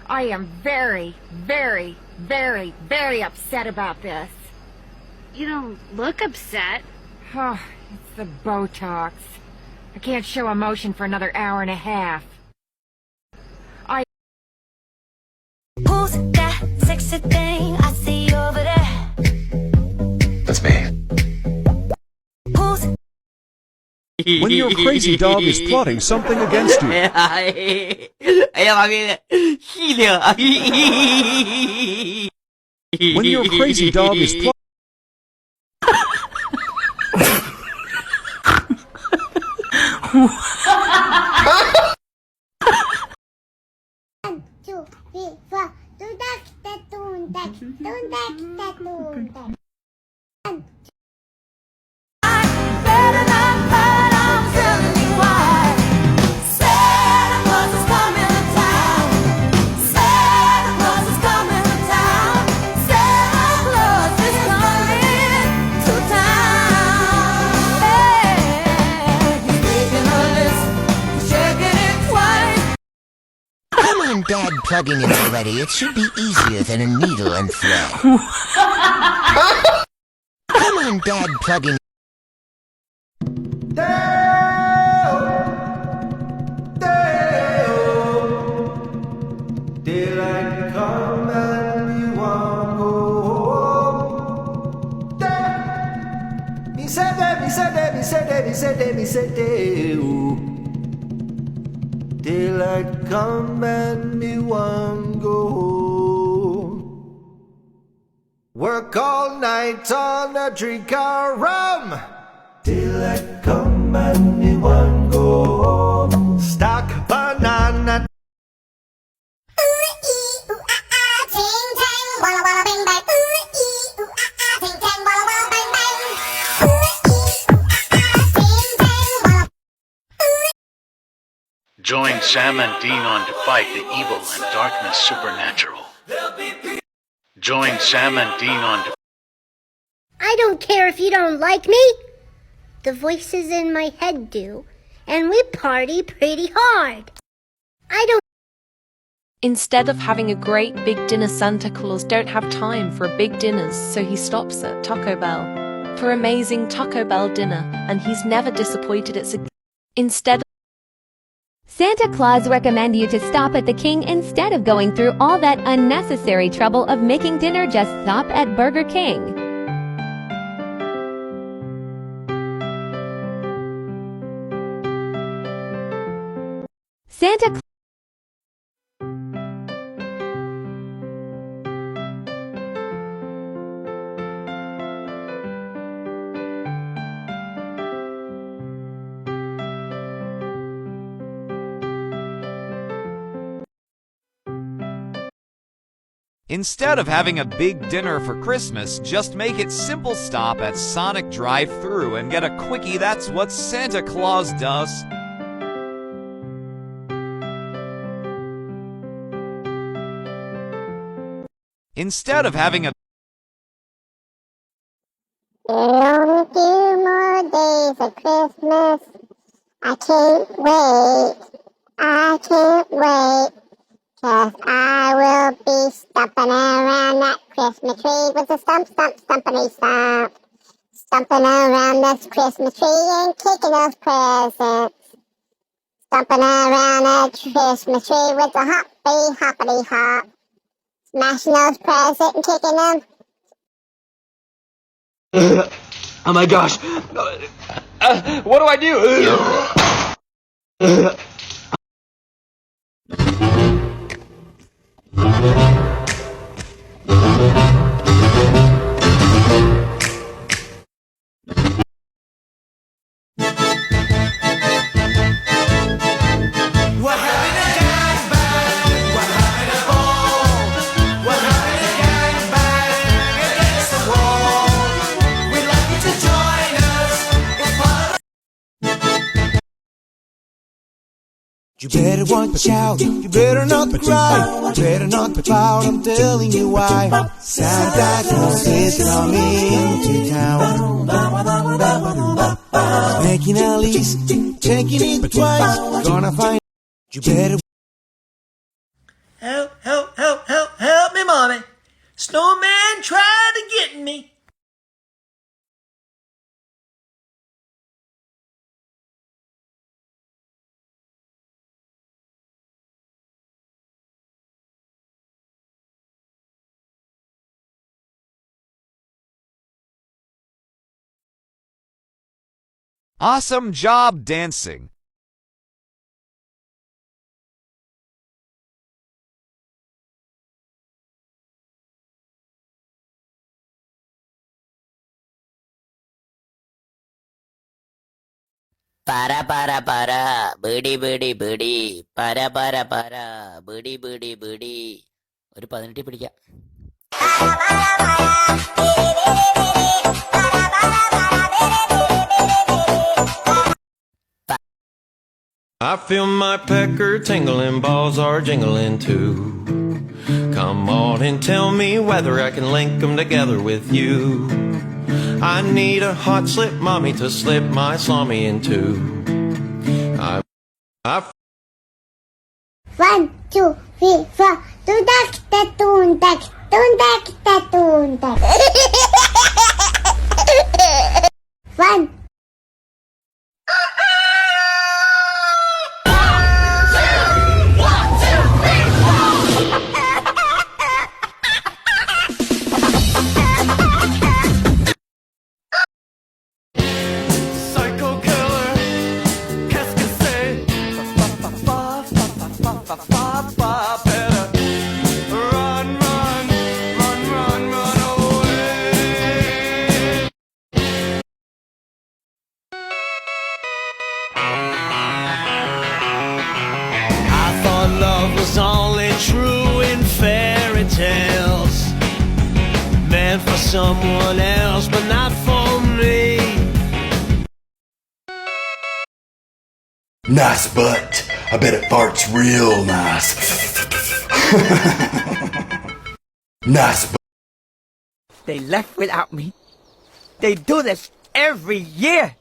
I am very, very, very, very upset about this. You don't look upset. Oh, it's the Botox. I can't show emotion for another hour and a half. Who's that sexy thing I see over there? That's me. When your crazy dog is plotting something against you. When your crazy dog is plotting... Dad plugging in already. It should be easier than a needle and thread. Come on, Dad plugging. Daylight come and me want go home. Me say that, me say that, me say that, me say that, me say that. Daylight come and me want go home. Work all night on a drink of rum. Daylight come and me want go home. Stack banana. Join Sam and Dean on to fight the evil and darkness supernatural. Join Sam and Dean on to... I don't care if you don't like me. The voices in my head do, and we party pretty hard. I don't... Instead of having a great big dinner, Santa Claus don't have time for big dinners, so he stops at Taco Bell for amazing Taco Bell dinner, and he's never disappointed. Instead, Santa Claus recommend you to stop at the King instead of going through all that unnecessary trouble of making dinner. Just stop at Burger King. Santa Claus. Instead of having a big dinner for Christmas, just make it simple. Stop at Sonic drive-thru and get a quickie. That's what Santa Claus does. Instead of having a... Only a few more days of Christmas. I can't wait. I can't wait. 'Cause I will be stumping around that Christmas tree with a stump, stump, stumpity stump. Stumping around this Christmas tree and kicking those presents. Stumping around that Christmas tree with a hoppity, hoppity hop. Smashing those presents and kicking them. Oh my gosh. What do I do? We're having a gangbang, we're having a ball, we're having a gangbang against the wall. We'd like you to join us. It's part of... You better watch out, you better not cry, you better not pout, I'm telling you why. Santa Claus is coming to town. Making a list, checking it twice, gonna find... You better... Help, help, help, help, help me, mommy. Snowman tried to get me. Awesome job dancing. Para, budi, budi, budi. Para, budi, budi, budi. ഒരു 18 പിടിക്കാം. I feel my pecker tingling, balls are jingling too. Come on and tell me whether I can link them together with you. I need a hot slip mommy to slip my salami into. I 1, 2, 3, 4. Tundak, tundak, tundak, tundak. 1. Love was only true in fairy tales, meant for someone else, but not for me. Nice butt. I bet it farts real nice. Nice butt. They left without me. They do this every year.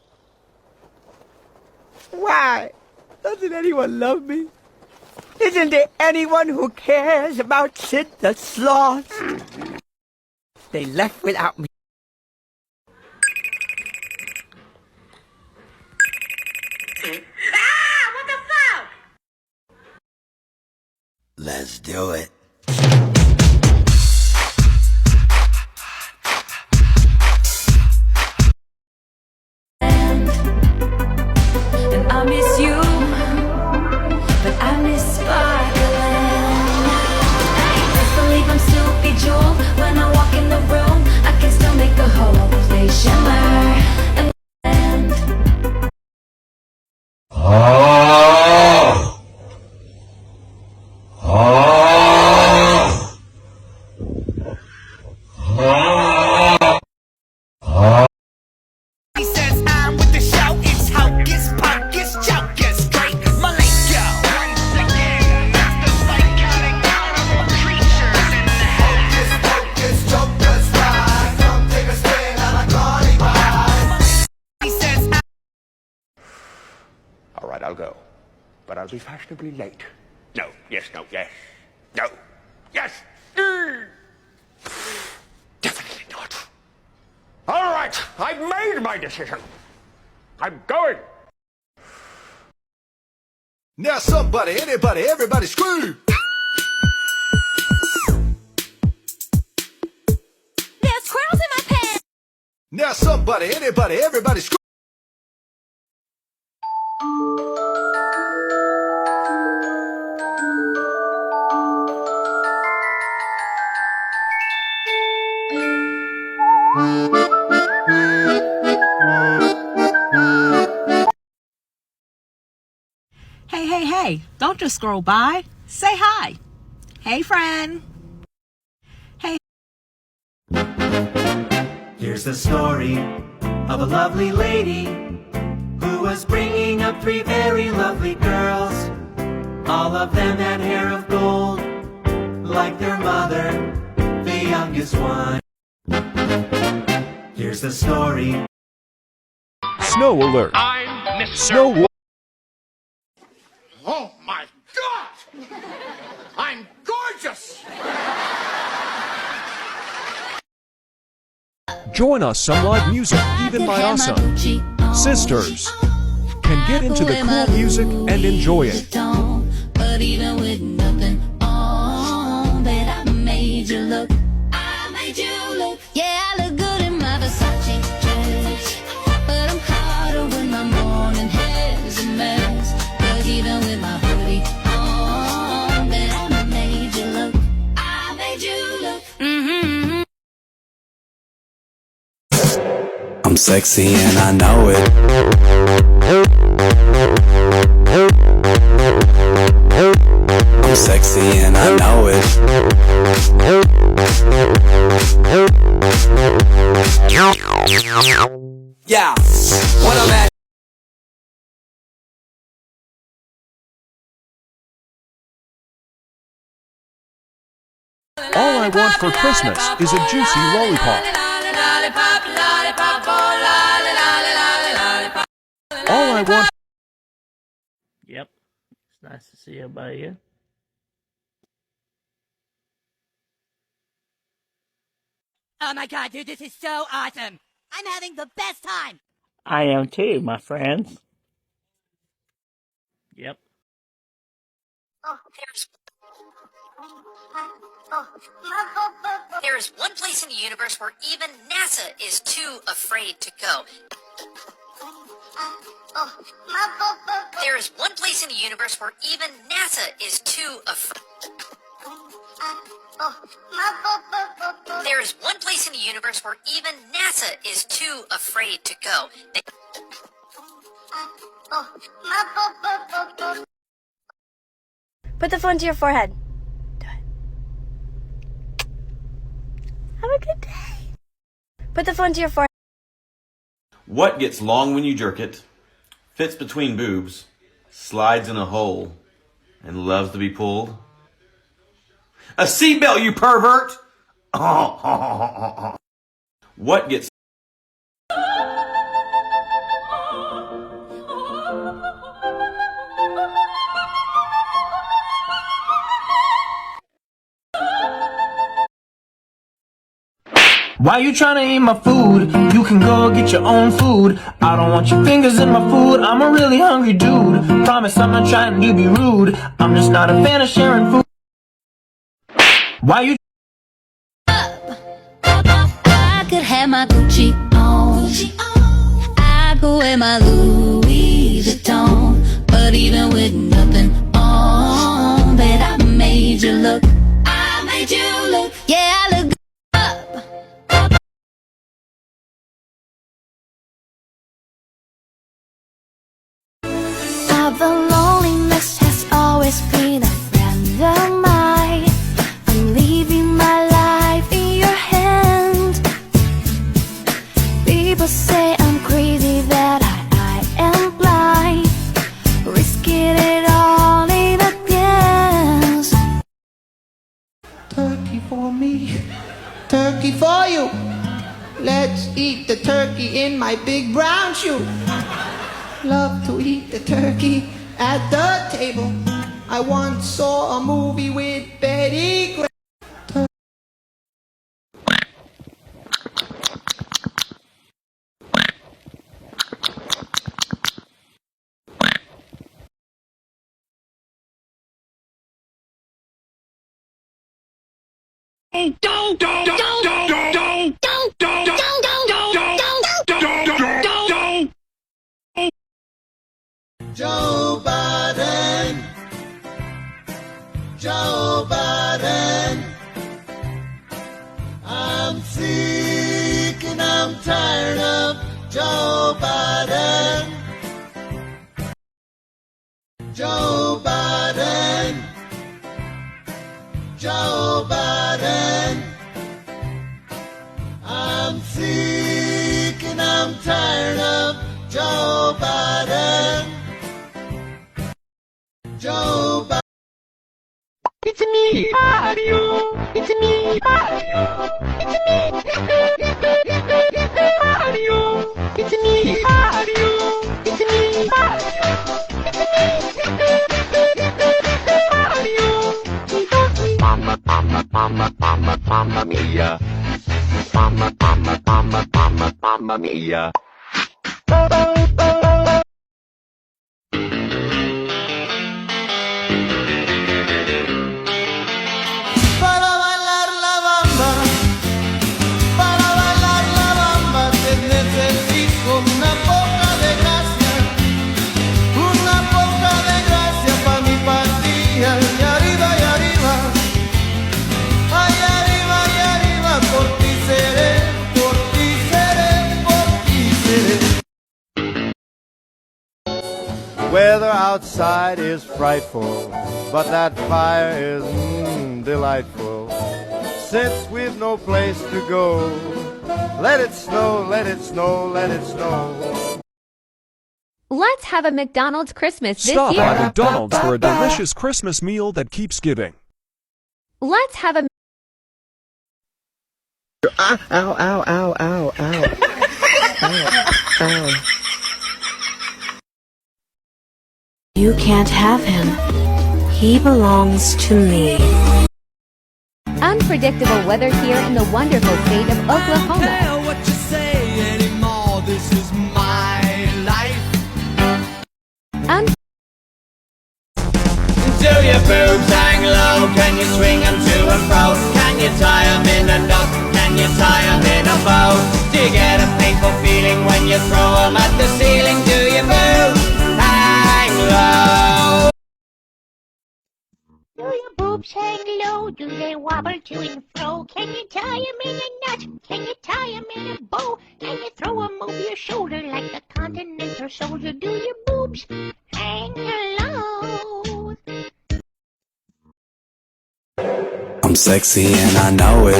Why? Doesn't anyone love me? Isn't there anyone who cares about Sid the Sloth? They left without me. What the fuck? Let's do it. And I miss you, but I miss sparkling. Best believe I'm still bejeweled when I walk in the room. I can still make the whole place shimmer. He says I'm with the show, it's hocus pocus, jocus, straight Malenko. Hocus pocus, jokers rise. Come take a spin on a carny ride. He says All right, I'll go. But I'll be fashionably late. No, yes, no, yes. No, yes. Definitely not. All right, I've made my decision. I'm going. Now somebody, anybody, everybody scream! There's squirrels in my pants. Now somebody, anybody, everybody scream! Hey, hey, hey, don't just scroll by. Say hi. Hey, friend. Hey. Here's the story of a lovely lady who was bringing up 3 very lovely girls. All of them had hair of gold, like their mother, the youngest one. Here's the story. Snow alert. I'm Mr. Snow. Oh my God! I'm gorgeous! Join us some live music, even by awesome sisters. Can get into the cool music and enjoy it. But even with nothing on, bet I made you look. I made you look. Yeah, I look good in my Versace dress, but I'm hotter when my morning hair's a mess. But even with my hoodie on, bet I made you look. I made you look. I'm sexy and I know it. I'm sexy and I know it. Yeah, when I'm at All I want for Christmas is a juicy lollipop. All I want. Yep. It's nice to see everybody here. Oh my god, dude, this is so awesome! I'm having the best time! I am too, my friends. Yep. There's one place in the universe where even NASA is too afraid to go. There is one place in the universe where even NASA is too afraid. There is one place in the universe where even NASA is too afraid to go. Put the phone to your forehead. Do it. Have a good day. Put the phone to your forehead. What gets long when you jerk it, fits between boobs, slides in a hole and loves to be pulled? A seatbelt, you pervert! What gets... Why you trying to eat my food? You can go get your own food. I don't want your fingers in my food. I'm a really hungry dude. Promise I'm not trying to be rude. I'm just not a fan of sharing food. Why you... I could have my Gucci on. I could wear my Louis Vuitton. But even with nothing on, bet I made you look. I made you look. Yeah, I look. The loneliness has always been a friend of mine. I'm leaving my life in your hands. People say I'm crazy, that I am blind, risking it all in a dance. Turkey for me, turkey for you. Let's eat the turkey in my big brown shoe. Love to eat the turkey at the table. I once saw a movie with Betty Grant. Don't. Joe Biden, Joe Biden, I'm sick and I'm tired of Joe Biden. Joe Biden, Joe Biden, I'm sick and I'm tired of Joe Biden. Joe Biden. It's me, Mario. It's me, Mario. It's me, Mario. It's me, Mario. It's me, Mario. Mamma mia. Mamma mia. Weather outside is frightful, but that fire is delightful. Since we've no place to go, let it snow, let it snow, let it snow. Let's have a McDonald's Christmas this Stop year. at McDonald's for a delicious Christmas meal that keeps giving. Let's have a... Ow, ow, ow, ow, ow, ow. Ow, ow. You can't have him. He belongs to me. Unpredictable weather here in the wonderful state of Oklahoma. I don't care what you say anymore. This is my life. Do your boobs hang low? Can you swing them to and fro? Can you tie them in a knot? Can you tie them in a bow? Do you get a painful feeling when you throw them at the ceiling? Do your boobs hang low? Do your boobs hang low? Do they wobble to and fro? Can you tie them in a knot? Can you tie them in a bow? Can you throw them over your shoulder like a continental soldier? Do your boobs hang low? I'm sexy and I know it.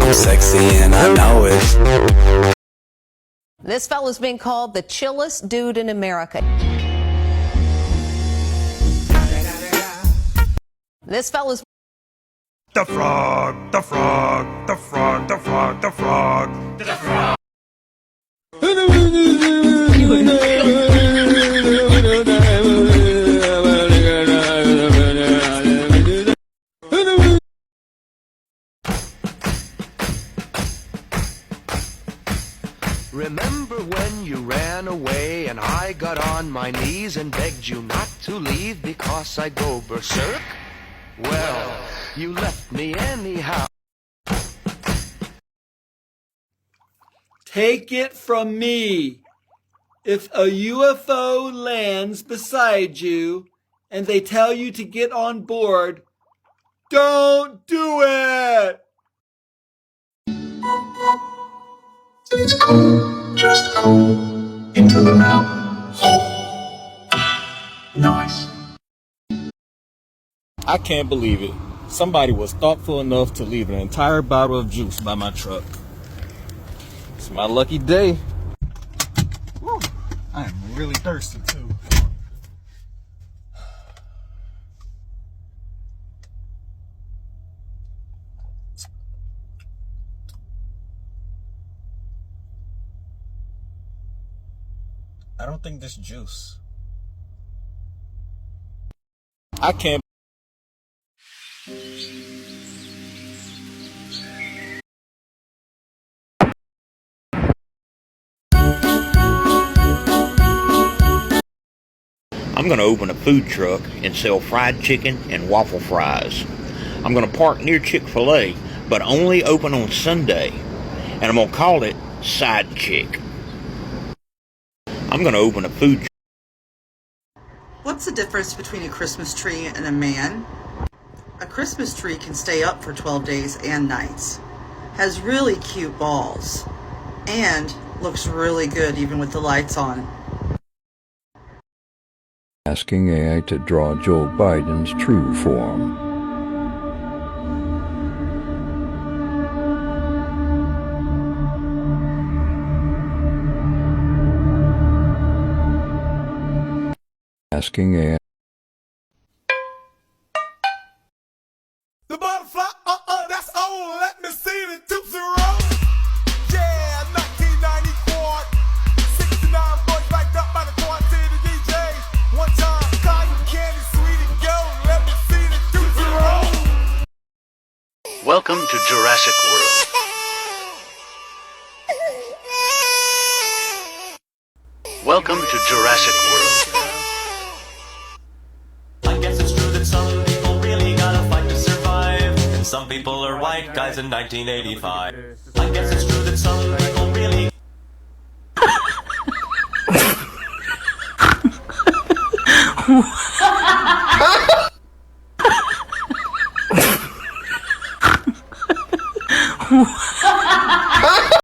I'm sexy and I know it. This fella's being called the chillest dude in America. This fella's The frog, the frog, the frog, the frog, the frog, the frog. Remember when you ran away and I got on my knees and begged you not to leave because I go berserk? Well, you left me anyhow. Take it from me. If a UFO lands beside you and they tell you to get on board, don't do it! It's cold, just cold, into the mountain hole. Nice. I can't believe it. Somebody was thoughtful enough to leave an entire bottle of juice by my truck. It's my lucky day. Woo, I am really thirsty too. I don't think this juice. I can't. I'm going to open a food truck and sell fried chicken and waffle fries. I'm going to park near Chick-fil-A, but only open on Sunday. And I'm going to call it Side Chick. I'm going to open a food truck. What's the difference between a Christmas tree and a man? A Christmas tree can stay up for 12 days and nights, has really cute balls, and looks really good even with the lights on. Asking AI to draw Joe Biden's true form. Asking AI. The butterfly, that's old. Let me see the toops roll. Yeah, 1994. 69 boys backed up by the quartet of DJs. One time, cotton candy, sweet and gold. Let me see the toops roll. Welcome to Jurassic World. Welcome to Jurassic World. I guess it's true that some people really gotta fight to survive. And some people are white guys in 1985. I guess it's true that some people really...